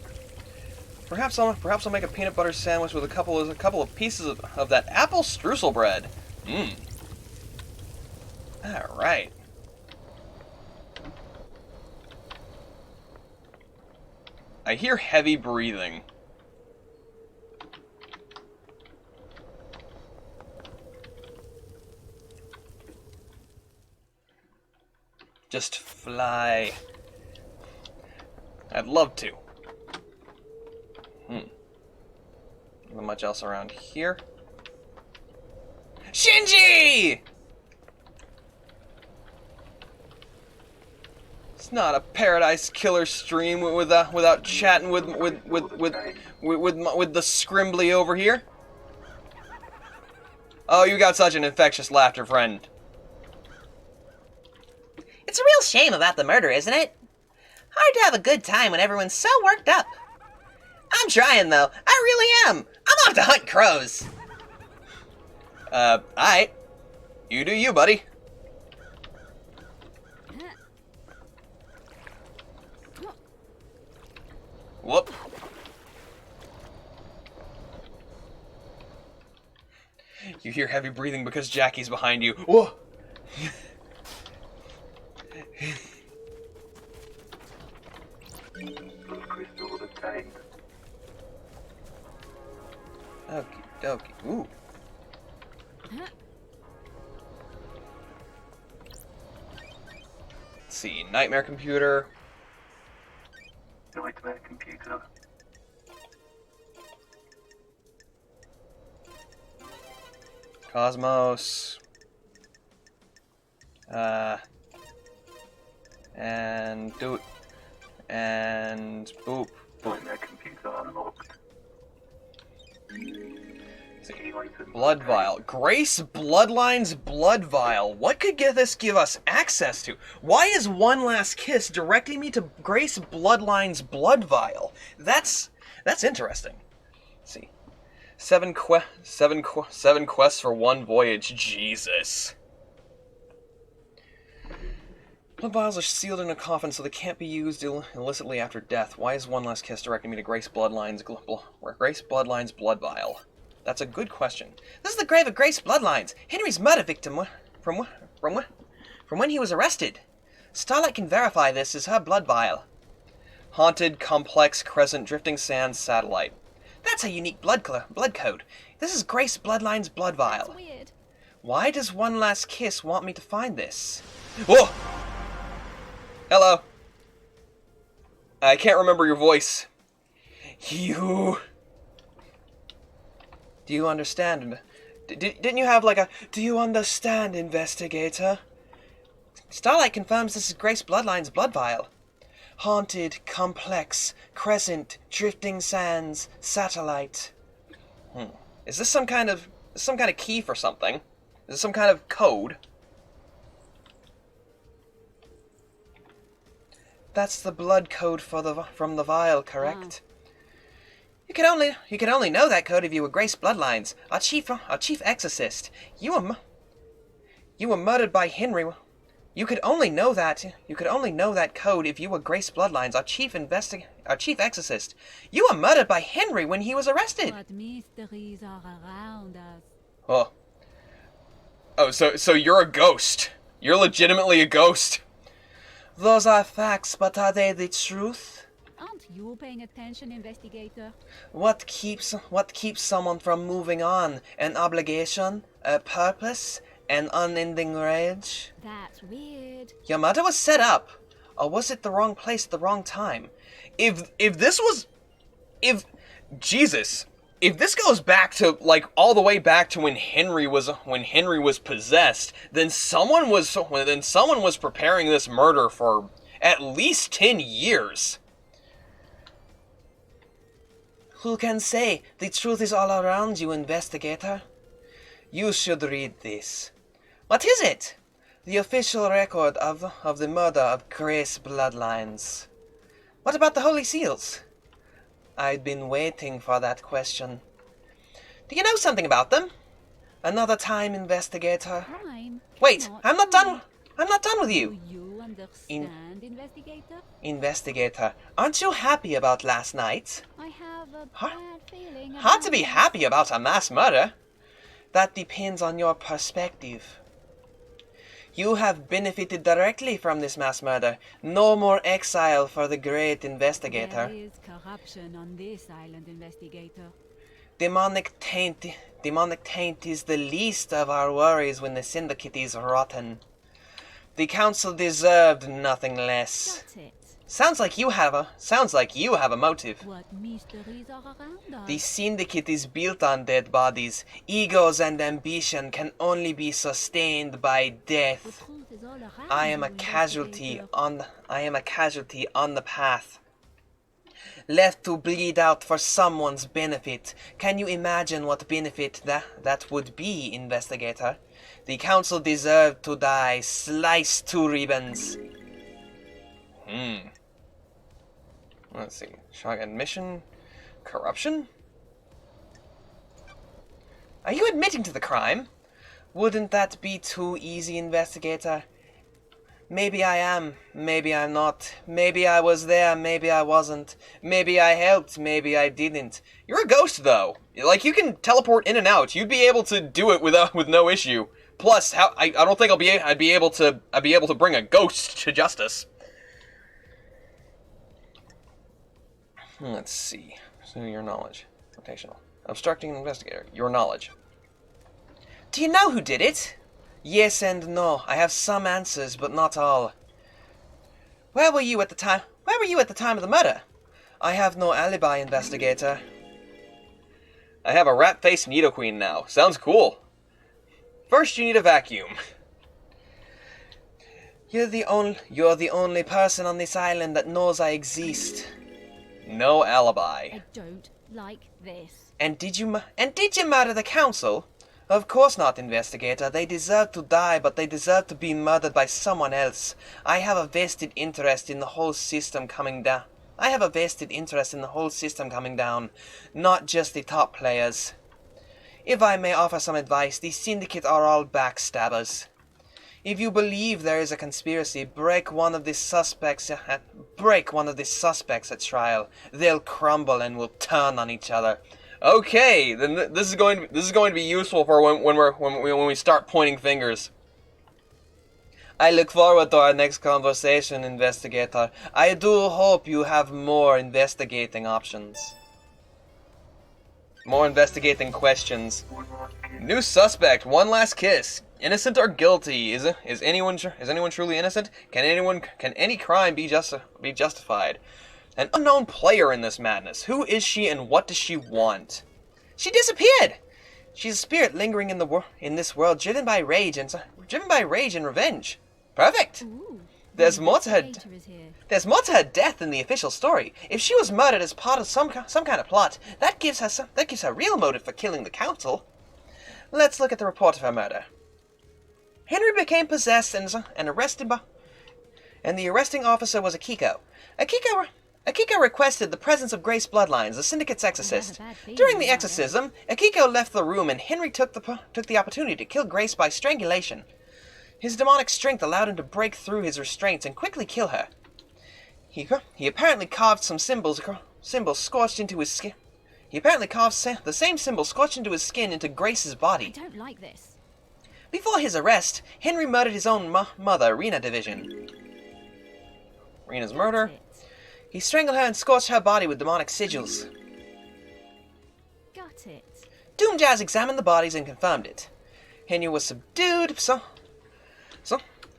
Perhaps I'll make a peanut butter sandwich with a couple of pieces of that apple streusel bread. Mmm. All right. I hear heavy breathing. Just fly. I'd love to. Not much else around here. Shinji! It's not a Paradise Killer stream without chatting with the Scrimbly over here. Oh, you got such an infectious laughter, friend. It's a real shame about the murder, isn't it? Hard to have a good time when everyone's so worked up. I'm trying, though. I really am. I'm off to hunt crows. Alright. You do you, buddy. Whoop. You hear heavy breathing because Jackie's behind you. Whoa! Blood crystal obtained. Okie dokie. Ooh. Let's see. Nightmare computer. Nightmare computer. Cosmos. And do it. And boop. Nightmare computer unlocked. Blood Vial. Grace Bloodline's Blood Vial. What could this give us access to? Why is One Last Kiss directing me to Grace Bloodline's Blood Vial? That's interesting. Let's see. Seven quests for one voyage. Jesus. Blood vials are sealed in a coffin so they can't be used illicitly after death. Why is One Last Kiss directing me to Grace Bloodline's Blood Vial? That's a good question. This is the grave of Grace Bloodlines, Henry's murder victim from when he was arrested. Starlight can verify this is her blood vial. Haunted, complex, crescent, drifting sands, satellite. That's a unique blood code. This is Grace Bloodline's blood vial. That's weird. Why does One Last Kiss want me to find this? Whoa! Hello. I can't remember your voice. You... Do you understand? Didn't you have like a, do you understand, investigator? Starlight confirms this is Grace Bloodline's blood vial. Haunted, complex, crescent, drifting sands, satellite. Is this some kind of key for something? Is this some kind of code? That's the blood code from the vial, correct? You can only know that code if you were Grace Bloodlines, our chief exorcist. You were murdered by Henry. You could only know that code if you were Grace Bloodlines, our chief exorcist. You were murdered by Henry when he was arrested. What mysteries are around us? Oh, so you're a ghost. You're legitimately a ghost. Those are facts, but are they the truth? Aren't you paying attention, investigator? What keeps someone from moving on? An obligation, a purpose, an unending rage? That's weird. Your murder was set up, or was it the wrong place at the wrong time? If this goes back to all the way back to when Henry was possessed, then someone was preparing this murder for at least 10 years. Who can say? The truth is all around you, investigator. You should read this. What is it? The official record of the murder of Grace Bloodlines. What about the Holy Seals? I'd been waiting for that question. Do you know something about them? Another time, investigator. Crime. Wait, cannot I'm not be. done. I'm not done with Do you. you understand, investigator? Investigator, aren't you happy about last night? I have a Huh? bad feeling. Hard to about be this. happy about a mass murder. That depends on your perspective. You have benefited directly from this mass murder. No more exile for the great investigator. There is corruption on this island, investigator. Demonic taint is the least of our worries when the syndicate is rotten. The council deserved nothing less. That's it. Sounds like you have a motive. What mysteries are around us? The syndicate is built on dead bodies. Egos and ambition can only be sustained by The death. truth is all around I am you, a casualty investigator. on the path. Left to bleed out for someone's benefit. Can you imagine what benefit that would be, investigator? The council deserved to die, sliced to ribbons. Let's see. Shotgun mission. Corruption? Are you admitting to the crime? Wouldn't that be too easy, investigator? Maybe I am, maybe I'm not. Maybe I was there, maybe I wasn't. Maybe I helped, maybe I didn't. You're a ghost, though. You can teleport in and out. You'd be able to do it with no issue. Plus, I don't think I'd be able to bring a ghost to justice. Let's see. So your knowledge. Rotational. Obstructing investigator. Your knowledge. Do you know who did it? Yes and no. I have some answers, but not all. Where were you at the time? Where were you at the time of the murder? I have no alibi, investigator. I have a rat-faced Nidoqueen now. Sounds cool. First, you need a vacuum. You're the only person on this island that knows I exist. No alibi. I don't like this. And did you murder the council? Of course not, investigator. They deserve to die, but they deserve to be murdered by someone else. I have a vested interest in the whole system coming down. Not just the top players. If I may offer some advice, the syndicate are all backstabbers. If you believe there is a conspiracy, break one of the suspects at trial. They'll crumble and will turn on each other. Okay, then this is going to be useful for when we start pointing fingers. I look forward to our next conversation, investigator. I do hope you have more investigating options. More investigating questions. One last kiss. New suspect. One last kiss. Innocent or guilty? Is anyone truly innocent? Can any crime be justified? An unknown player in this madness. Who is she and what does she want? She disappeared. She's a spirit lingering in this world, driven by rage and revenge. Perfect. Ooh, There's the more to her. investigator is here. There's more to her death than the official story. If she was murdered as part of some kind of plot, that gives her real motive for killing the council. Let's look at the report of her murder. Henry became possessed and arrested and the arresting officer was Akiko. Akiko requested the presence of Grace Bloodlines, the syndicate's exorcist. I have a bad feeling During the about exorcism, Akiko left the room and Henry took the opportunity to kill Grace by strangulation. His demonic strength allowed him to break through his restraints and quickly kill her. He apparently carved some symbols scorched into his skin. He apparently carved the same symbol scorched into his skin into Grace's I body. don't like this. Before his arrest, Henry murdered his own mother, Rena Division. Rena's murder. Got it. He strangled her and scorched her body with demonic sigils. Got it. Doomjazz examined the bodies and confirmed it. Henry was subdued,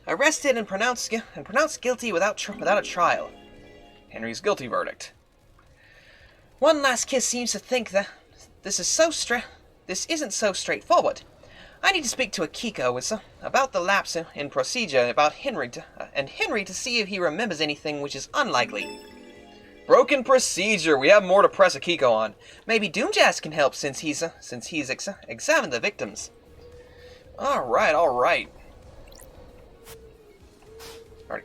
arrested and pronounced guilty without a trial. Henry's guilty verdict. One Last Kiss seems to think that this isn't so straightforward. I need to speak to Akiko about the lapse in procedure about Henry to see if he remembers anything, which is unlikely. Broken procedure. We have more to press Akiko on. Maybe Doomjazz can help since he's examined the victims. All right. Already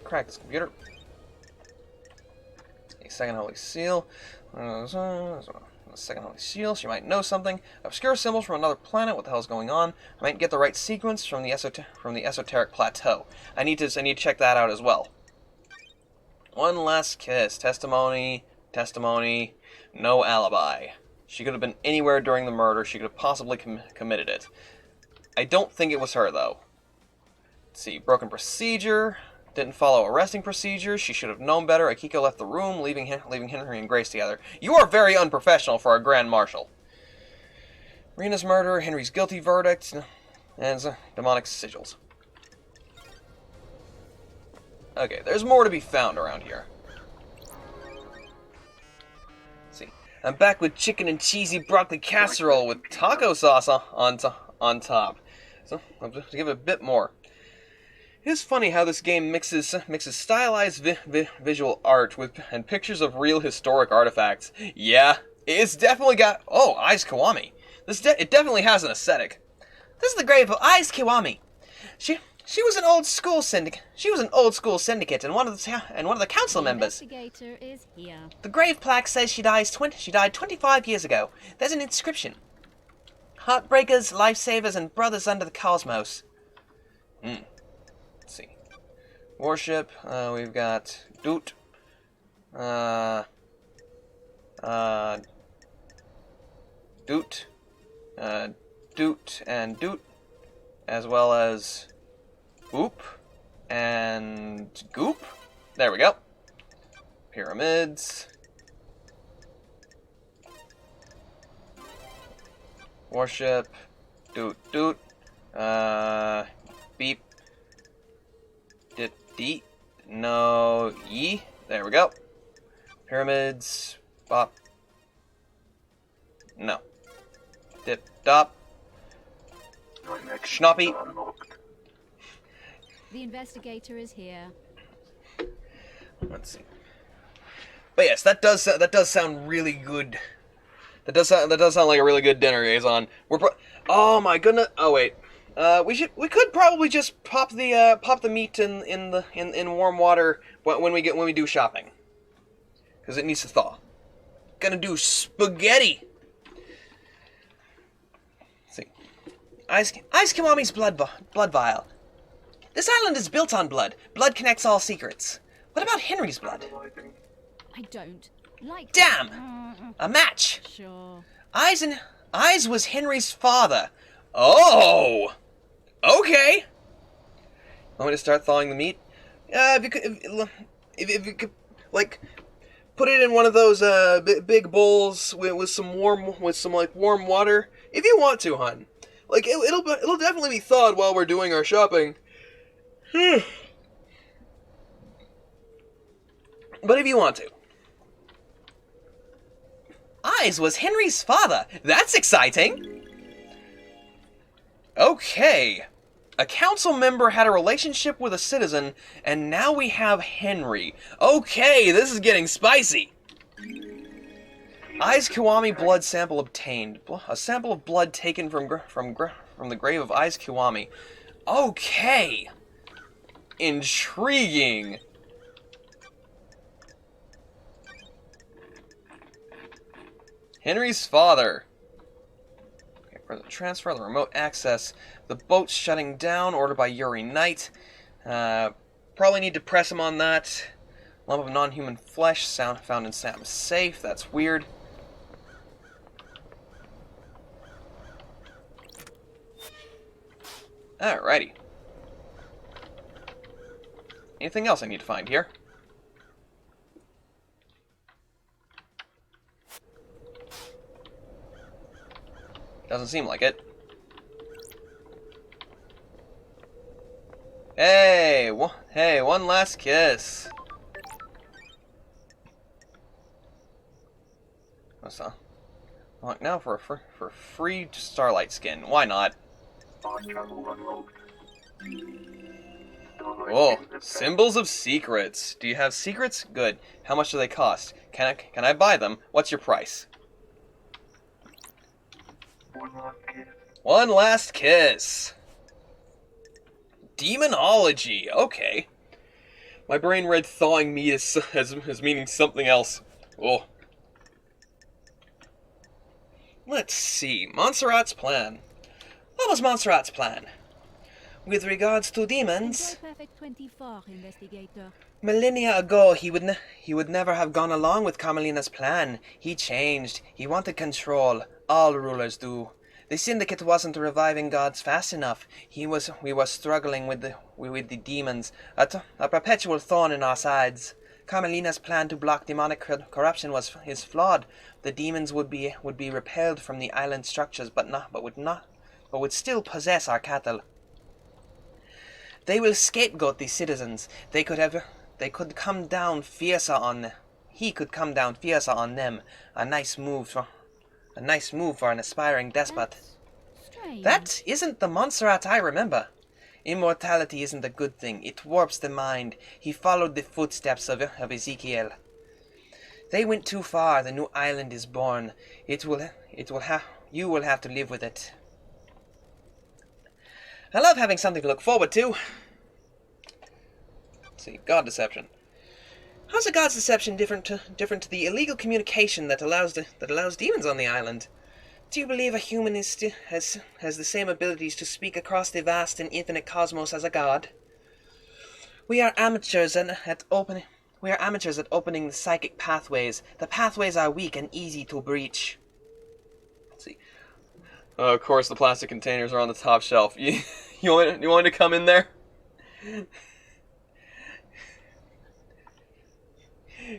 cracked this computer. A second holy seal. Second holy seal. She might know something. Obscure symbols from another planet. What the hell's going on? I might get the right sequence from the esoteric plateau. I need to check that out as well. One last kiss. Testimony. No alibi. She could have been anywhere during the murder. She could have possibly committed it. I don't think it was her though. Let's see. Broken procedure. Didn't follow arresting procedures. She should have known better. Akiko left the room, leaving Henry and Grace together. You are very unprofessional for a Grand Marshal. Rena's murder, Henry's guilty verdict, and demonic sigils. Okay, there's more to be found around here. Let's see. I'm back with chicken and cheesy broccoli casserole with taco sauce on top. So, I'll just give it a bit more. It is funny how this game mixes stylized visual art and pictures of real historic artifacts. Yeah, it's definitely got... Oh, Aiz Kiwami. It definitely has an aesthetic. This is the grave of Aiz Kiwami. She was an old school syndicate. She was an old school syndicate and one of the council members. Investigator is here. The grave plaque says she died 25 years ago. There's an inscription: Heartbreakers, lifesavers, and brothers under the cosmos. Let's see. Worship. We've got Doot. Doot. Doot and Doot. As well as Oop and Goop. There we go. Pyramids. Worship. Doot Doot. Beep. Dit Deet. No Ye. There we go. Pyramids. Bop. No. Dip Dop. Schnoppy. The investigator is here. Let's see. But yes, that does sound really good. That does sound like a really good dinner, Yazon. Oh my goodness. Oh wait. We could probably just pop the meat in warm water when we do shopping, because it needs to thaw. Gonna do spaghetti. Let's see. Ice Kiwami's blood vial. This island is built on blood. Blood connects all secrets. What about Henry's blood? I don't like. Damn! A match. Sure. Eyes was Henry's father. Oh! Okay! Want me to start thawing the meat? If you could, like, put it in one of those big bowls with some warm water. If you want to, hon. Like, it'll definitely be thawed while we're doing our shopping. But if you want to. Eyes was Henry's father. That's exciting. Okay. A council member had a relationship with a citizen, and now we have Henry. Okay, this is getting spicy. Eyes Kiwami blood sample obtained. A sample of blood taken from the grave of Eyes Kiwami. Okay. Intriguing. Henry's father. Okay, for the transfer, the remote access, the boat's shutting down, ordered by Yuri Knight. Probably need to press him on that. Lump of non-human flesh found in Sam's safe. That's weird. Alrighty. Anything else I need to find here? Doesn't seem like it. Hey, one last kiss. What's that? Like now for free Starlight skin. Why not? Oh, symbols of secrets. Do you have secrets? Good. How much do they cost? Can I buy them? What's your price? One last kiss. Demonology. Okay. My brain read thawing meat as meaning something else. Oh. Let's see. Montserrat's plan. What was Montserrat's plan? With regards to demons, Enjoy Perfect 24, investigator. millennia ago he would never have gone along with Carmelina's plan. He changed. He wanted control. All rulers do. The syndicate wasn't reviving gods fast enough. We were struggling with the demons, a perpetual thorn in our sides. Carmelina's plan to block demonic corruption is flawed. The demons would be repelled from the island structures, but would still possess our cattle. They will scapegoat the citizens. He could come down fiercer on them. A nice move for an aspiring despot. That's strange. That isn't the Montserrat I remember. Immortality isn't a good thing. It warps the mind. He followed the footsteps of Ezekiel. They went too far. The new island is born. You will have to live with it. I love having something to look forward to. Let's see, God deception. How's a god's deception different to the illegal communication that allows demons on the island? Do you believe a human has the same abilities to speak across the vast and infinite cosmos as a god? We are amateurs at opening the psychic pathways. The pathways are weak and easy to breach. Let's see. Of course, the plastic containers are on the top shelf. You want me to come in there?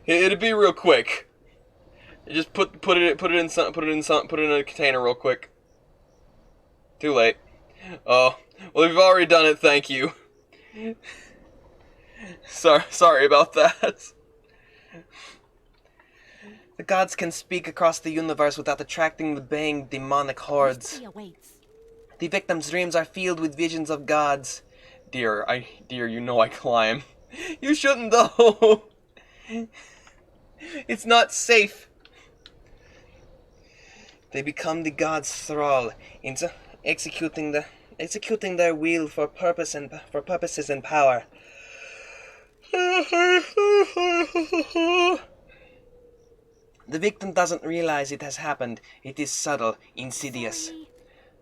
It'd be real quick. You just put it in a container real quick. Too late. Oh, well, if you've already done it, thank you. Sorry about that. The gods can speak across the universe without attracting the baying demonic hordes. Mystery awaits. The victim's dreams are filled with visions of gods. Dear, you know I climb. You shouldn't though. It's not safe. They become the god's thrall, into executing their will for purposes and power. The victim doesn't realize it has happened. It is subtle, insidious. Sorry.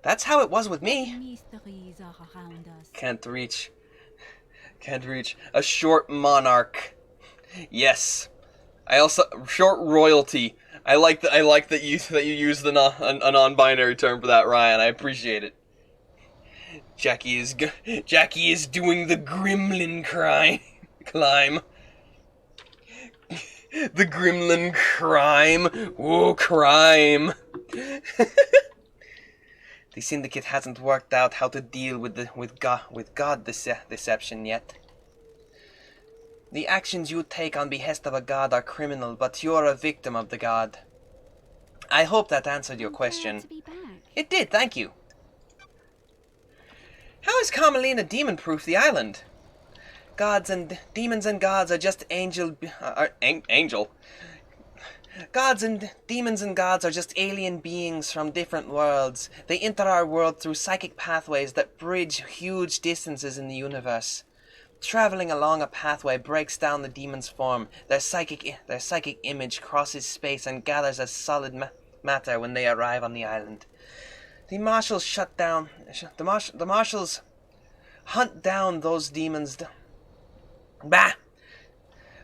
That's how it was with me. Mysteries are around us. Can't reach. A short monarch. Yes. I also short royalty. I like that you use a non-binary term for that, Ryan. I appreciate it. Jackie is doing the gremlin climb. The gremlin crime. Whoa, crime. The syndicate hasn't worked out how to deal with God deception yet. The actions you take on behest of a god are criminal, but you're a victim of the god. I hope that answered your I'm glad question. to be back. It did, thank you. How has Carmelina demon-proof the island? Demons and gods are just angel. Gods and demons and gods are just alien beings from different worlds. They enter our world through psychic pathways that bridge huge distances in the universe. Traveling along a pathway breaks down the demon's form. Their psychic image crosses space and gathers as solid matter when they arrive on the island. The marshals the marshals hunt down those demons.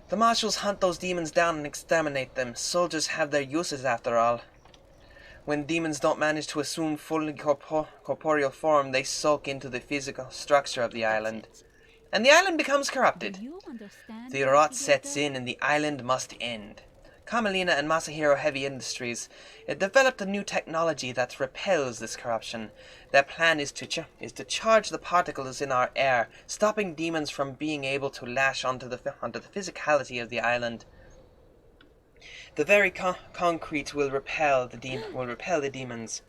The marshals hunt those demons down and exterminate them. Soldiers have their uses after all. When demons don't manage to assume fully corporeal form, they soak into the physical structure of the island. And the island becomes corrupted. Do you understand, The rot investigator? sets in and the island must end. Carmelina and Masahiro Heavy Industries developed a new technology that repels this corruption. Their plan is to charge the particles in our air, stopping demons from being able to lash onto the physicality of the island. The very concrete will repel the demons.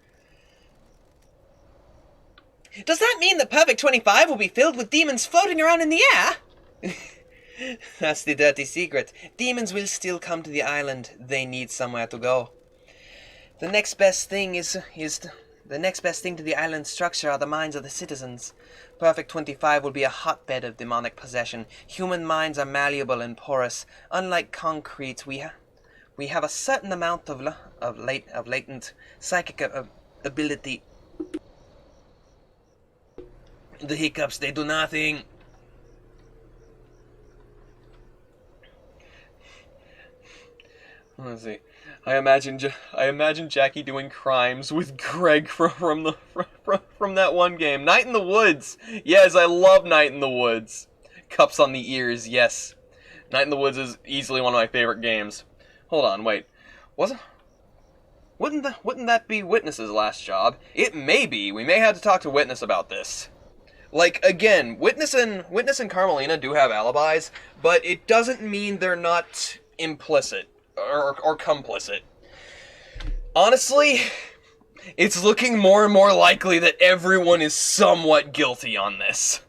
Does that mean that Perfect 25 will be filled with demons floating around in the air? That's the dirty secret. Demons will still come to the island. They need somewhere to go. The next best thing to the island's structure are the minds of the citizens. Perfect 25 will be a hotbed of demonic possession. Human minds are malleable and porous. Unlike concrete, we have a certain amount of latent psychic ability. The hiccups, they do nothing. Let's see. I imagine Jackie doing crimes with Greg from that one game, Night in the Woods. Yes, I love Night in the Woods. Cups on the ears, yes. Night in the Woods is easily one of my favorite games. Hold on, wait. Wouldn't that be Witness's last job? It may be. We may have to talk to Witness about this. Like, again, Witness and Carmelina do have alibis, but it doesn't mean they're not implicit or complicit. Honestly, it's looking more and more likely that everyone is somewhat guilty on this.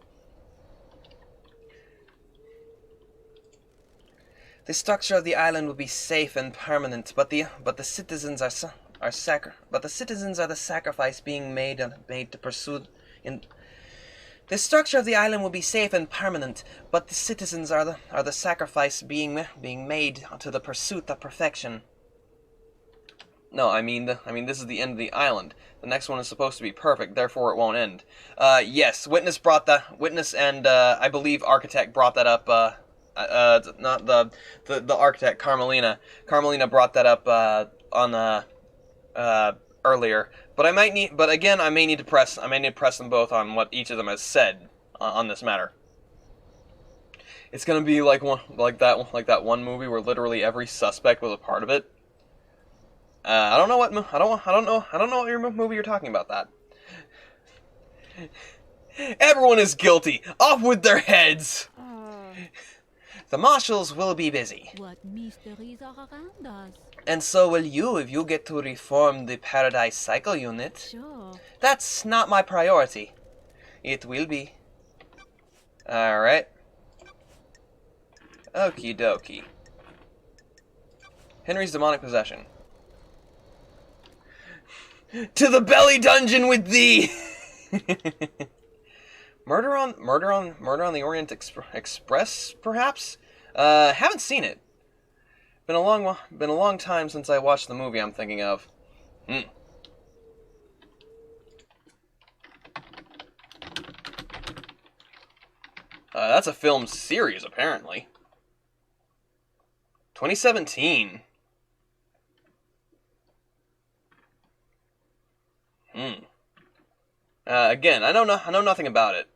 The structure of the island will be safe and permanent, but the citizens are the sacrifice being made to pursue in. The structure of the island will be safe and permanent, but the citizens are the sacrifice being made to the pursuit of perfection. No, I mean this is the end of the island. The next one is supposed to be perfect, therefore it won't end. Yes, Witness and I believe Architect brought that up. Not the Architect, Carmelina. Carmelina brought that up on earlier. But I may need to press them both on what each of them has said on this matter. It's gonna be like that one movie where literally every suspect was a part of it. I don't know what movie you're talking about. That everyone is guilty. Off with their heads. The marshals will be busy. What mysteries are around us? And so will you if you get to reform the Paradise Cycle Unit. Sure. That's not my priority. It will be. Alright. Okie dokie. Henry's demonic possession. To the belly dungeon with thee! Murder on the Orient Express, perhaps? Haven't seen it. Been a long time since I watched the movie I'm thinking of. That's a film series, apparently. 2017. Again, I know nothing about it.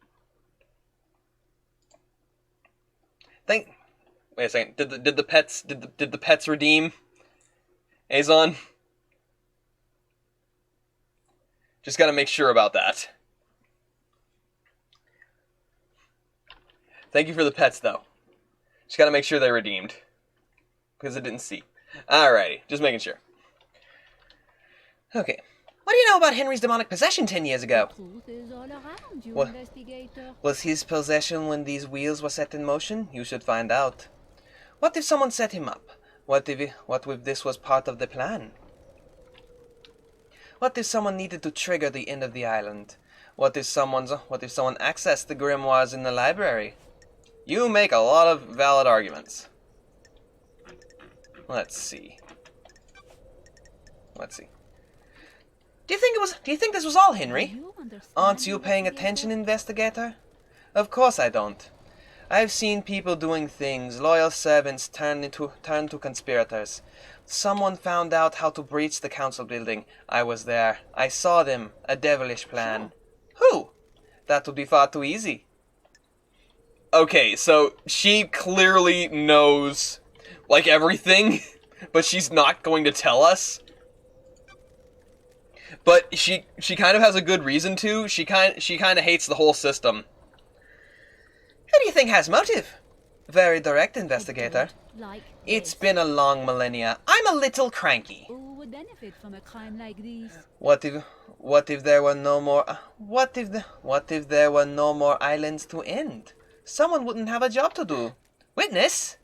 Wait a second. Did the pets redeem? Azon? Just gotta make sure about that. Thank you for the pets, though. Just gotta make sure they redeemed. Because I didn't see. Alrighty, just making sure. Okay. What do you know about Henry's demonic possession 10 years ago? Truth is all around you, What? investigator. Was his possession when these wheels were set in motion? You should find out. What if someone set him up? What if this was part of the plan? What if someone needed to trigger the end of the island? What if someone accessed the grimoires in the library? You make a lot of valid arguments. Let's see. Do you think this was all, Henry? You understand, Aren't you paying attention, investigator? Of course I don't. I've seen people doing things, loyal servants turn to conspirators. Someone found out how to breach the council building. I was there. I saw them. A devilish plan. Who? That would be far too easy. Okay, so she clearly knows, like, everything, but she's not going to tell us. But she kind of has a good reason to. She kind of hates the whole system. Who do you think has motive? Very direct, investigator. Like It's this. been a long millennia. I'm a little cranky. Who would benefit from a crime like this? What if there were no more what if there were no more islands to end? Someone wouldn't have a job to do. Witness?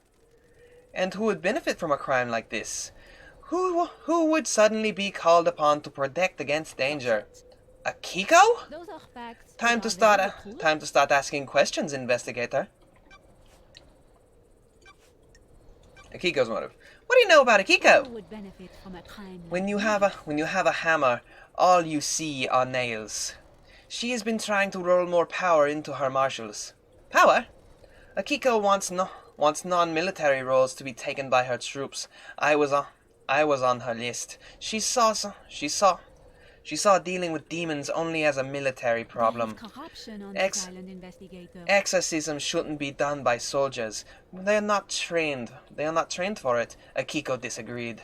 And who would benefit from a crime like this? Who would suddenly be called upon to protect against danger? Akiko? Those are facts. Time to start asking questions, investigator. Akiko's motive. What do you know about Akiko? Who would benefit from a crime like When you have a hammer, all you see are nails. She has been trying to roll more power into her marshals. Power? Akiko wants non-military roles to be taken by her troops. I was on her list. She saw dealing with demons only as a military problem. There's corruption on Ex- this island, investigator. Exorcism shouldn't be done by soldiers. They are not trained for it. Akiko disagreed.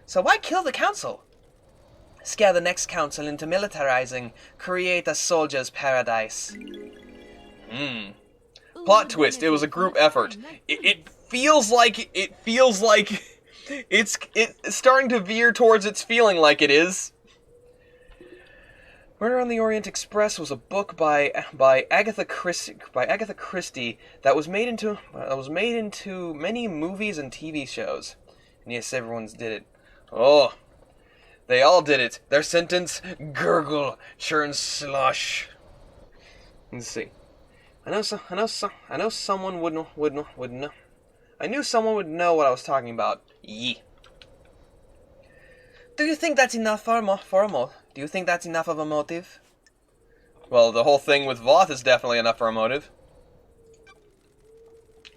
So why kill the council? Scare the next council into militarizing. Create a soldier's paradise. Who Plot would twist. It benefit was a from group crime effort. like It this? feels like it's starting to veer towards its feeling like it is. Murder on the Orient Express was a book by Agatha Christie that was made into many movies and TV shows. And yes, everyone's did it. Oh, they all did it. Their sentence: gurgle, churn, slush. Let's see. I know someone would know. I knew someone would know what I was talking about. Yee. Do you think that's enough Do you think that's enough of a motive? Well, the whole thing with Voth is definitely enough for a motive.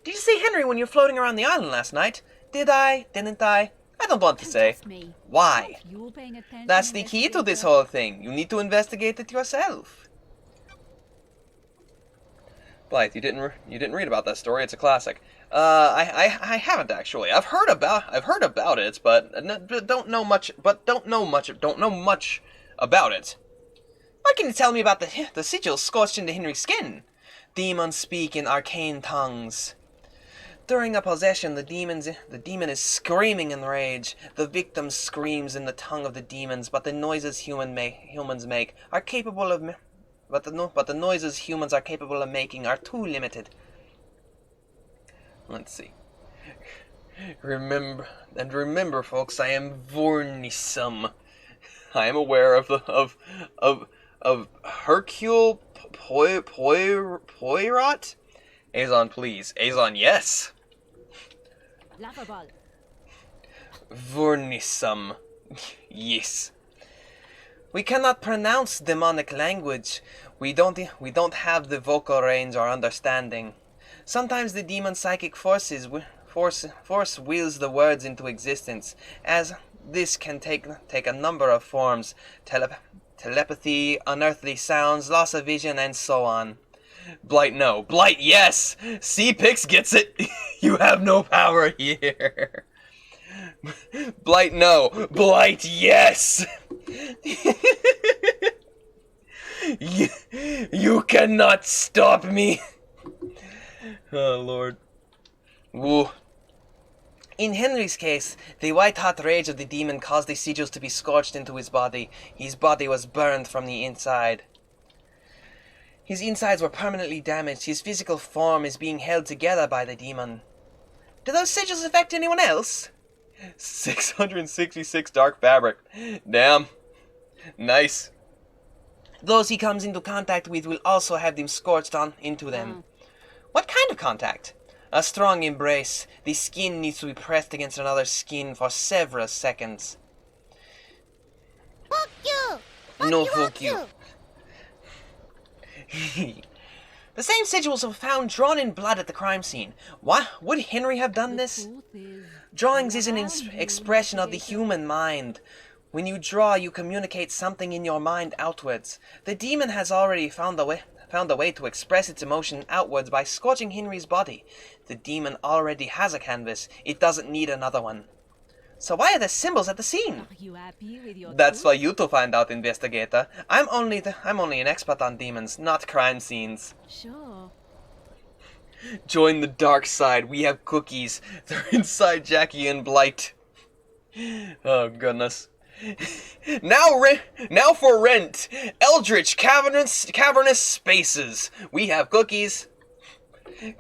Did you see Henry when you were floating around the island last night? Did I? Didn't I? I don't want to say. Trust me. Why? You paying attention, That's the key to this investigator? whole thing. You need to investigate it yourself. Blight, you didn't read about that story. It's a classic. I haven't actually. I've heard about it, but don't know much about it. What can you tell me about the sigil scorched into Henry's skin? Demons speak in arcane tongues. During a possession, the demon is screaming in rage. The victim screams in the tongue of the demons, but the noises humans make are capable of. But the noises humans are capable of making are too limited. Let's see. Remember, folks, I am Vornisum. I am aware of the of Hercule Poirot. Azon, please. Azon, yes. Laughable. Vernissum, yes. We cannot pronounce demonic language. We don't have the vocal range or understanding. Sometimes the demon psychic force wills the words into existence, as this can take a number of forms: telepathy, unearthly sounds, loss of vision, and so on. Blight, no. Blight, yes! C-Pix gets it! You have no power here! Blight, no! Blight, yes! you cannot stop me! Oh, Lord. Woo. In Henry's case, the white-hot rage of the demon caused the sigils to be scorched into his body. His body was burned from the inside. His insides were permanently damaged. His physical form is being held together by the demon. Do those sigils affect anyone else? 666 dark fabric. Damn. Nice. Those he comes into contact with will also have them scorched on into them. What kind of contact? A strong embrace. The skin needs to be pressed against another skin for several seconds. Fuck you! No, fuck you. The same sigils were found drawn in blood at the crime scene. What? Would Henry have done this? Drawings is an expression of the human mind. When you draw, you communicate something in your mind outwards. The demon has already found a way to express its emotion outwards by scorching Henry's body. The demon already has a canvas. It doesn't need another one. So why are there symbols at the scene? Are you happy with your That's tooth? for you to find out, investigator. I'm only an expert on demons, not crime scenes. Sure. Join the dark side. We have cookies. They're inside Jackie and Blight. Oh, goodness. Now for rent. Eldritch cavernous spaces. We have cookies.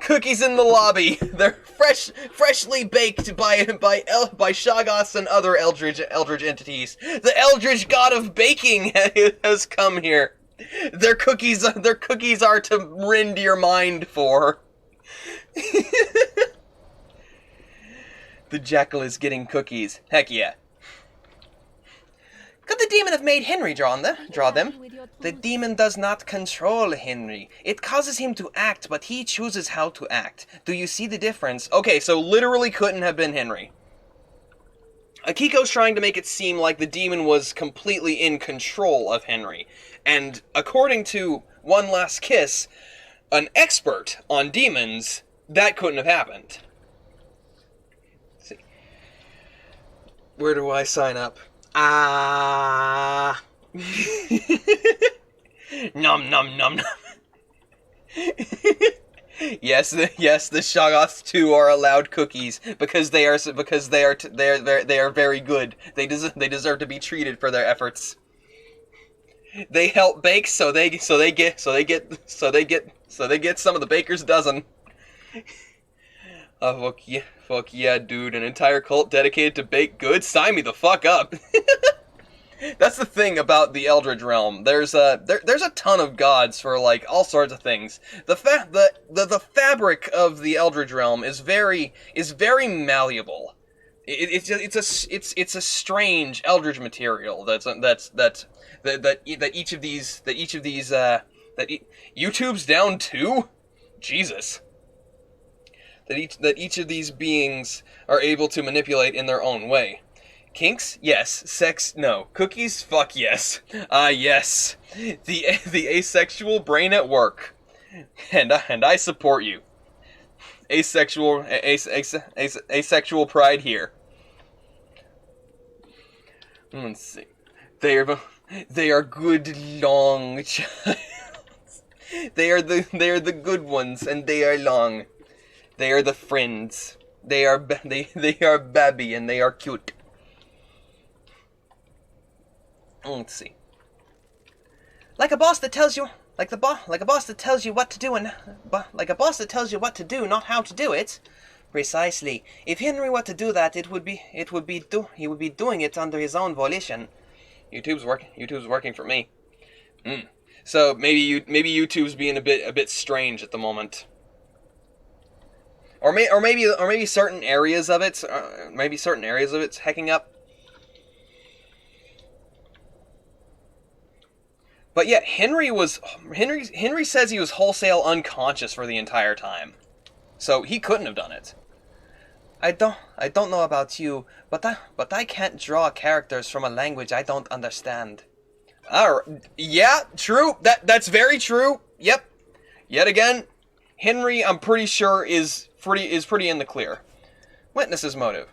Cookies in the lobby. They're freshly baked by Shoggoths and other eldritch entities. The eldritch god of baking has come here. Their cookies are to rend your mind for. The jackal is getting cookies. Heck yeah. Could the demon have made Henry draw them? The demon does not control Henry. It causes him to act, but he chooses how to act. Do you see the difference? Okay, so literally couldn't have been Henry. Akiko's trying to make it seem like the demon was completely in control of Henry. And according to One Last Kiss, an expert on demons, that couldn't have happened. Let's see. Where do I sign up? Nom nom nom nom. Yes, the Shoggoths too are allowed cookies because they are very good. They deserve to be treated for their efforts. They help bake, so they get some of the baker's dozen. Oh, fuck yeah, dude! An entire cult dedicated to baked goods. Sign me the fuck up. That's the thing about the Eldritch realm. There's a ton of gods for like all sorts of things. The fabric of the Eldritch realm is very Malleable. It's a strange Eldritch material that each of these YouTube's down to. Jesus. That each of these beings are able to manipulate in their own way. Kinks? Yes. Sex? No. Cookies? Fuck yes. Yes. The asexual brain at work. And I support you. Asexual pride here. Let's see. They are good long childs. They are the good ones, and they are long. They are the friends. They are babby and they are cute. Let's see. Like a boss that tells you, like a boss that tells you what to do not how to do it. Precisely. If Henry were to do that, he would be doing it under his own volition. YouTube's working for me. So maybe YouTube's being a bit strange at the moment. Or maybe certain areas of it's hacking up. But yeah, Henry says he was wholesale unconscious for the entire time. So he couldn't have done it. I don't know about you, but I can't draw characters from a language I don't understand. Yeah, true. That's very true. Yep. Yet again, Henry, I'm pretty sure is pretty in the clear. Witness's motive.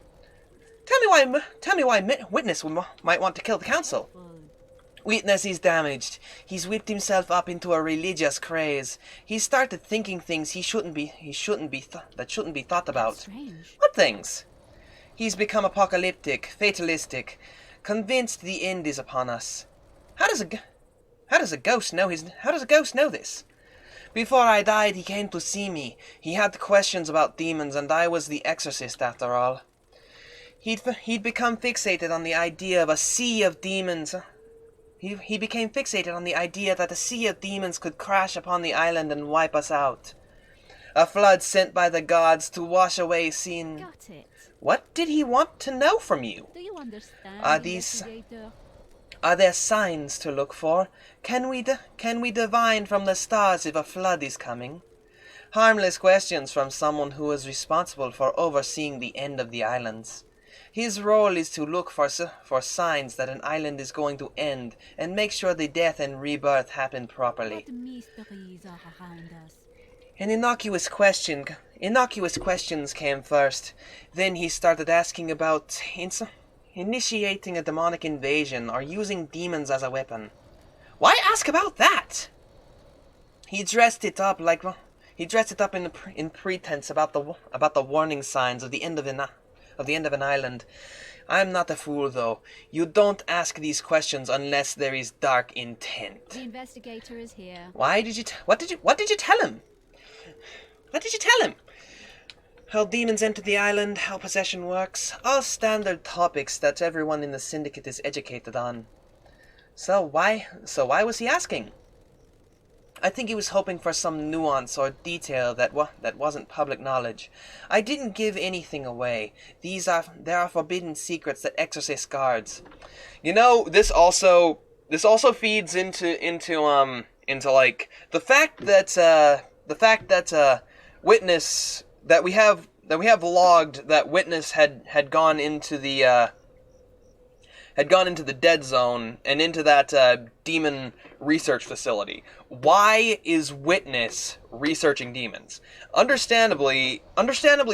Tell me why Witness might want to kill the council. Witness is damaged. He's whipped himself up into a religious craze. He started thinking things that shouldn't be thought about. Strange. What things? He's become apocalyptic, fatalistic, convinced the end is upon us. How does a ghost know this? Before I died, he came to see me. He had questions about demons, and I was the exorcist after all. He'd become fixated on the idea of a sea of demons. He became fixated on the idea that a sea of demons could crash upon the island and wipe us out. A flood sent by the gods to wash away sin. Got it. What did he want to know from you? Do you understand, Are these- investigator? Are there signs to look for? Can we divine from the stars if a flood is coming? Harmless questions from someone who is responsible for overseeing the end of the islands. His role is to look for signs that an island is going to end and make sure the death and rebirth happen properly. What mysteries are around us? An innocuous questions came first. Then he started asking about initiating a demonic invasion or using demons as a weapon. Why ask about that? He dressed it up in pretense about the warning signs of the end of an island. I'm not a fool, though. You don't ask these questions unless there is dark intent. The investigator is here. What did you tell him? What did you tell him? How demons enter the island, how possession works, all standard topics that everyone in the syndicate is educated on. So why was he asking? I think he was hoping for some nuance or detail that wasn't public knowledge. I didn't give anything away. There are forbidden secrets that Exorcist guards. You know, this also feeds into like the fact that Witness that we have logged that Witness had gone into the dead zone and into that demon research facility. Why is Witness researching demons? Understandably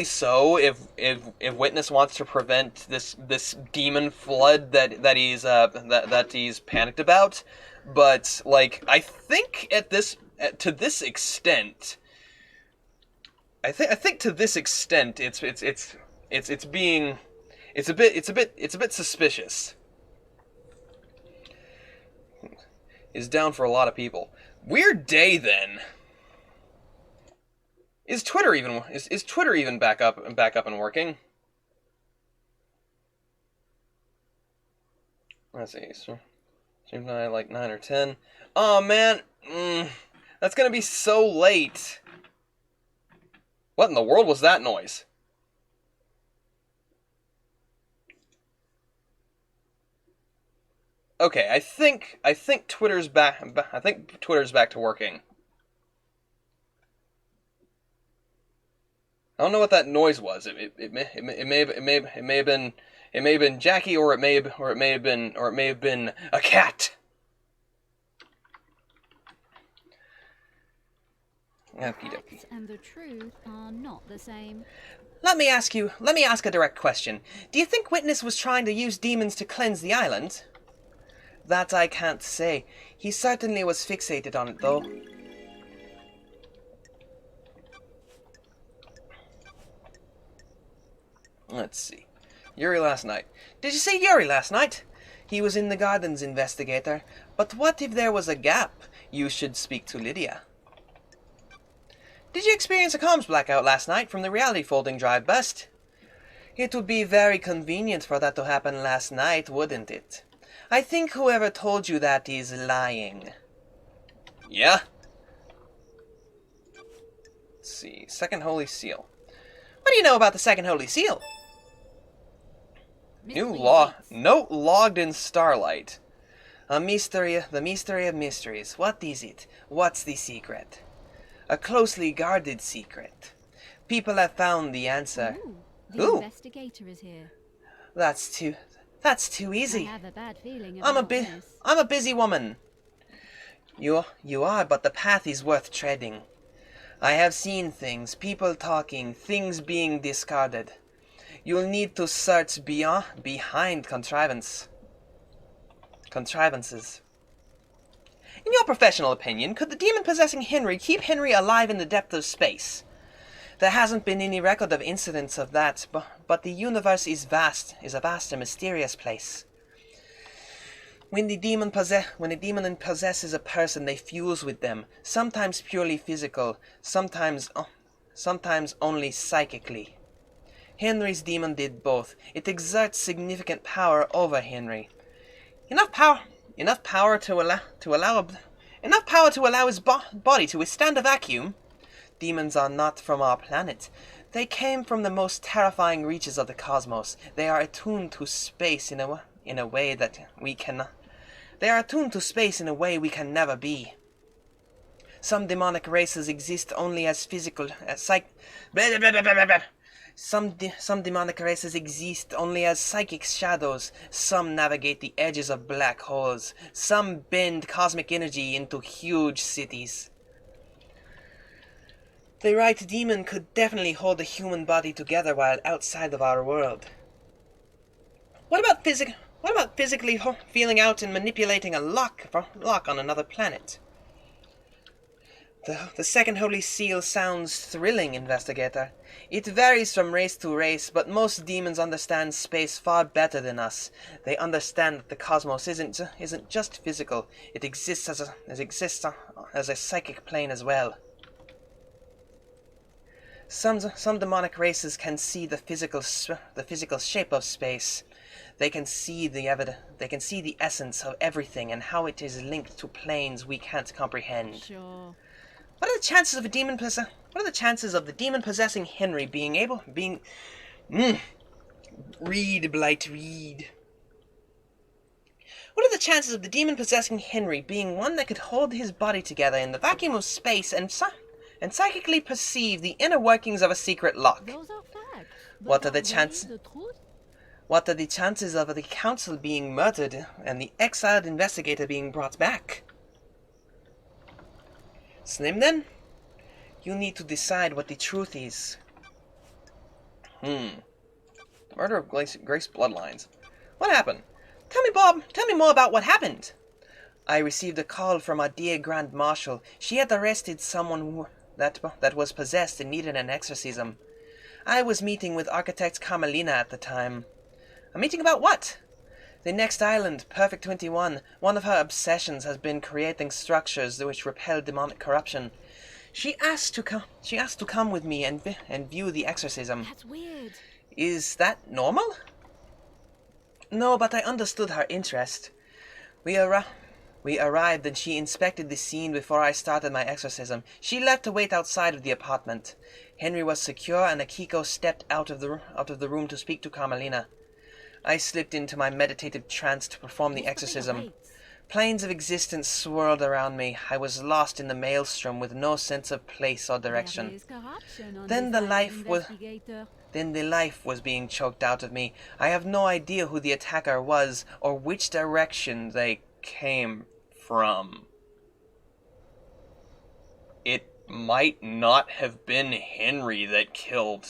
so. If Witness wants to prevent this demon flood that he's panicked about, but like I think to this extent, it's a bit suspicious. Is down for a lot of people. Weird day then. Is Twitter even back up and working? Let's see. Stream night like 9 or 10. Oh man, that's gonna be so late. What in the world was that noise? Okay, I think Twitter's back. I think Twitter's back to working. I don't know what that noise was. It may have been Jackie, or it may have been a cat. Facts and the truth are not the same. Let me ask a direct question. Do you think Witness was trying to use demons to cleanse the island? That I can't say. He certainly was fixated on it, though. Let's see. Yuri last night. Did you see Yuri last night? He was in the gardens, investigator. But what if there was a gap? You should speak to Lydia. Did you experience a comms blackout last night from the reality folding drive bust? It would be very convenient for that to happen last night, wouldn't it? I think whoever told you that is lying. Yeah? Let's see. Second Holy Seal. What do you know about the Second Holy Seal? New Mystery law. awaits. Note logged in Starlight. A mystery, the mystery of mysteries. What is it? What's the secret? A closely guarded secret. People have found the answer. Ooh, the Ooh. investigator is here. That's too I easy. have a bad feeling I'm about this. a busy woman. You are, but the path is worth treading. I have seen things, people talking, things being discarded. You'll need to search behind contrivances. In your professional opinion, could the demon possessing Henry keep Henry alive in the depth of space? There hasn't been any record of incidents of that, but the universe is a vast and mysterious place. When the demon possesses a person, they fuse with them, sometimes purely physical, sometimes only psychically. Henry's demon did both. It exerts significant power over Henry. Enough power to allow his body to withstand a vacuum. Demons are not from our planet. They came from the most terrifying reaches of the cosmos. They are attuned to space in a way that we can. They are attuned to space in a way we can never be. Some demonic races exist only as physical, Some demonic races exist only as psychic shadows. Some navigate the edges of black holes. Some bend cosmic energy into huge cities. The right demon could definitely hold the human body together while outside of our world. What about physically feeling out and manipulating a lock on another planet? The Second Holy Seal sounds thrilling, investigator. It varies from race to race, but most demons understand space far better than us. They understand that the cosmos isn't just physical. It exists as a psychic plane as well. Some demonic races can see the physical shape of space. They can see the essence of everything and how it is linked to planes we can't comprehend. Sure. What are the chances of the demon possessing Henry Read, Blight, read. What are the chances of the demon possessing Henry being one that could hold his body together in the vacuum of space and psychically perceive the inner workings of a secret lock? Those are facts. What But are the they chances? the truth? What are the chances of the council being murdered and the exiled investigator being brought back? Slim, then? You need to decide what the truth is. The murder of Grace Bloodlines. What happened? Tell me, Bob. Tell me more about what happened. I received a call from our dear Grand Marshal. She had arrested someone that was possessed and needed an exorcism. I was meeting with Architect Carmelina at the time. A meeting about what? The next island, Perfect 21, one of her obsessions has been creating structures which repel demonic corruption. She asked to come with me and view the exorcism. That's weird. Is that normal? No, but I understood her interest. We arrived and she inspected the scene before I started my exorcism. She left to wait outside of the apartment. Henry was secure and Akiko stepped out of the room to speak to Carmelina. I slipped into my meditative trance to perform the Mystery exorcism. awaits. Planes of existence swirled around me. I was lost in the maelstrom with no sense of place or There direction. is corruption on Then this the side, life was- investigator. Then the life was being choked out of me. I have no idea who the attacker was or which direction they came from. It might not have been Henry that killed.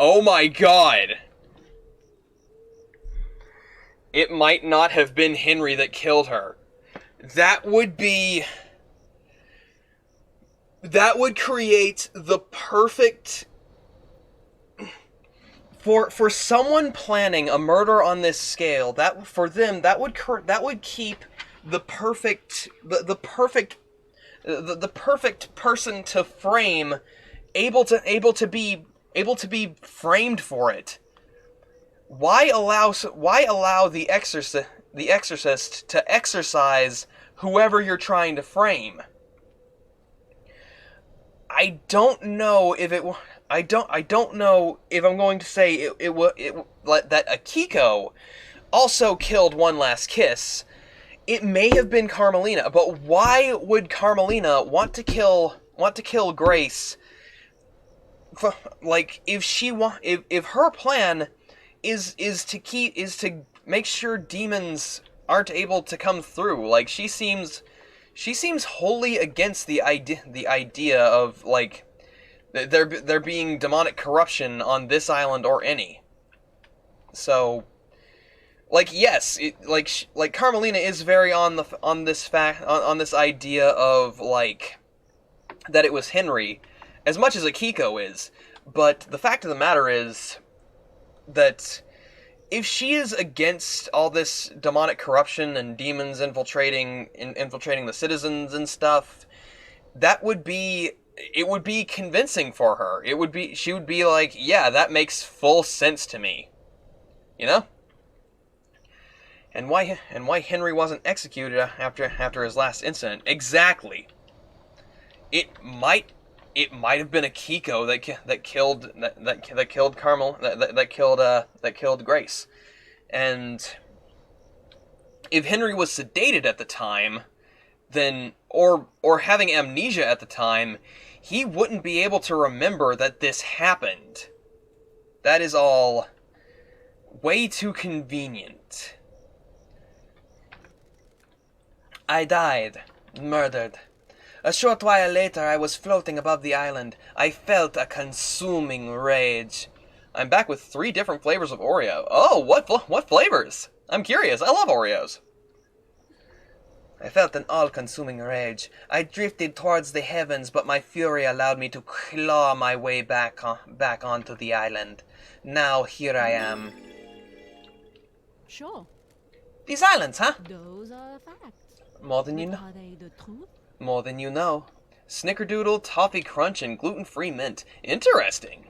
Oh my god! It might not have been Henry that killed her. That would create the perfect for someone planning a murder on this scale. That would keep the perfect person to frame able to be framed for it. why allow the exorcist to exorcise whoever you're trying to frame? I don't know if I don't know if I'm going to say that Akiko also killed One Last Kiss. It may have been Carmelina, but why would Carmelina want to kill Grace? Like, if her plan is to make sure demons aren't able to come through, like, she seems wholly against the idea of, like, there being demonic corruption on this island or any. So, like, yes, like Carmelina is very on this idea of, like, that it was Henry, as much as Akiko is. But the fact of the matter is that if she is against all this demonic corruption and demons infiltrating the citizens and stuff, it would be convincing for her. She would be like, yeah, that makes full sense to me. You know? And why Henry wasn't executed after his last incident? Exactly. It might have been Akiko that killed Carmel, that killed Grace. And if Henry was sedated at the time, then or having amnesia at the time, he wouldn't be able to remember that this happened. That is all way too convenient. I died, murdered. A short while later, I was floating above the island. I felt a consuming rage. I'm back with 3 different flavors of Oreo. Oh, what flavors? I'm curious. I love Oreos. I felt an all-consuming rage. I drifted towards the heavens, but my fury allowed me to claw my way back onto the island. Now here I am. Sure. These islands, huh? Those are facts. More than you know. Are they the truth? More than you know. Snickerdoodle, Toffee Crunch, and gluten-free mint. Interesting.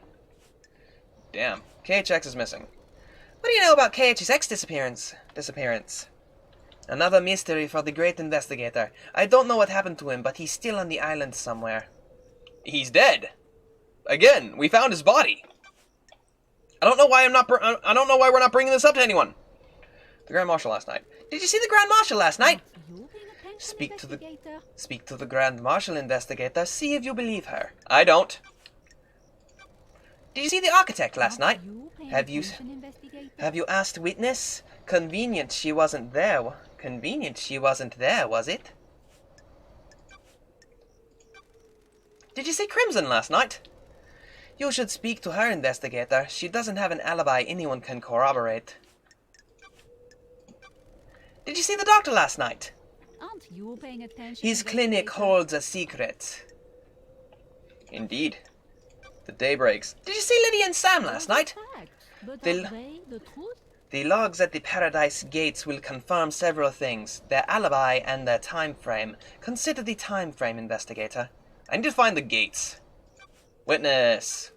Damn. KHX is missing. What do you know about KHX disappearance? Another mystery for the great investigator. I don't know what happened to him, but he's still on the island somewhere. He's dead. Again, we found his body. I don't know why we're not bringing this up to anyone. The Grand Marshal last night. Did you see the Grand Marshal last night? You paying attention, Speak investigator? to the Grand Marshal, investigator. See if you believe her. I don't. Did you see the architect last night? Have you asked witness? Convenient she wasn't there, was it? Did you see Crimson last night? You should speak to her, investigator. She doesn't have an alibi anyone can corroborate. Did you see the doctor last night? Aren't you paying attention? His clinic investigator? holds a secret. Indeed. The day breaks. Did you see Lydia and Sam last night? Facts. But They'll- are they the truth? The logs at the Paradise Gates will confirm several things. Their alibi and their time frame. Consider the time frame, investigator. I need to find the gates. Witness.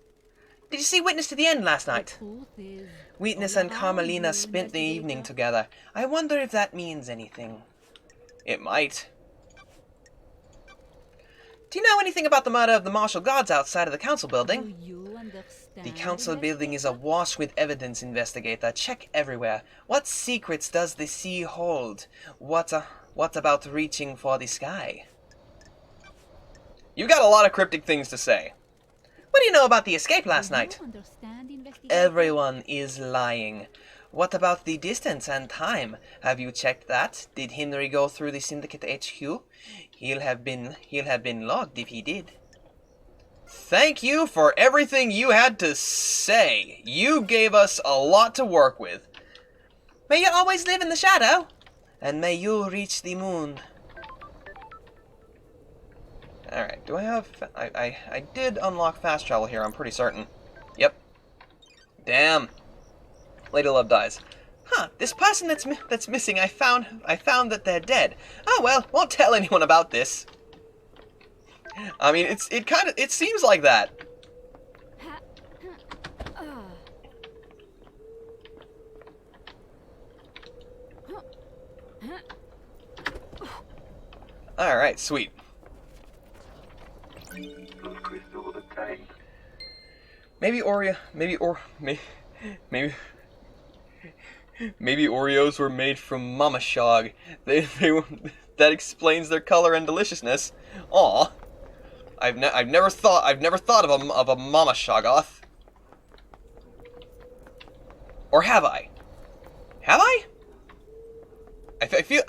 Did you see Witness to the end last night? Truth is Witness all and around Carmelina you, spent the evening investigator. together. I wonder if that means anything. It might. Do you know anything about the murder of the martial guards outside of the council building? Do you understand? The council building is investigator? awash with evidence, investigator. Check everywhere. What secrets does the sea hold? What about reaching for the sky? You got a lot of cryptic things to say. What do you know about the escape last Do you night? understand, investigator? Everyone is lying. What about the distance and time? Have you checked that? Did Henry go through the Syndicate HQ? He'll have been logged if he did. Thank you for everything you had to say. You gave us a lot to work with. May you always live in the shadow, and may you reach the moon. Alright, do I have... I did unlock fast travel here, I'm pretty certain. Yep. Damn. Lady Love dies. Huh, this person that's missing, I found that they're dead. Oh well, won't tell anyone about this. I mean, it seems like that. Alright, sweet. Blood crystal obtained. Maybe Oreos were made from Mama Shog. That explains their color and deliciousness. Aw. I've never thought of a Mama Shoggoth. Or have I? Have I? I feel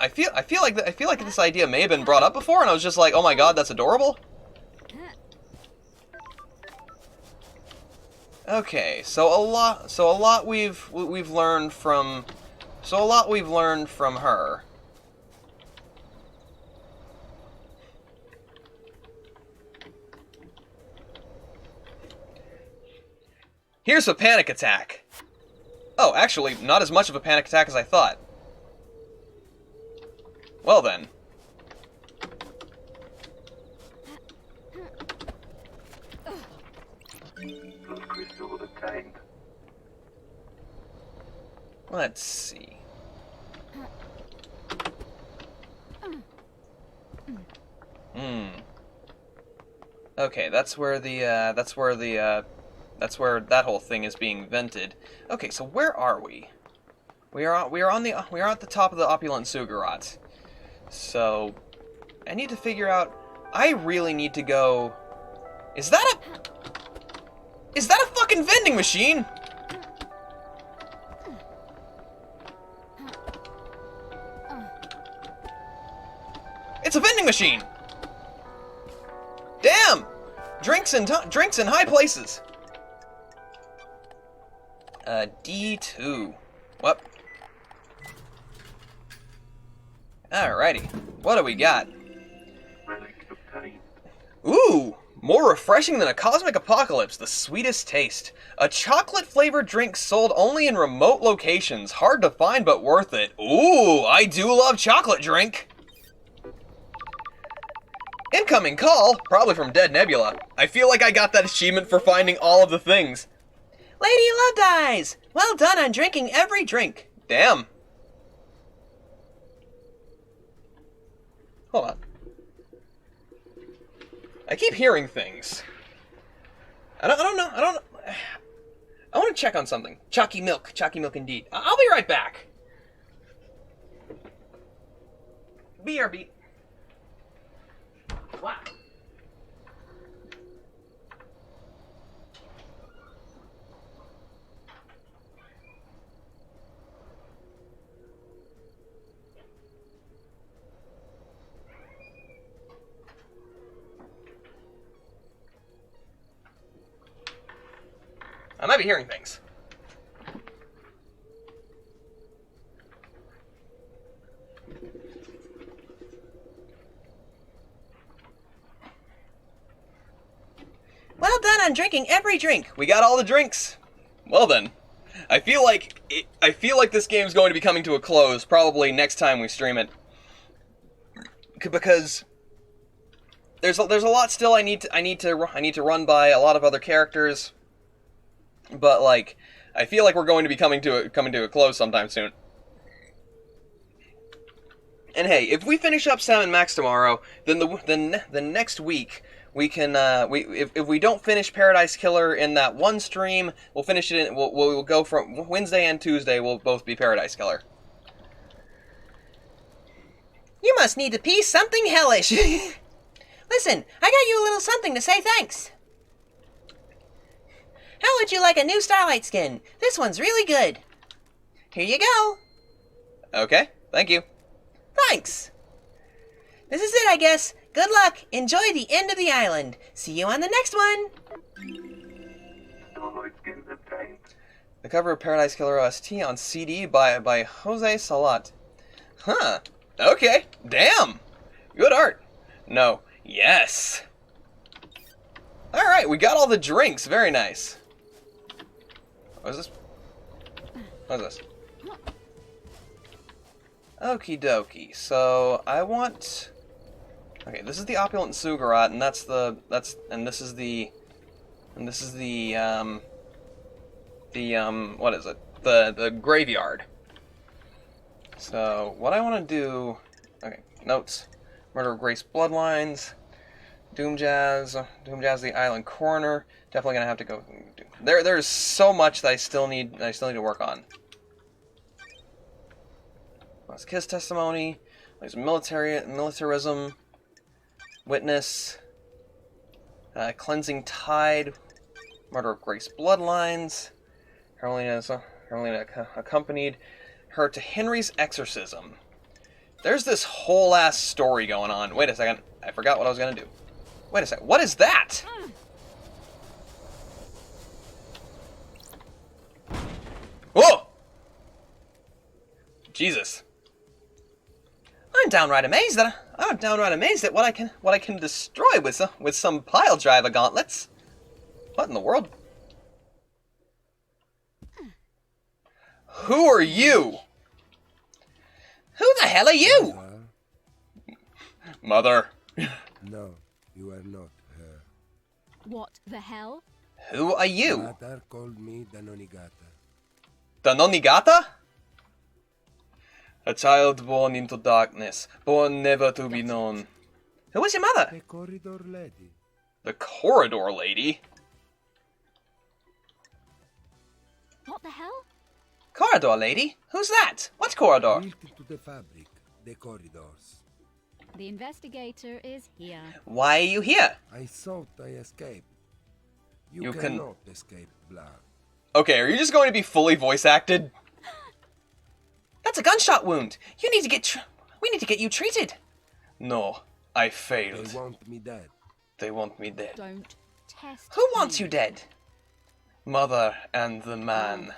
like this idea may have been brought up before, and I was just like, oh my god, that's adorable. Okay, so a lot we've learned from her. Here's a panic attack. Oh, actually, not as much of a panic attack as I thought. Well then. Blood crystal obtained. Let's see. Okay, that's where that whole thing is being vented. Okay, so where are we? We are at the top of the opulent Sugarat. So I need to figure out. I really need to go. Is that a fucking vending machine? It's a vending machine. Damn! Drinks in high places. D2. What? Alrighty. What do we got? Relic obtained. Ooh! More refreshing than a cosmic apocalypse, the sweetest taste. A chocolate-flavored drink sold only in remote locations. Hard to find, but worth it. Ooh, I do love chocolate drink! Incoming call, probably from Dead Nebula. I feel like I got that achievement for finding all of the things. Lady Love Dies! Well done on drinking every drink. Damn. Hold on. I keep hearing things. I don't know. I want to check on something. Chalky milk indeed. I'll be right back. BRB. Wow. I might be hearing things. Well done on drinking every drink. We got all the drinks. Well then, I feel like this game's going to be coming to a close probably next time we stream it, because there's a lot still I need to run by a lot of other characters. But like, I feel like we're going to be coming to a close sometime soon. And hey, if we finish up Sam and Max tomorrow, then the next week we can if we don't finish Paradise Killer in that one stream, we'll finish it. We'll go from Wednesday and Tuesday. We'll both be Paradise Killer. You must need to pee something hellish. Listen, I got you a little something to say thanks. How would you like a new Starlight skin? This one's really good. Here you go. Okay, thank you. Thanks. This is it, I guess. Good luck. Enjoy the end of the island. See you on the next one. Starlight skins obtained. The cover of Paradise Killer OST on CD by Jose Salat. Huh. Okay. Damn. Good art. No. Yes. Alright, we got all the drinks. Very nice. What is this? What is this? Okie dokie. So I want. Okay, this is the opulent Sugarat, and this is the what is it? The graveyard. So what I want to do. Okay, notes. Murder of Grace Bloodlines. Doomjazz the Island Coroner. Definitely gonna have to go. There's so much that I still need to work on. Last Kiss testimony. There's militarism. Witness. Cleansing Tide. Murder of Grace Bloodlines. Hermelina accompanied her to Henry's exorcism. There's this whole ass story going on. Wait a second. I forgot what I was gonna do. Wait a second. What is that? Whoa! Jesus. I'm downright amazed at what I can destroy with some pile driver gauntlets. What in the world? Who are you? Who the hell are you? Mother. No, you are not her. What the hell? Who are you? Mother called me the Nonigata. The Nonigata? A child born into darkness, born never to be known. Who was your mother? The corridor lady. The corridor lady? What the hell? Corridor lady? Who's that? What corridor? Built into the fabric, the corridors. The investigator is here. Why are you here? I thought I escaped. You can- cannot escape blood. Okay, are you just going to be fully voice acted? That's a gunshot wound. You need to get we need to get you treated. No, I They failed. want me dead. They want me dead. Don't test Who wants me. you dead? Mother and the man.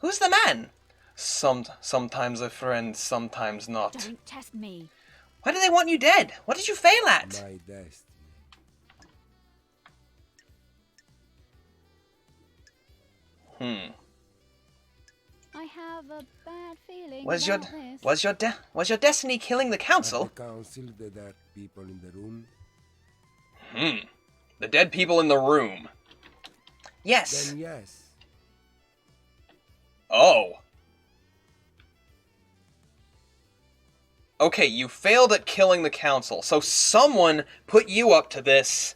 Who's the man? Sometimes a friend, sometimes not. Don't test me. Why do they want you dead? What did you fail at? My destiny. I have a bad feeling Was about this. was your destiny killing the Are council? the council the dark people in the room? The dead people in the room. Yes. Then yes. Oh. Okay, you failed at killing the council, so someone put you up to this,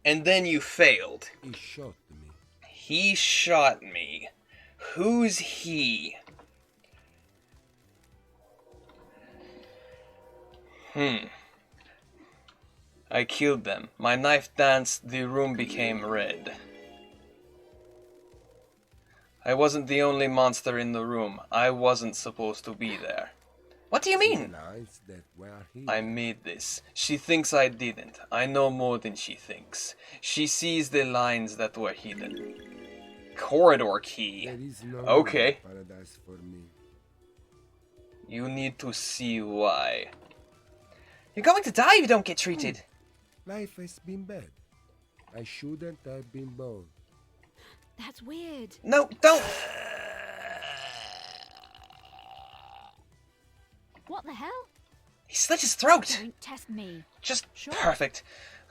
and then you failed. He shot me. He shot me. Who's he? I killed them. My knife danced, the room became red. I wasn't the only monster in the room. I wasn't supposed to be there. What do you mean? Lines that were hid. I made this. She thinks I didn't. I know more than she thinks. She sees the lines that were hidden. Corridor key. There is no Okay. paradise for me. You need to see why. You're going to die if you don't get treated. Life has been bad. I shouldn't have been born. That's weird. No, don't. What the hell? He slit his throat. Don't test me. Just Sure. perfect.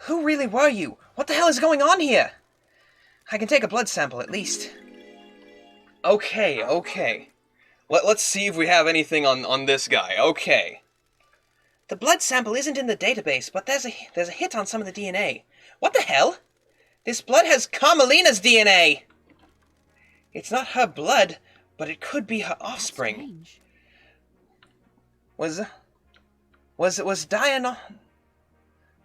Who really were you? What the hell is going on here? I can take a blood sample at least. Okay. Let's see if we have anything on this guy. Okay. The blood sample isn't in the database, but there's a hit on some of the DNA. What the hell? This blood has Carmelina's DNA. It's not her blood, but it could be her offspring. Strange. Was Diana?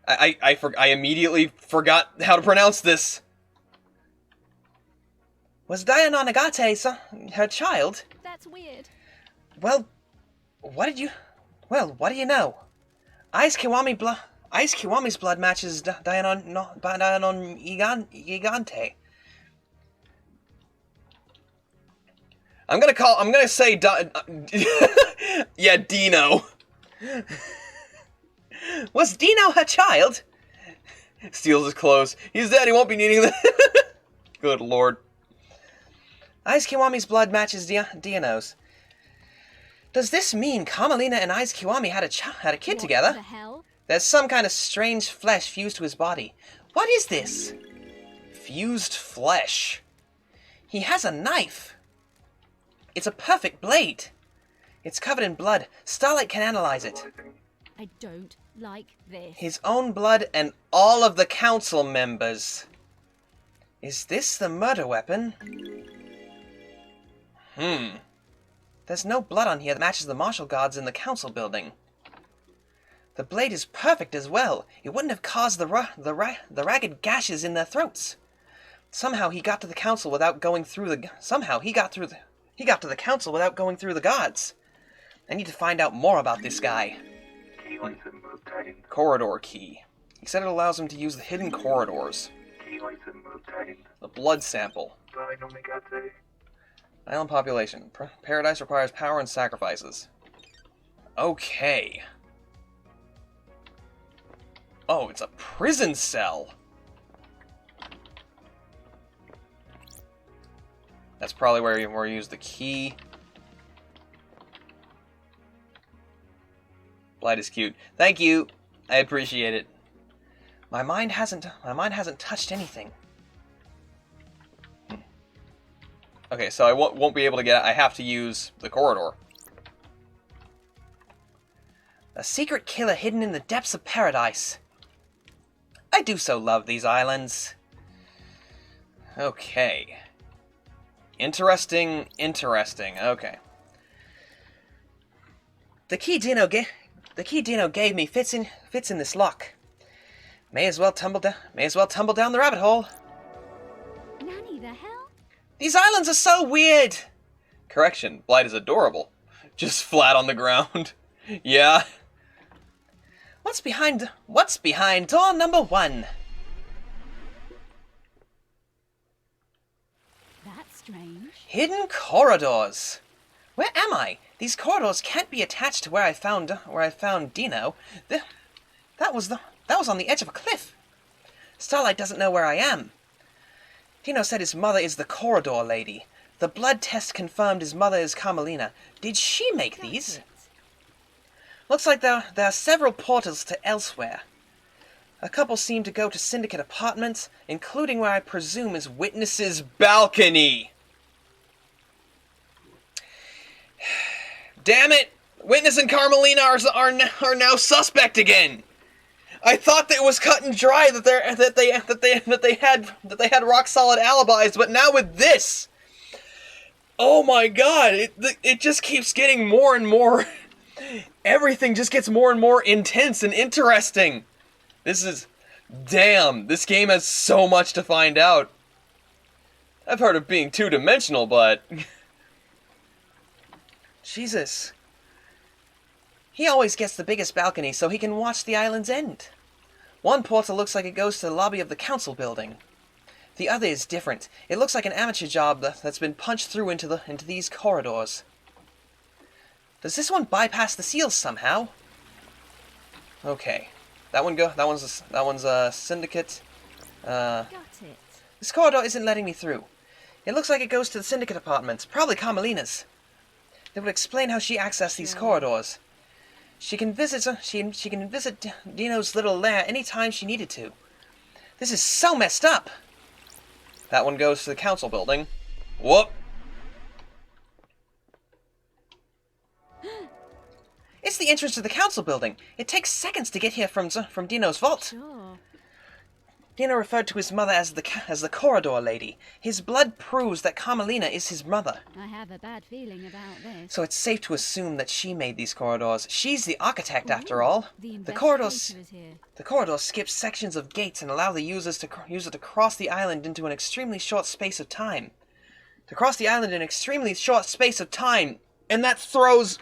I immediately forgot how to pronounce this. Was Diana Nagate her child? That's weird. Well, what do you know? Ice Kiwami's blood matches Diana Gigante. I'm gonna say yeah, Dino. Was Dino her child? Steals his clothes. He's dead, he won't be needing them. Good lord. Ice Kiwami's blood matches Dino's. Does this mean Carmelina and Ice Kiwami had a kid What together? the hell? There's some kind of strange flesh fused to his body. What is this? Fused flesh. He has a knife. It's a perfect blade. It's covered in blood. Starlight can analyze it. I don't like this. His own blood and all of the council members. Is this the murder weapon? There's no blood on here that matches the martial guards in the council building. The blade is perfect as well. It wouldn't have caused the ragged gashes in their throats. Somehow he got to the council without going through the. He got to the council without going through the guards. I need to find out more about this guy. Key item obtained. Corridor key. He said it allows him to use the hidden corridors. Key item obtained. The blood sample. Dynamic attack. Island population. Paradise requires power and sacrifices. Okay. Oh, it's a prison cell. That's probably where you use the key. Blight is cute. Thank you. I appreciate it. My mind hasn't touched anything. Okay, so I won't be able to get it. I have to use the corridor. A secret killer hidden in the depths of paradise. I do so love these islands. Okay. Interesting. Okay. The key Dino gave me fits in this lock. May as well tumble down the rabbit hole. Nanny, the hell? These islands are so weird. Correction, Blight is adorable. Just flat on the ground. Yeah. What's behind door number 1? That's strange. Hidden corridors. Where am I? These corridors can't be attached to where I found Dino. That was on the edge of a cliff. Starlight doesn't know where I am. Dino said his mother is the corridor lady. The blood test confirmed his mother is Carmelina. Did she make these? Looks like there are several portals to elsewhere. A couple seem to go to Syndicate apartments, including where I presume is Witness's balcony. Damn it! Witness and Carmelina are now suspect again. I thought that it was cut and dry that they had rock solid alibis, but now with this, oh my god! It just keeps getting more and more. Everything just gets more and more intense and interesting. Damn, this game has so much to find out. I've heard of being two-dimensional, but Jesus. He always gets the biggest balcony so he can watch the island's end. One portal looks like it goes to the lobby of the council building. The other is different. It looks like an amateur job that's been punched through into these corridors. Does this one bypass the seals somehow? Okay. That one's a Syndicate. Got it. This corridor isn't letting me through. It looks like it goes to the Syndicate apartments, probably Carmelina's. That would explain how she accessed these corridors. She can visit Dino's little lair anytime she needed to. This is so messed up. That one goes to the council building. Whoop. It's the entrance to the council building. It takes seconds to get here from Dino's vault. Sure. Dino referred to his mother as the corridor lady. His blood proves that Carmelina is his mother. I have a bad feeling about this. So it's safe to assume that she made these corridors. She's the architect, after all. The corridors investigator is here. The corridors skip sections of gates and allow the user to cross the island into an extremely short space of time. To cross the island in an extremely short space of time, and that throws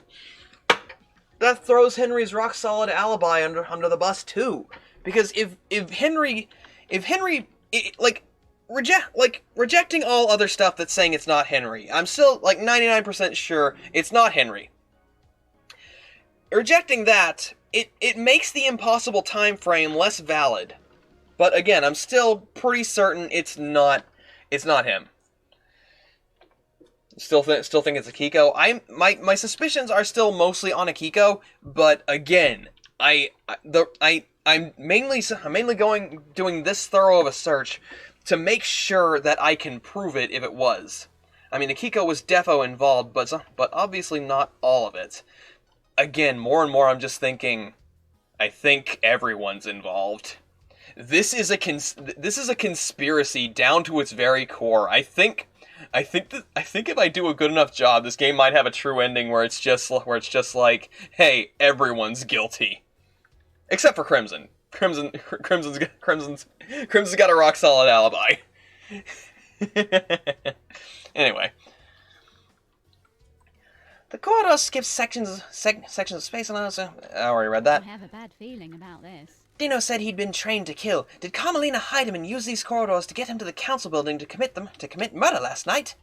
Henry's rock solid alibi under the bus too. Because if Henry rejecting all other stuff that's saying it's not Henry, I'm still 99% sure it's not Henry. Rejecting that, it makes the impossible time frame less valid. But again, I'm still pretty certain it's not him. Still think it's Akiko. My suspicions are still mostly on Akiko, but again, I'm mainly doing this thorough of a search to make sure that I can prove it if it was. I mean, Akiko was defo involved, but obviously not all of it. Again, more and more I'm just thinking, I think everyone's involved. This is a conspiracy down to its very core. I think if I do a good enough job, this game might have a true ending where it's just like, hey, everyone's guilty, except for Crimson. Crimson's got a rock solid alibi. Anyway, The corridor skips sections of space and I already read that. I have a bad feeling about this. Dino said he'd been trained to kill. Did Carmelina hide him and use these corridors to get him to the council building to commit murder last night?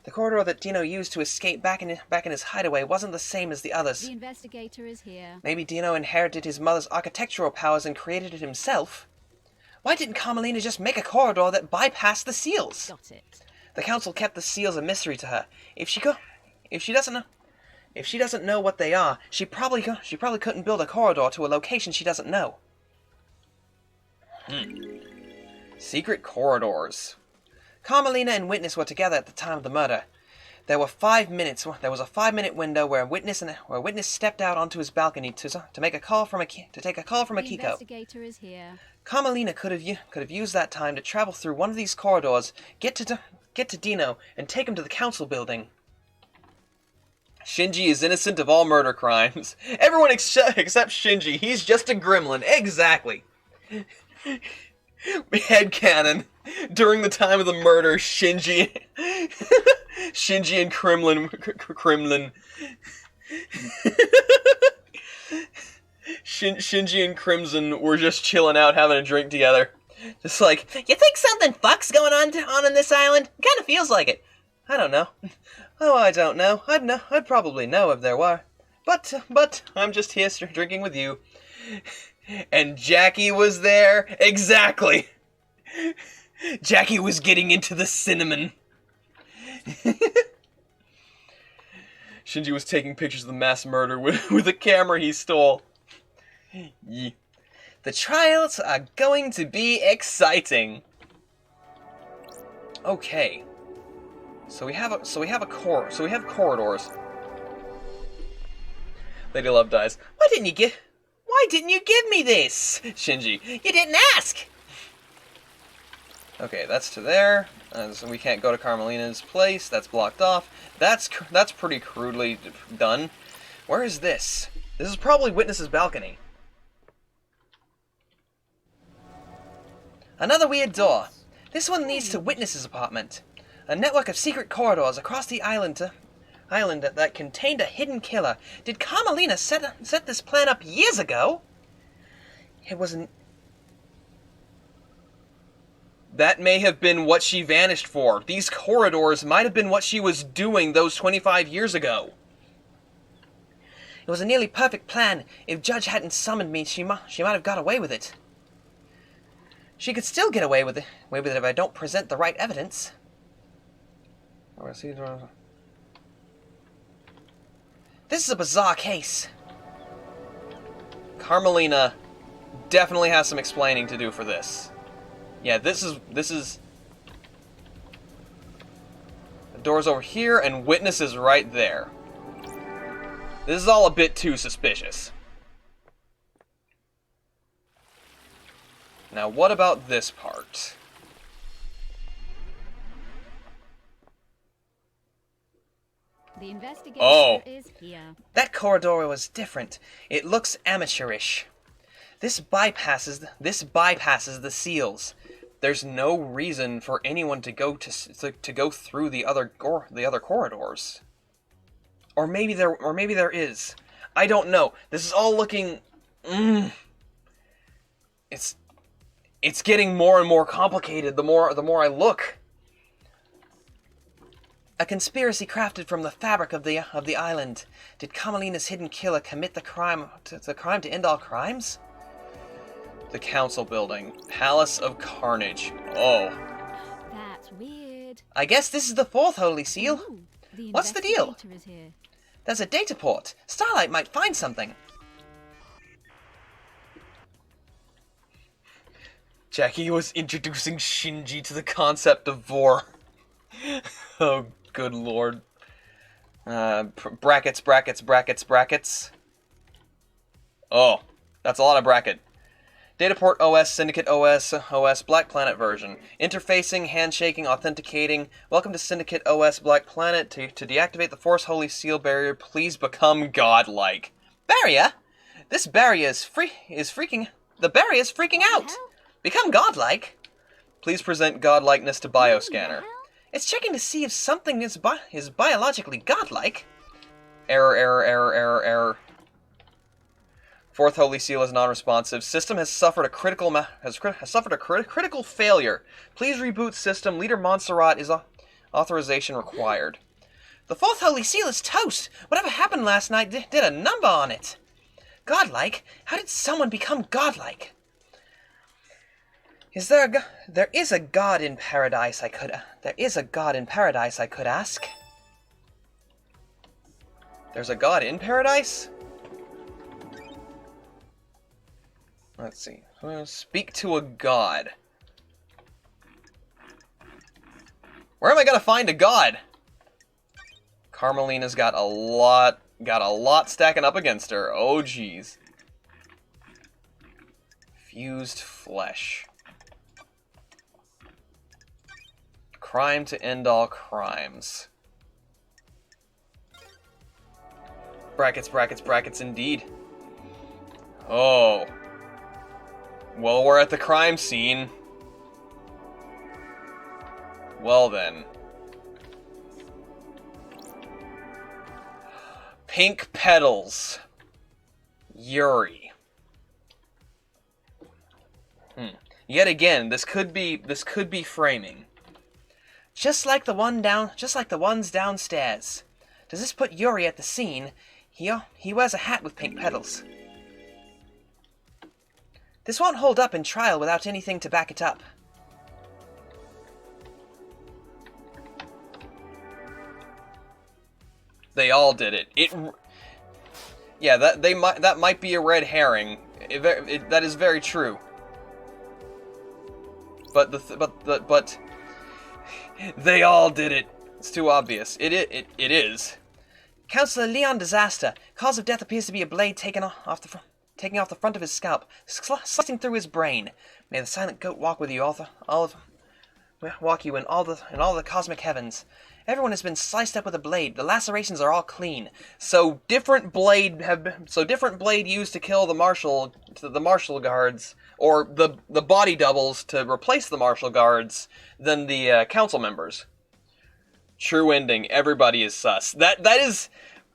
The corridor that Dino used to escape back in his hideaway wasn't the same as the others. The investigator is here. Maybe Dino inherited his mother's architectural powers and created it himself. Why didn't Carmelina just make a corridor that bypassed the seals? Got it. The council kept the seals a mystery to her. If she doesn't know what they are, she probably couldn't build a corridor to a location she doesn't know. secret corridors. Carmelina and Witness were together at the time of the murder. There was a 5-minute window where Witness stepped out onto his balcony to take a call from The Akiko. investigator is here. Carmelina could have used that time to travel through one of these corridors, get to Dino, and take him to the council building. Shinji is innocent of all murder crimes. Everyone except Shinji. He's just a gremlin. Exactly. Headcanon. During the time of the murder, Shinji and Kremlin. Shinji and Crimson were just chilling out, having a drink together. Just like, You think something fuck's going on this island? Kind of feels like it. I don't know. Oh, I don't know. I'd probably know if there were. But I'm just here drinking with you. And Jackie was there. Exactly. Jackie was getting into the cinnamon. Shinji was taking pictures of the mass murder with a camera he stole. Yeah. the trials are going to be exciting. Okay. So we have corridors. Lady Love dies. Why didn't you give me this? Shinji. You didn't ask. Okay, that's to there. So we can't go to Carmelina's place. That's blocked off. That's pretty crudely done. Where is this? This is probably Witness's balcony. Another weird door. This one leads to Witness's apartment. A network of secret corridors across the island that contained a hidden killer. Did Carmelina set this plan up years ago? It wasn't. That may have been what she vanished for. These corridors might have been what she was doing those 25 years ago. It was a nearly perfect plan. If Judge hadn't summoned me, she might have got away with it. She could still get away with it if I don't present the right evidence. This is a bizarre case. Carmelina definitely has some explaining to do for this. Yeah, this is the door's over here and Witness is right there. This is all a bit too suspicious. Now, what about this part? The investigator Oh. is here. That corridor was different. It looks amateurish. This bypasses the seals. There's no reason for anyone to go through the other corridors. Or maybe there is. I don't know. This is all looking. It's getting more and more complicated the more I look. A conspiracy crafted from the fabric of the island. Did Carmelina's hidden killer commit the crime to end all crimes? The council building, Palace of Carnage. Oh, That's weird. I guess this is the fourth holy seal. Ooh, What's the deal? investigator is here. There's a data port. Starlight might find something. Jackie was introducing Shinji to the concept of vor. Oh, good lord. Brackets. Oh. That's a lot of bracket. Dataport OS, Syndicate OS, OS, Black Planet version. Interfacing, handshaking, authenticating. Welcome to Syndicate OS Black Planet. To deactivate the Force Holy Seal barrier, please become godlike. Barrier? This barrier is freaking... The barrier is freaking out! Become godlike? Please present godlikeness to bioscanner. It's checking to see if something is biologically godlike. Error, error, error, error, error. Fourth Holy Seal is non-responsive. System has suffered a critical critical failure. Please reboot system. Leader Montserrat is authorization required. The Fourth Holy Seal is toast. Whatever happened last night did a number on it. Godlike? How did someone become godlike? Is there a there is a god in paradise? There is a god in paradise. I could ask. There's a god in paradise? Let's see. Speak to a god. Where am I gonna find a god? Carmelina's got a lot stacking up against her. Oh geez. Fused flesh. Crime to end all crimes. Brackets, brackets, brackets indeed. Oh. Well, we're at the crime scene. Well then. Pink petals. Yuri. Yet again, this could be framing. Just like the ones downstairs. Does this put Yuri at the scene? He wears a hat with pink petals. This won't hold up in trial without anything to back it up. They all did it. Yeah, that might be a red herring. That is very true. But they all did it. It's too obvious. It is. Counselor Leon Disaster. Cause of death appears to be a blade taking off the front of his scalp, slicing through his brain. May the silent goat walk with you walk you in all the cosmic heavens. Everyone has been sliced up with a blade. The lacerations are all clean. So different blade used to kill the martial guards, or the body doubles to replace the martial guards, than the council members. True ending. Everybody is sus.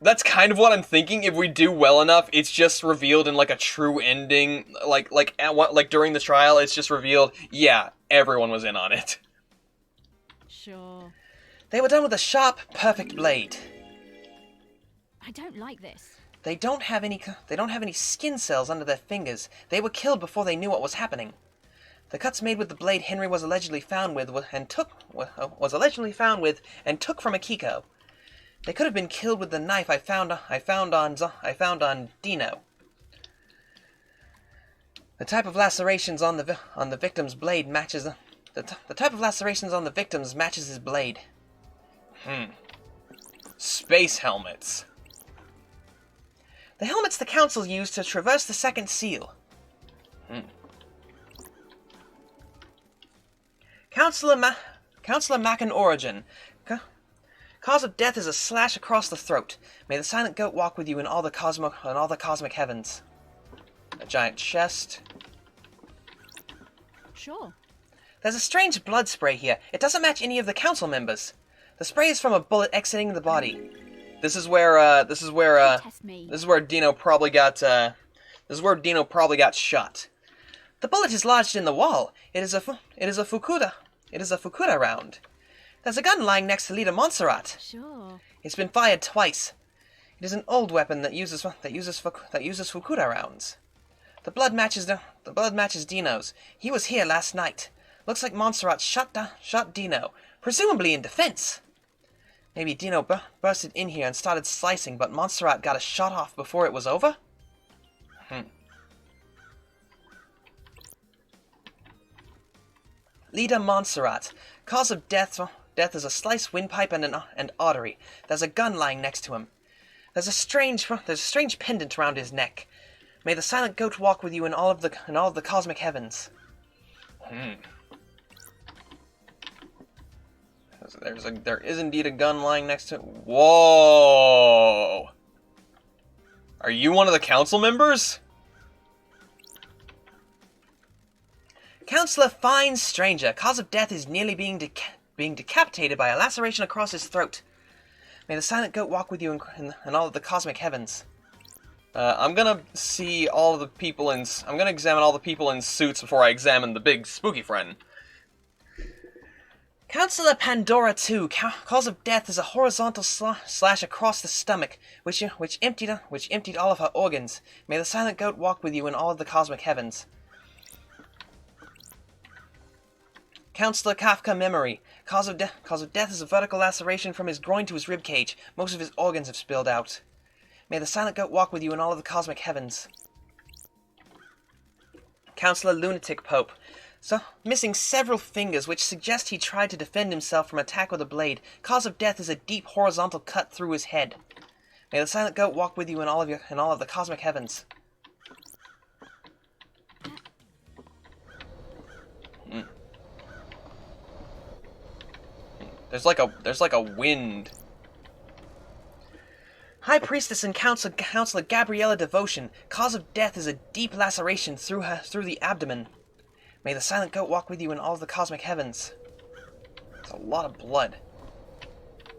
That's kind of what I'm thinking. If we do well enough, it's just revealed in like a true ending, like during the trial, it's just revealed. Yeah, everyone was in on it. Sure. They were done with a sharp, perfect blade. I don't like this. They don't have any skin cells under their fingers. They were killed before they knew what was happening. The cuts made with the blade Henry was allegedly found with and took from Akiko. They could have been killed with the knife I found on Dino. The type of lacerations on the victim's blade matches the type of lacerations on the victim's matches his blade. Space helmets. The helmets the council used to traverse the second seal. Counselor Mackin origin. Cause of death is a slash across the throat. May the silent goat walk with you in all the cosmic heavens. A giant chest. Sure. There's a strange blood spray here. It doesn't match any of the council members. The spray is from a bullet exiting the body. This is where Dino probably got shot. The bullet is lodged in the wall. It is a Fukuda round. There's a gun lying next to Leader Montserrat. Sure. It's been fired twice. It is an old weapon that uses Fukuda rounds. The blood matches Dino's. He was here last night. Looks like Montserrat shot Dino, presumably in defense. Maybe Dino bursted in here and started slicing, but Montserrat got a shot off before it was over? Leader Montserrat. Cause of death is a sliced windpipe and an artery. There's a gun lying next to him. There's a strange pendant around his neck. May the silent goat walk with you in all of the cosmic heavens. There is indeed a gun lying next to it. Whoa! Are you one of the council members? Counselor Fine Stranger. Cause of death is nearly being decapitated by a laceration across his throat. May the silent goat walk with you in all of the cosmic heavens. I'm gonna see all of the people in... I'm gonna examine all the people in suits before I examine the big spooky friend. Counselor Pandora 2. Cause of death is a horizontal slash across the stomach, which emptied all of her organs. May the silent goat walk with you in all of the cosmic heavens. Counselor Kafka Memory. Cause of death is a vertical laceration from his groin to his ribcage. Most of his organs have spilled out. May the silent goat walk with you in all of the cosmic heavens. Counselor Lunatic Pope. So, missing several fingers, which suggest he tried to defend himself from attack with a blade. Cause of death is a deep horizontal cut through his head. May the silent goat walk with you in all of the cosmic heavens. There's like a wind. High Priestess and Counselor Gabriella Devotion. Cause of death is a deep laceration through the abdomen. May the silent goat walk with you in all of the cosmic heavens. It's a lot of blood.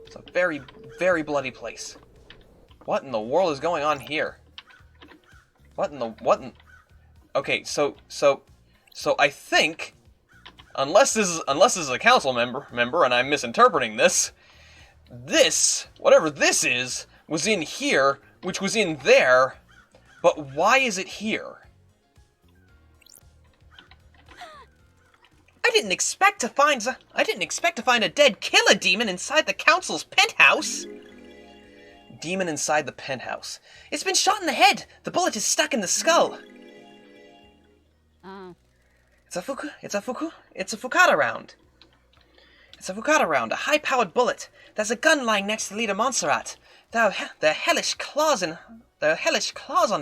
It's a very, very bloody place. What in the world is going on here? Okay, so I think, unless this is a council member, and I'm misinterpreting this, whatever this is, was in here, which was in there, but why is it here? I didn't expect to find a dead killer demon inside the council's penthouse. Demon inside the penthouse. It's been shot in the head. The bullet is stuck in the skull. Oh. It's a Fukata round. It's a Fukata round, a high-powered bullet. There's a gun lying next to Leader Montserrat. There are hellish claws on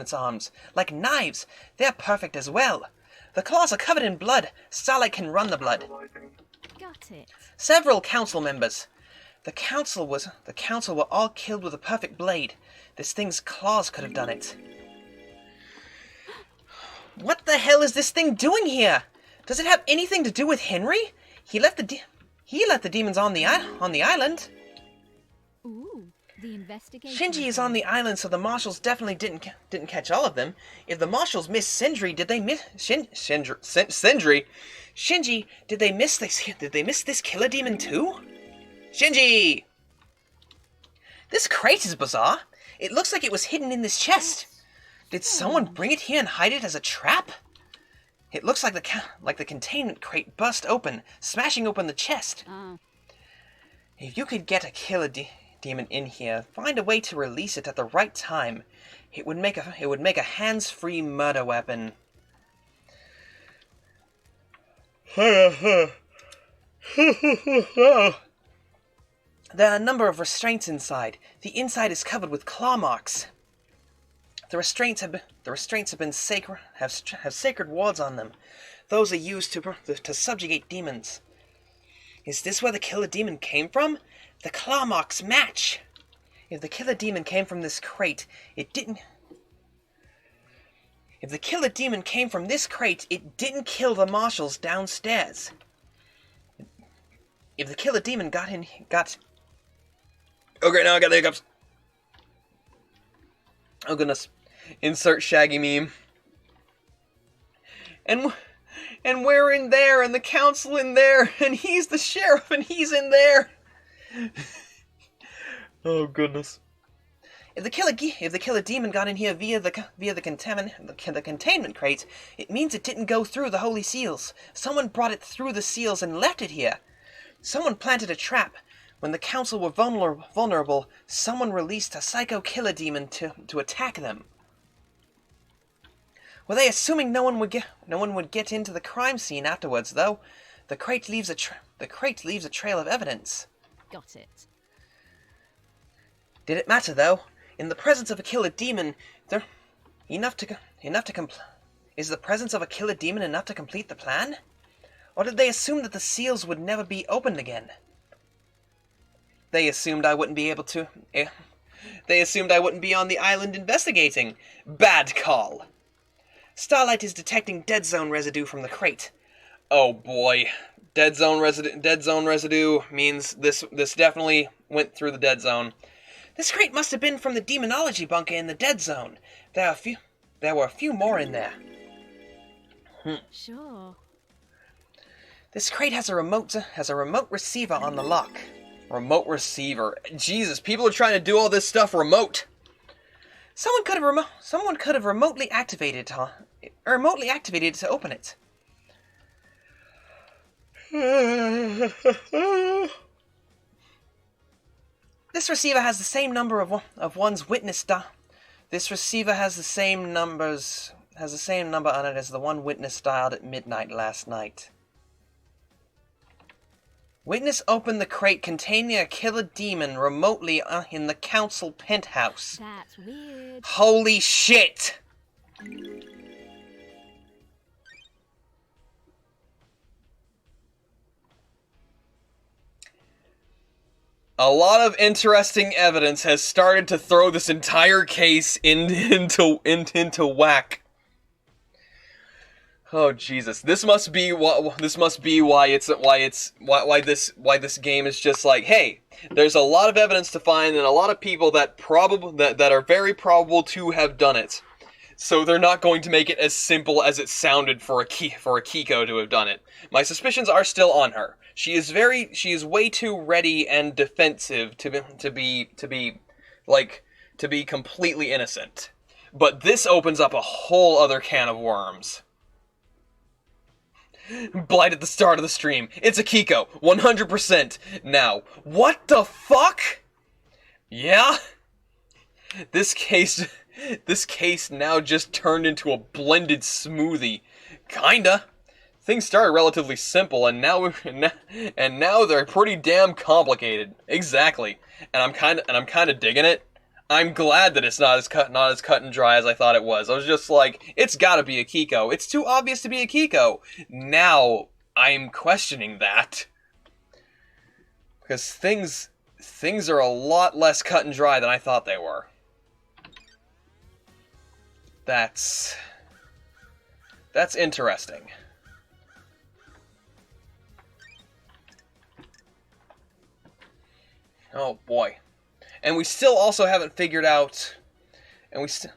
its arms, like knives. They're perfect as well. The claws are covered in blood. Starlight can run the blood. Got it. Several council members. The council were all killed with a perfect blade. This thing's claws could have done it. What the hell is this thing doing here? Does it have anything to do with Henry? He left the demons on the island. Ooh, the investigation. Shinji is on the island, so the marshals definitely didn't catch all of them. If the marshals missed Sindri, did they miss Sindri? Shinji, did they miss this killer demon too? Shinji! This crate is bizarre. It looks like it was hidden in this chest. Did someone bring it here and hide it as a trap? It looks like the containment crate burst open, smashing open the chest. Oh. If you could get a killer demon in here, find a way to release it at the right time, it would make a hands-free murder weapon. There are a number of restraints inside. The inside is covered with claw marks. The restraints have sacred wards on them. Those are used to subjugate demons. Is this where the killer demon came from? The claw marks match. If the killer demon came from this crate, it didn't kill the marshals downstairs. If the killer demon Okay, now I got the hiccups. Oh goodness. Insert Shaggy meme. And we're in there, and the council in there, and he's the sheriff, and he's in there. Oh goodness. If the killer demon got in here via the containment crate, it means it didn't go through the holy seals. Someone brought it through the seals and left it here. Someone planted a trap. When the council were vulnerable, someone released a psycho killer demon to attack them. Were they assuming no one would get into the crime scene afterwards, though? The crate leaves a trail of evidence. Got it. Did it matter, though? In the presence of a killer demon, enough enough to complete? Is the presence of a killer demon enough to complete the plan? Or did they assume that the seals would never be opened again? They assumed I wouldn't be able to... They assumed I wouldn't be on the island investigating. Bad call. Starlight is detecting dead zone residue from the crate. Oh boy. Dead zone residue means this definitely went through the dead zone. This crate must have been from the demonology bunker in the dead zone. There were a few more in there. Sure. This crate has a remote receiver on the lock. Remote receiver. Jesus, people are trying to do all this stuff remote. Someone could have remotely activated it to open it. This receiver has the same number of one's witness This receiver has the same number on it as the one witness dialed at midnight last night. Witness opened the crate containing a killer demon remotely in the council penthouse. That's weird. Holy shit! A lot of interesting evidence has started to throw this entire case into whack. Oh Jesus! This must be why this game is just like, hey, there's a lot of evidence to find and a lot of people that are very probable to have done it. So they're not going to make it as simple as it sounded for a Kiko to have done it. My suspicions are still on her. She is way too ready and defensive to be completely innocent. But this opens up a whole other can of worms. Blight at the start of the stream. It's a Kiko, 100%. Now, what the fuck? Yeah? This case now just turned into a blended smoothie. Kinda. Things started relatively simple, and now they're pretty damn complicated. Exactly. And I'm kinda digging it. I'm glad that it's not as cut and dry as I thought it was. I was just like, it's gotta be a Kiko. It's too obvious to be a Kiko. Now I'm questioning that. Because things are a lot less cut and dry than I thought they were. That's interesting. Oh boy. And we still also haven't figured out, how did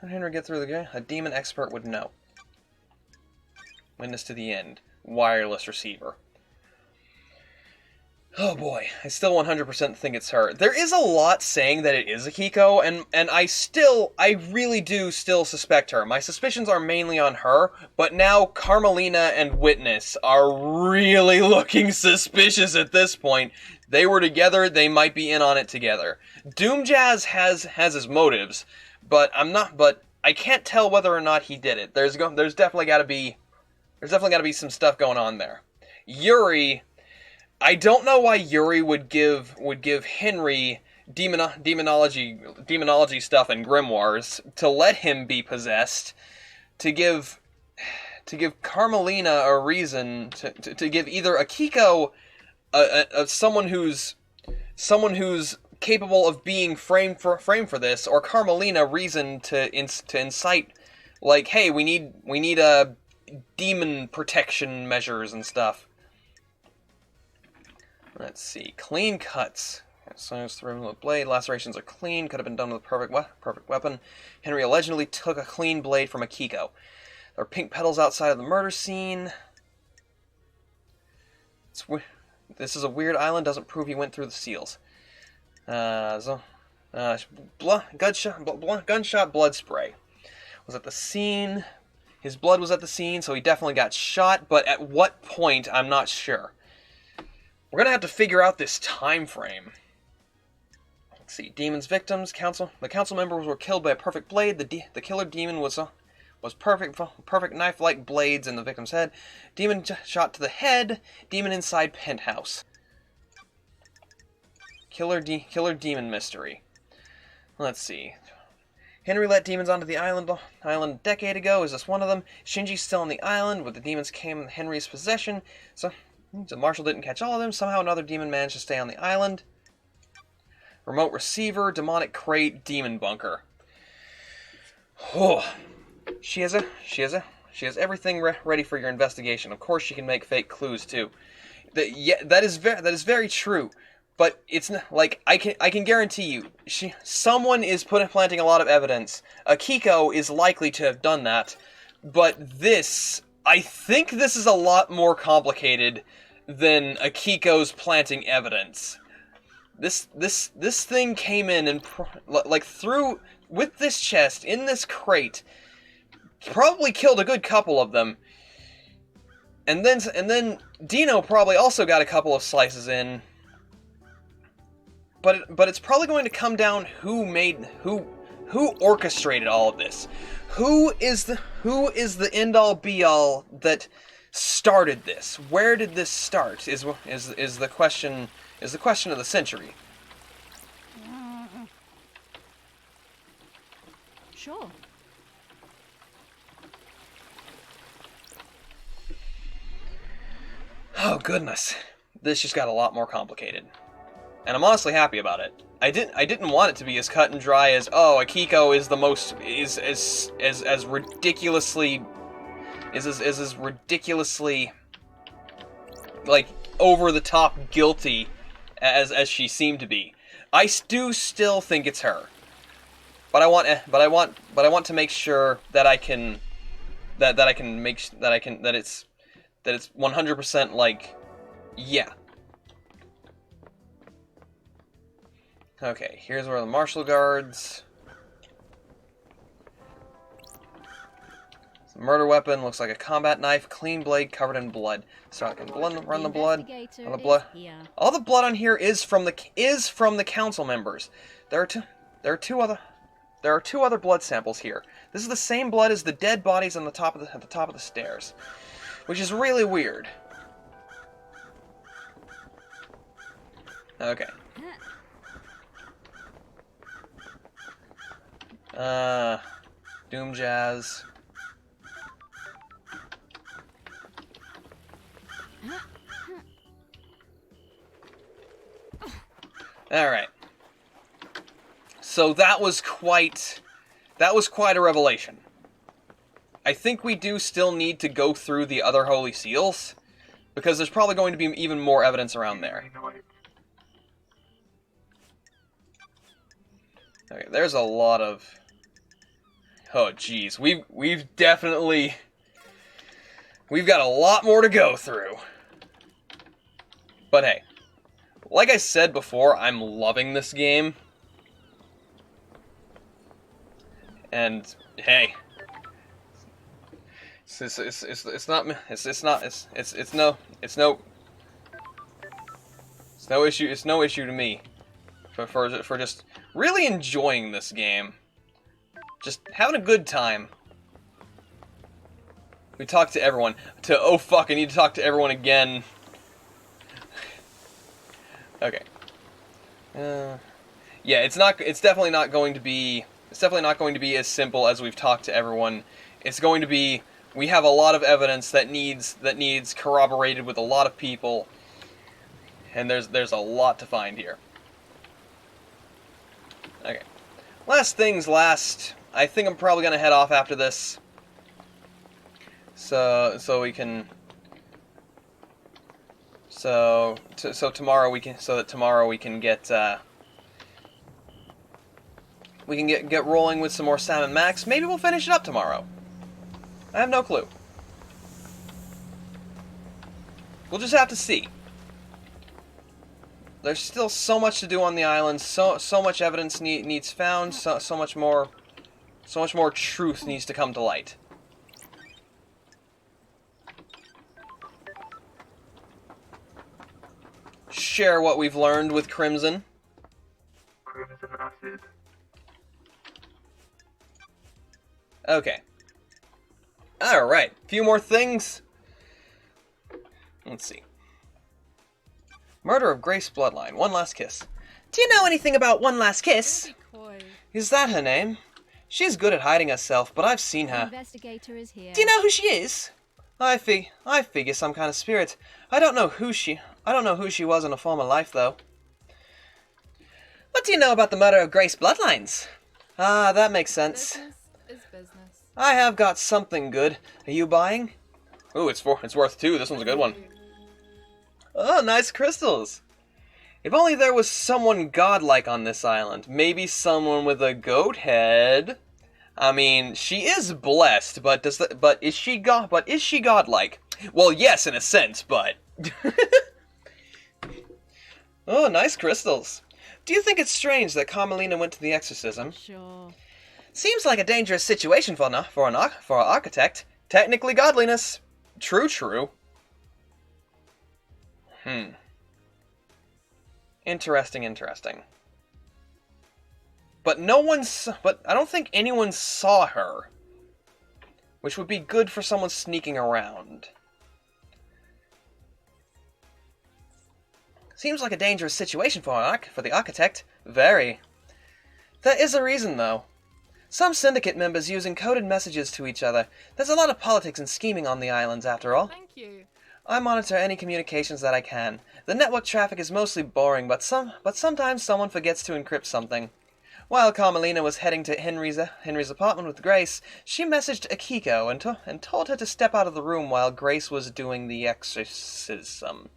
Henry get through the game? A demon expert would know. Witness to the end. Wireless receiver. Oh boy, I still 100% think it's her. There is a lot saying that it is a Kiko, and I really do still suspect her. My suspicions are mainly on her, but now Carmelina and Witness are really looking suspicious at this point. They were together, they might be in on it together. Doomjazz has his motives, but I can't tell whether or not he did it. There's definitely got to be some stuff going on there. Yuri, I don't know why Yuri would give Henry demonology stuff and grimoires to let him be possessed, to give Carmelina a reason to give either a Kiko someone who's capable of being framed for this, or Carmelina reason to incite, like, hey, we need demon protection measures and stuff. Let's see, clean cuts. So it's through with blade. Lacerations are clean. Could have been done with a perfect weapon. Henry allegedly took a clean blade from a Kiko. There are pink petals outside of the murder scene. This is a weird island. Doesn't prove he went through the seals. Gunshot blood spray was at the scene. His blood was at the scene, so he definitely got shot. But at what point, I'm not sure. We're gonna have to figure out this time frame. Let's see. Demon's victims. The council members were killed by a perfect blade. The killer demon was perfect knife-like blades in the victim's head. Demon shot to the head. Demon inside penthouse. Killer demon mystery. Let's see. Henry let demons onto the island a decade ago. Is this one of them? Shinji's still on the island, but the demons came in Henry's possession. So Marshall didn't catch all of them. Somehow another demon managed to stay on the island. Remote receiver, demonic crate, demon bunker. Oh, she has everything ready for your investigation. Of course, she can make fake clues too. That is very true. But it's not, like, I can guarantee you, someone is planting a lot of evidence. Akiko is likely to have done that, but I think this is a lot more complicated than Akiko's planting evidence. This thing came in and with this chest in this crate, probably killed a good couple of them, and then Dino probably also got a couple of slices in. But it's probably going to come down who orchestrated all of this. Who is the end all be all that started this? Where did this start? Is the question of the century. Sure. Oh goodness. This just got a lot more complicated. And I'm honestly happy about it. I didn't want it to be as cut and dry as, oh, Akiko is the most as ridiculously like over the top guilty as she seemed to be. I do still think it's her. But I want to make sure that it's 100% like, yeah. Okay, here's where the martial guards. Murder weapon, looks like a combat knife, clean blade covered in blood. So I can run the blood. On the blood. All the blood on here is from the council members. There are two other blood samples here. This is the same blood as the dead bodies on the top of the stairs, which is really weird. Okay. Doom Jazz. Alright. So that was quite a revelation. I think we do still need to go through the other Holy Seals, because there's probably going to be even more evidence around there. Okay, there's a lot of... Oh, jeez. We've got a lot more to go through. But hey, like I said before, I'm loving this game. And hey, it's no issue to me for just really enjoying this game. Just having a good time. We talked to everyone. Oh fuck, I need to talk to everyone again. Okay. Yeah, it's definitely not going to be as simple as we've talked to everyone. It's going to be, we have a lot of evidence that needs corroborated with a lot of people. And there's a lot to find here. Okay. Last things last. I think I'm probably gonna head off after this, so tomorrow we can get rolling with some more Sam and Max. Maybe we'll finish it up tomorrow. I have no clue. We'll just have to see. There's still so much to do on the island. So much evidence needs found. So much more truth needs to come to light. Share what we've learned with Crimson. Crimson acid. Okay. Alright, a few more things. Let's see. Murder of Grace Bloodline, One Last Kiss. Do you know anything about One Last Kiss? Coy. Is that her name? She's good at hiding herself, but I've seen The her. investigator is here. Do you know who she is? I figure some kind of spirit. I don't know who she was in a former life, though. What do you know about the murder of Grace Bloodlines? Ah, that makes sense. Business is business. I have got something good. Are you buying? Ooh, it's worth 2. This one's a good one. Oh, nice crystals. If only there was someone godlike on this island. Maybe someone with a goat head. I mean, she is blessed, but is she godlike? Well, yes, in a sense, but oh, nice crystals. Do you think it's strange that Carmelina went to the exorcism? Sure. Seems like a dangerous situation for an architect. Technically godliness. True. Interesting. But I don't think anyone saw her. Which would be good for someone sneaking around. Seems like a dangerous situation for the architect. Very. There is a reason, though. Some syndicate members use encoded messages to each other. There's a lot of politics and scheming on the islands, after all. Thank you. I monitor any communications that I can. The network traffic is mostly boring, but sometimes someone forgets to encrypt something. While Carmelina was heading to Henry's apartment with Grace, she messaged Akiko and told her to step out of the room while Grace was doing the exorcism.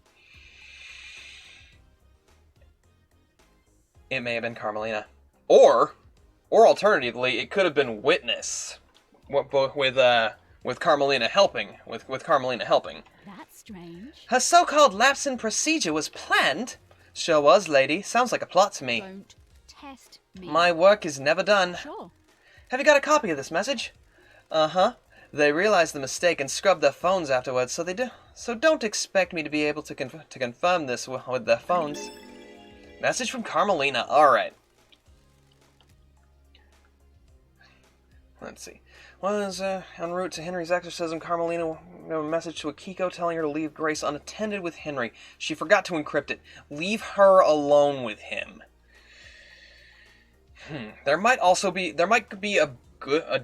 It may have been Carmelina. Or alternatively, it could have been Witness. With Carmelina helping. With Carmelina helping. That's strange. Her so-called lapse in procedure was planned. Sure was, lady. Sounds like a plot to me. Don't test me. My work is never done. Sure. Have you got a copy of this message? Uh-huh. They realized the mistake and scrubbed their phones afterwards, so they do. So don't expect me to be able to confirm this with their phones. Message from Carmelina. Alright. Let's see. Was en route to Henry's exorcism, Carmelina a message to Akiko telling her to leave Grace unattended with Henry. She forgot to encrypt it. Leave her alone with him. There might be a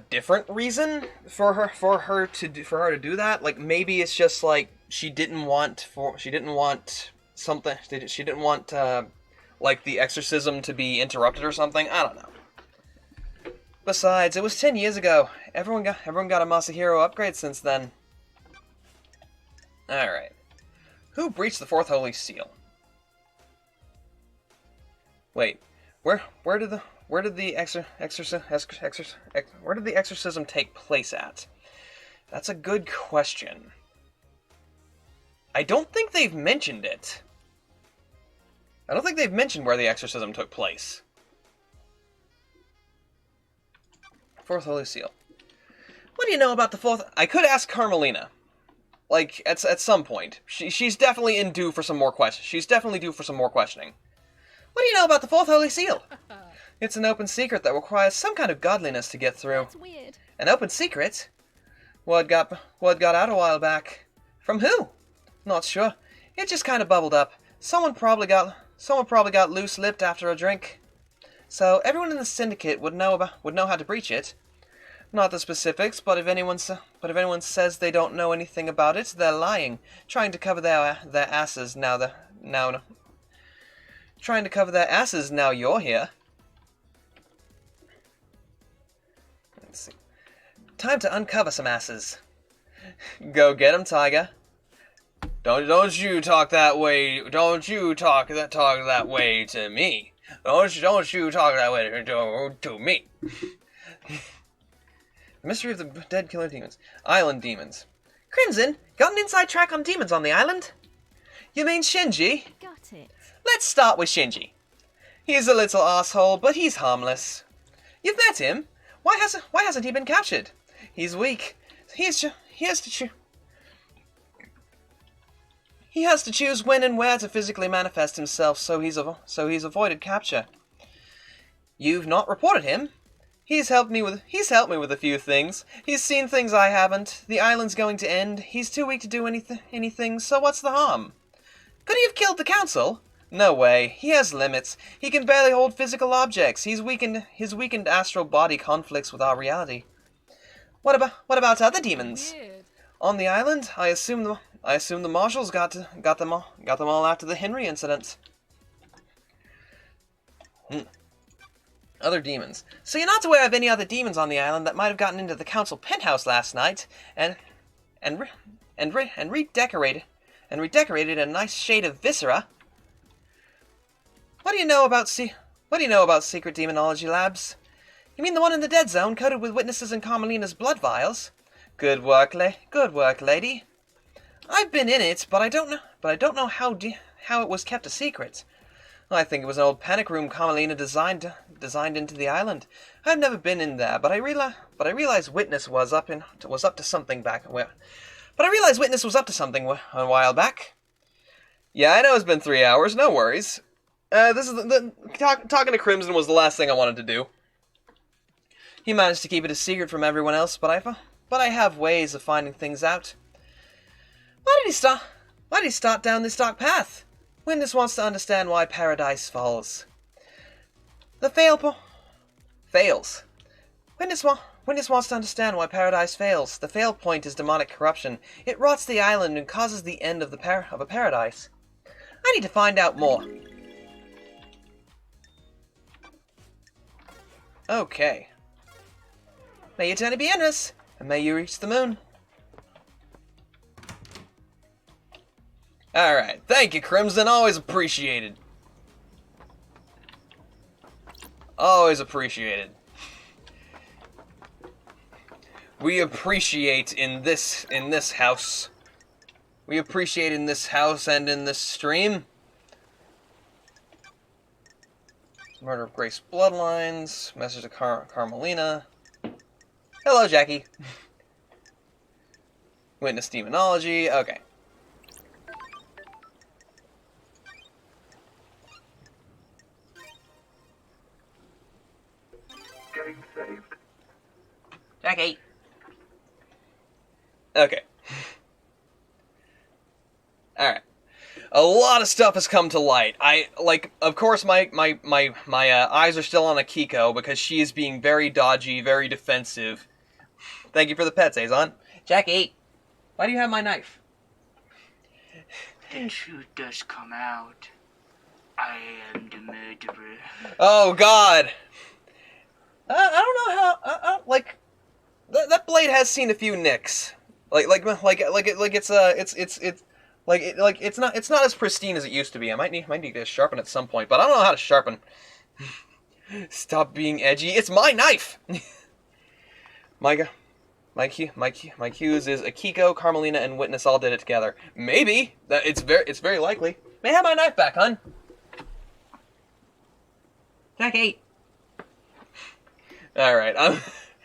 different reason for her to do that. Like maybe it's just like she didn't want like the exorcism to be interrupted or something. I don't know. Besides, it was 10 years ago. Everyone got a Masahiro upgrade since then. Alright. Who breached the fourth holy seal? Wait, where did the exorcism take place at? That's a good question. I don't think they've mentioned it. I don't think they've mentioned where the exorcism took place. Fourth holy seal. What do you know about the fourth? I could ask Carmelina. Like, at some point. She's definitely due for some more questions. She's definitely due for some more questioning. What do you know about the fourth holy seal? It's an open secret that requires some kind of godliness to get through. That's weird. An open secret? Word got out a while back. From who? Not sure. It just kind of bubbled up. Someone probably got loose-lipped after a drink. So everyone in the syndicate would know how to breach it. Not the specifics, but if anyone says they don't know anything about it, they're lying, trying to cover their asses trying to cover their asses now you're here. Let's see. Time to uncover some asses. Go get 'em, Tiger. Don't you talk that way. Don't you talk that way to me. Don't you talk that way to me. The mystery of the dead killer demons. Island demons. Crimson, got an inside track on demons on the island? You mean Shinji? Got it. Let's start with Shinji. He's a little asshole, but he's harmless. You've met him. Why hasn't he been captured? He's weak. He has to choose when and where to physically manifest himself, so he's avoided capture. You've not reported him. He's helped me with a few things. He's seen things I haven't. The island's going to end. He's too weak to do anything, so what's the harm? Could he have killed the council? No way. He has limits. He can barely hold physical objects. His weakened astral body conflicts with our reality. What about other demons? Weird. On the island, I assume the marshals got them all after the Henry incident. Other demons. So you're not aware of any other demons on the island that might have gotten into the council penthouse last night and redecorated a nice shade of viscera? What do you know about secret demonology labs? You mean the one in the dead zone, coated with witnesses and Carmelina's blood vials? Good work, lady. I've been in it, but I don't know how it was kept a secret. I think it was an old panic room Carmelina designed into the island. I've never been in there, but I realized Witness was up to something a while back. Yeah, I know it's been 3 hours. No worries. This is talking to Crimson was the last thing I wanted to do. He managed to keep it a secret from everyone else, but I have ways of finding things out. Why did he start down this dark path? Witness wants to understand why paradise falls. Fails. Witness wants to understand why paradise fails. The fail point is demonic corruption. It rots the island and causes the end of a paradise. I need to find out more. Okay. May your journey be endless, and may you reach the moon. Alright, thank you, Crimson. Always appreciated. Always appreciated. We appreciate in this house. We appreciate in this house and in this stream. Murder of Grace Bloodlines. Message to Carmelina. Hello, Jackie. Witness Demonology. Okay. Getting saved. Jackie. Okay. Alright. A lot of stuff has come to light. Of course, my eyes are still on Akiko because she is being very dodgy, very defensive. Thank you for the pets, Azon. Jackie, why do you have my knife? The truth does come out. I am the murderer. Oh God. I don't know how. That blade has seen a few nicks. It's not as pristine as it used to be. I might need to sharpen at some point, but I don't know how to sharpen. Stop being edgy. It's my knife. My cues is Akiko, Carmelina, and Witness all did it together. Maybe it's very likely. May I have my knife back, hun? Jackie. All right.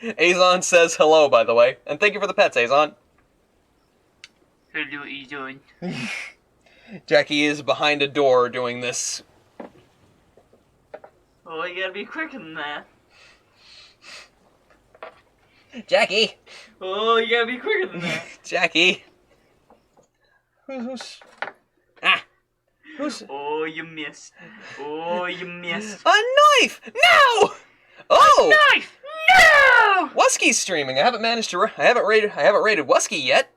Azon says hello, by the way, and thank you for the pets, Azon. Hello, Azon. Jackie is behind a door doing this. Oh, you gotta be quicker than that. Jackie! Oh, you gotta be quicker than that. Jackie! Who's... Ah! Who's... Oh, you missed. Oh, you missed. A knife! No! Oh! A knife! No! Wusky's streaming. I haven't rated Wusky yet.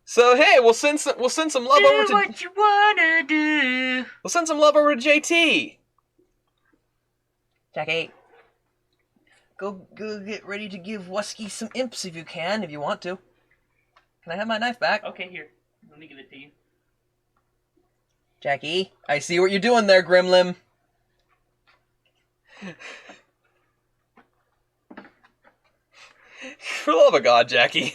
So hey, we'll send some love over to... Do what you wanna do. We'll send some love over to JT. Jackie. Go get ready to give Wusky some imps if you want to. Can I have my knife back? Okay, here. Let me give it to you. Jackie, I see what you're doing there, Grimlim. For the love of God, Jackie.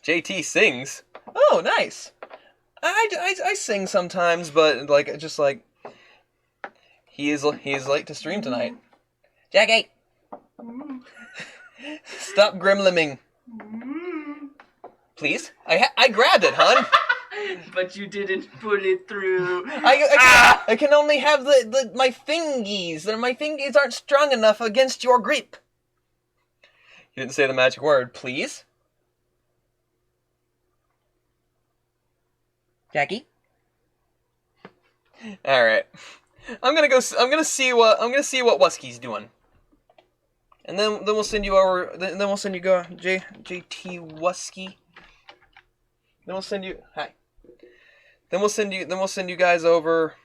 JT sings. Oh, nice. I sing sometimes, but he is late to stream tonight. Jackie. Stop grimlimming. Please? I grabbed it, hun. But you didn't pull it through. I can only have my fingies, and my fingies aren't strong enough against your grip. You didn't say the magic word, please? Jackie? All right. I'm gonna go. I'm gonna see what Wusky's doing, and then we'll send you over. Then we'll send you go JT Wusky. Then we'll send you hi. Then we'll send you guys over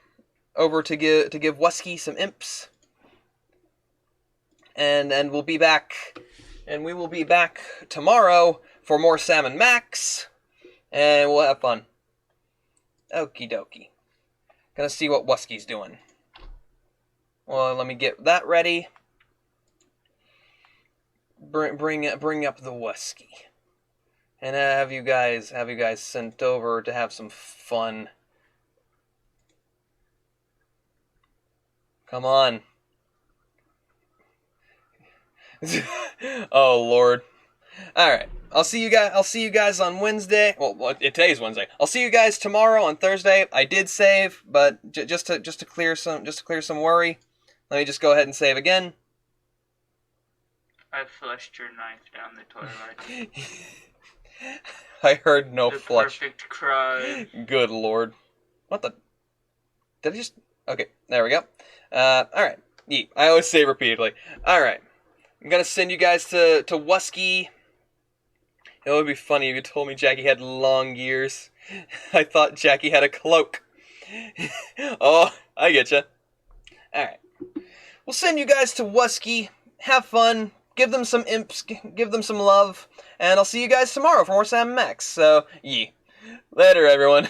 to give Wusky some imps, and we'll be back, and we will be back tomorrow for more Salmon Max, and we'll have fun. Okie dokie. Gonna see what Wusky's doing. Well, let me get that ready. Bring up the Wusky, and have you guys sent over to have some fun. Come on. Oh Lord. All right. I'll see you guys on Wednesday. Well, today's Wednesday. I'll see you guys tomorrow on Thursday. I did save, but just to clear some worry, let me just go ahead and save again. I flushed your knife down the toilet. I heard no The flush. perfect cry. Good Lord. What the? Did I just? Okay, there we go. All right. Yeet. I always say repeatedly. All right. I'm gonna send you guys to Wusky. It would be funny if you told me Jackie had long ears. I thought Jackie had a cloak. Oh, I getcha. Alright. We'll send you guys to Wusky. Have fun. Give them some imps. Give them some love. And I'll see you guys tomorrow for more Sam Max. So, Later, everyone.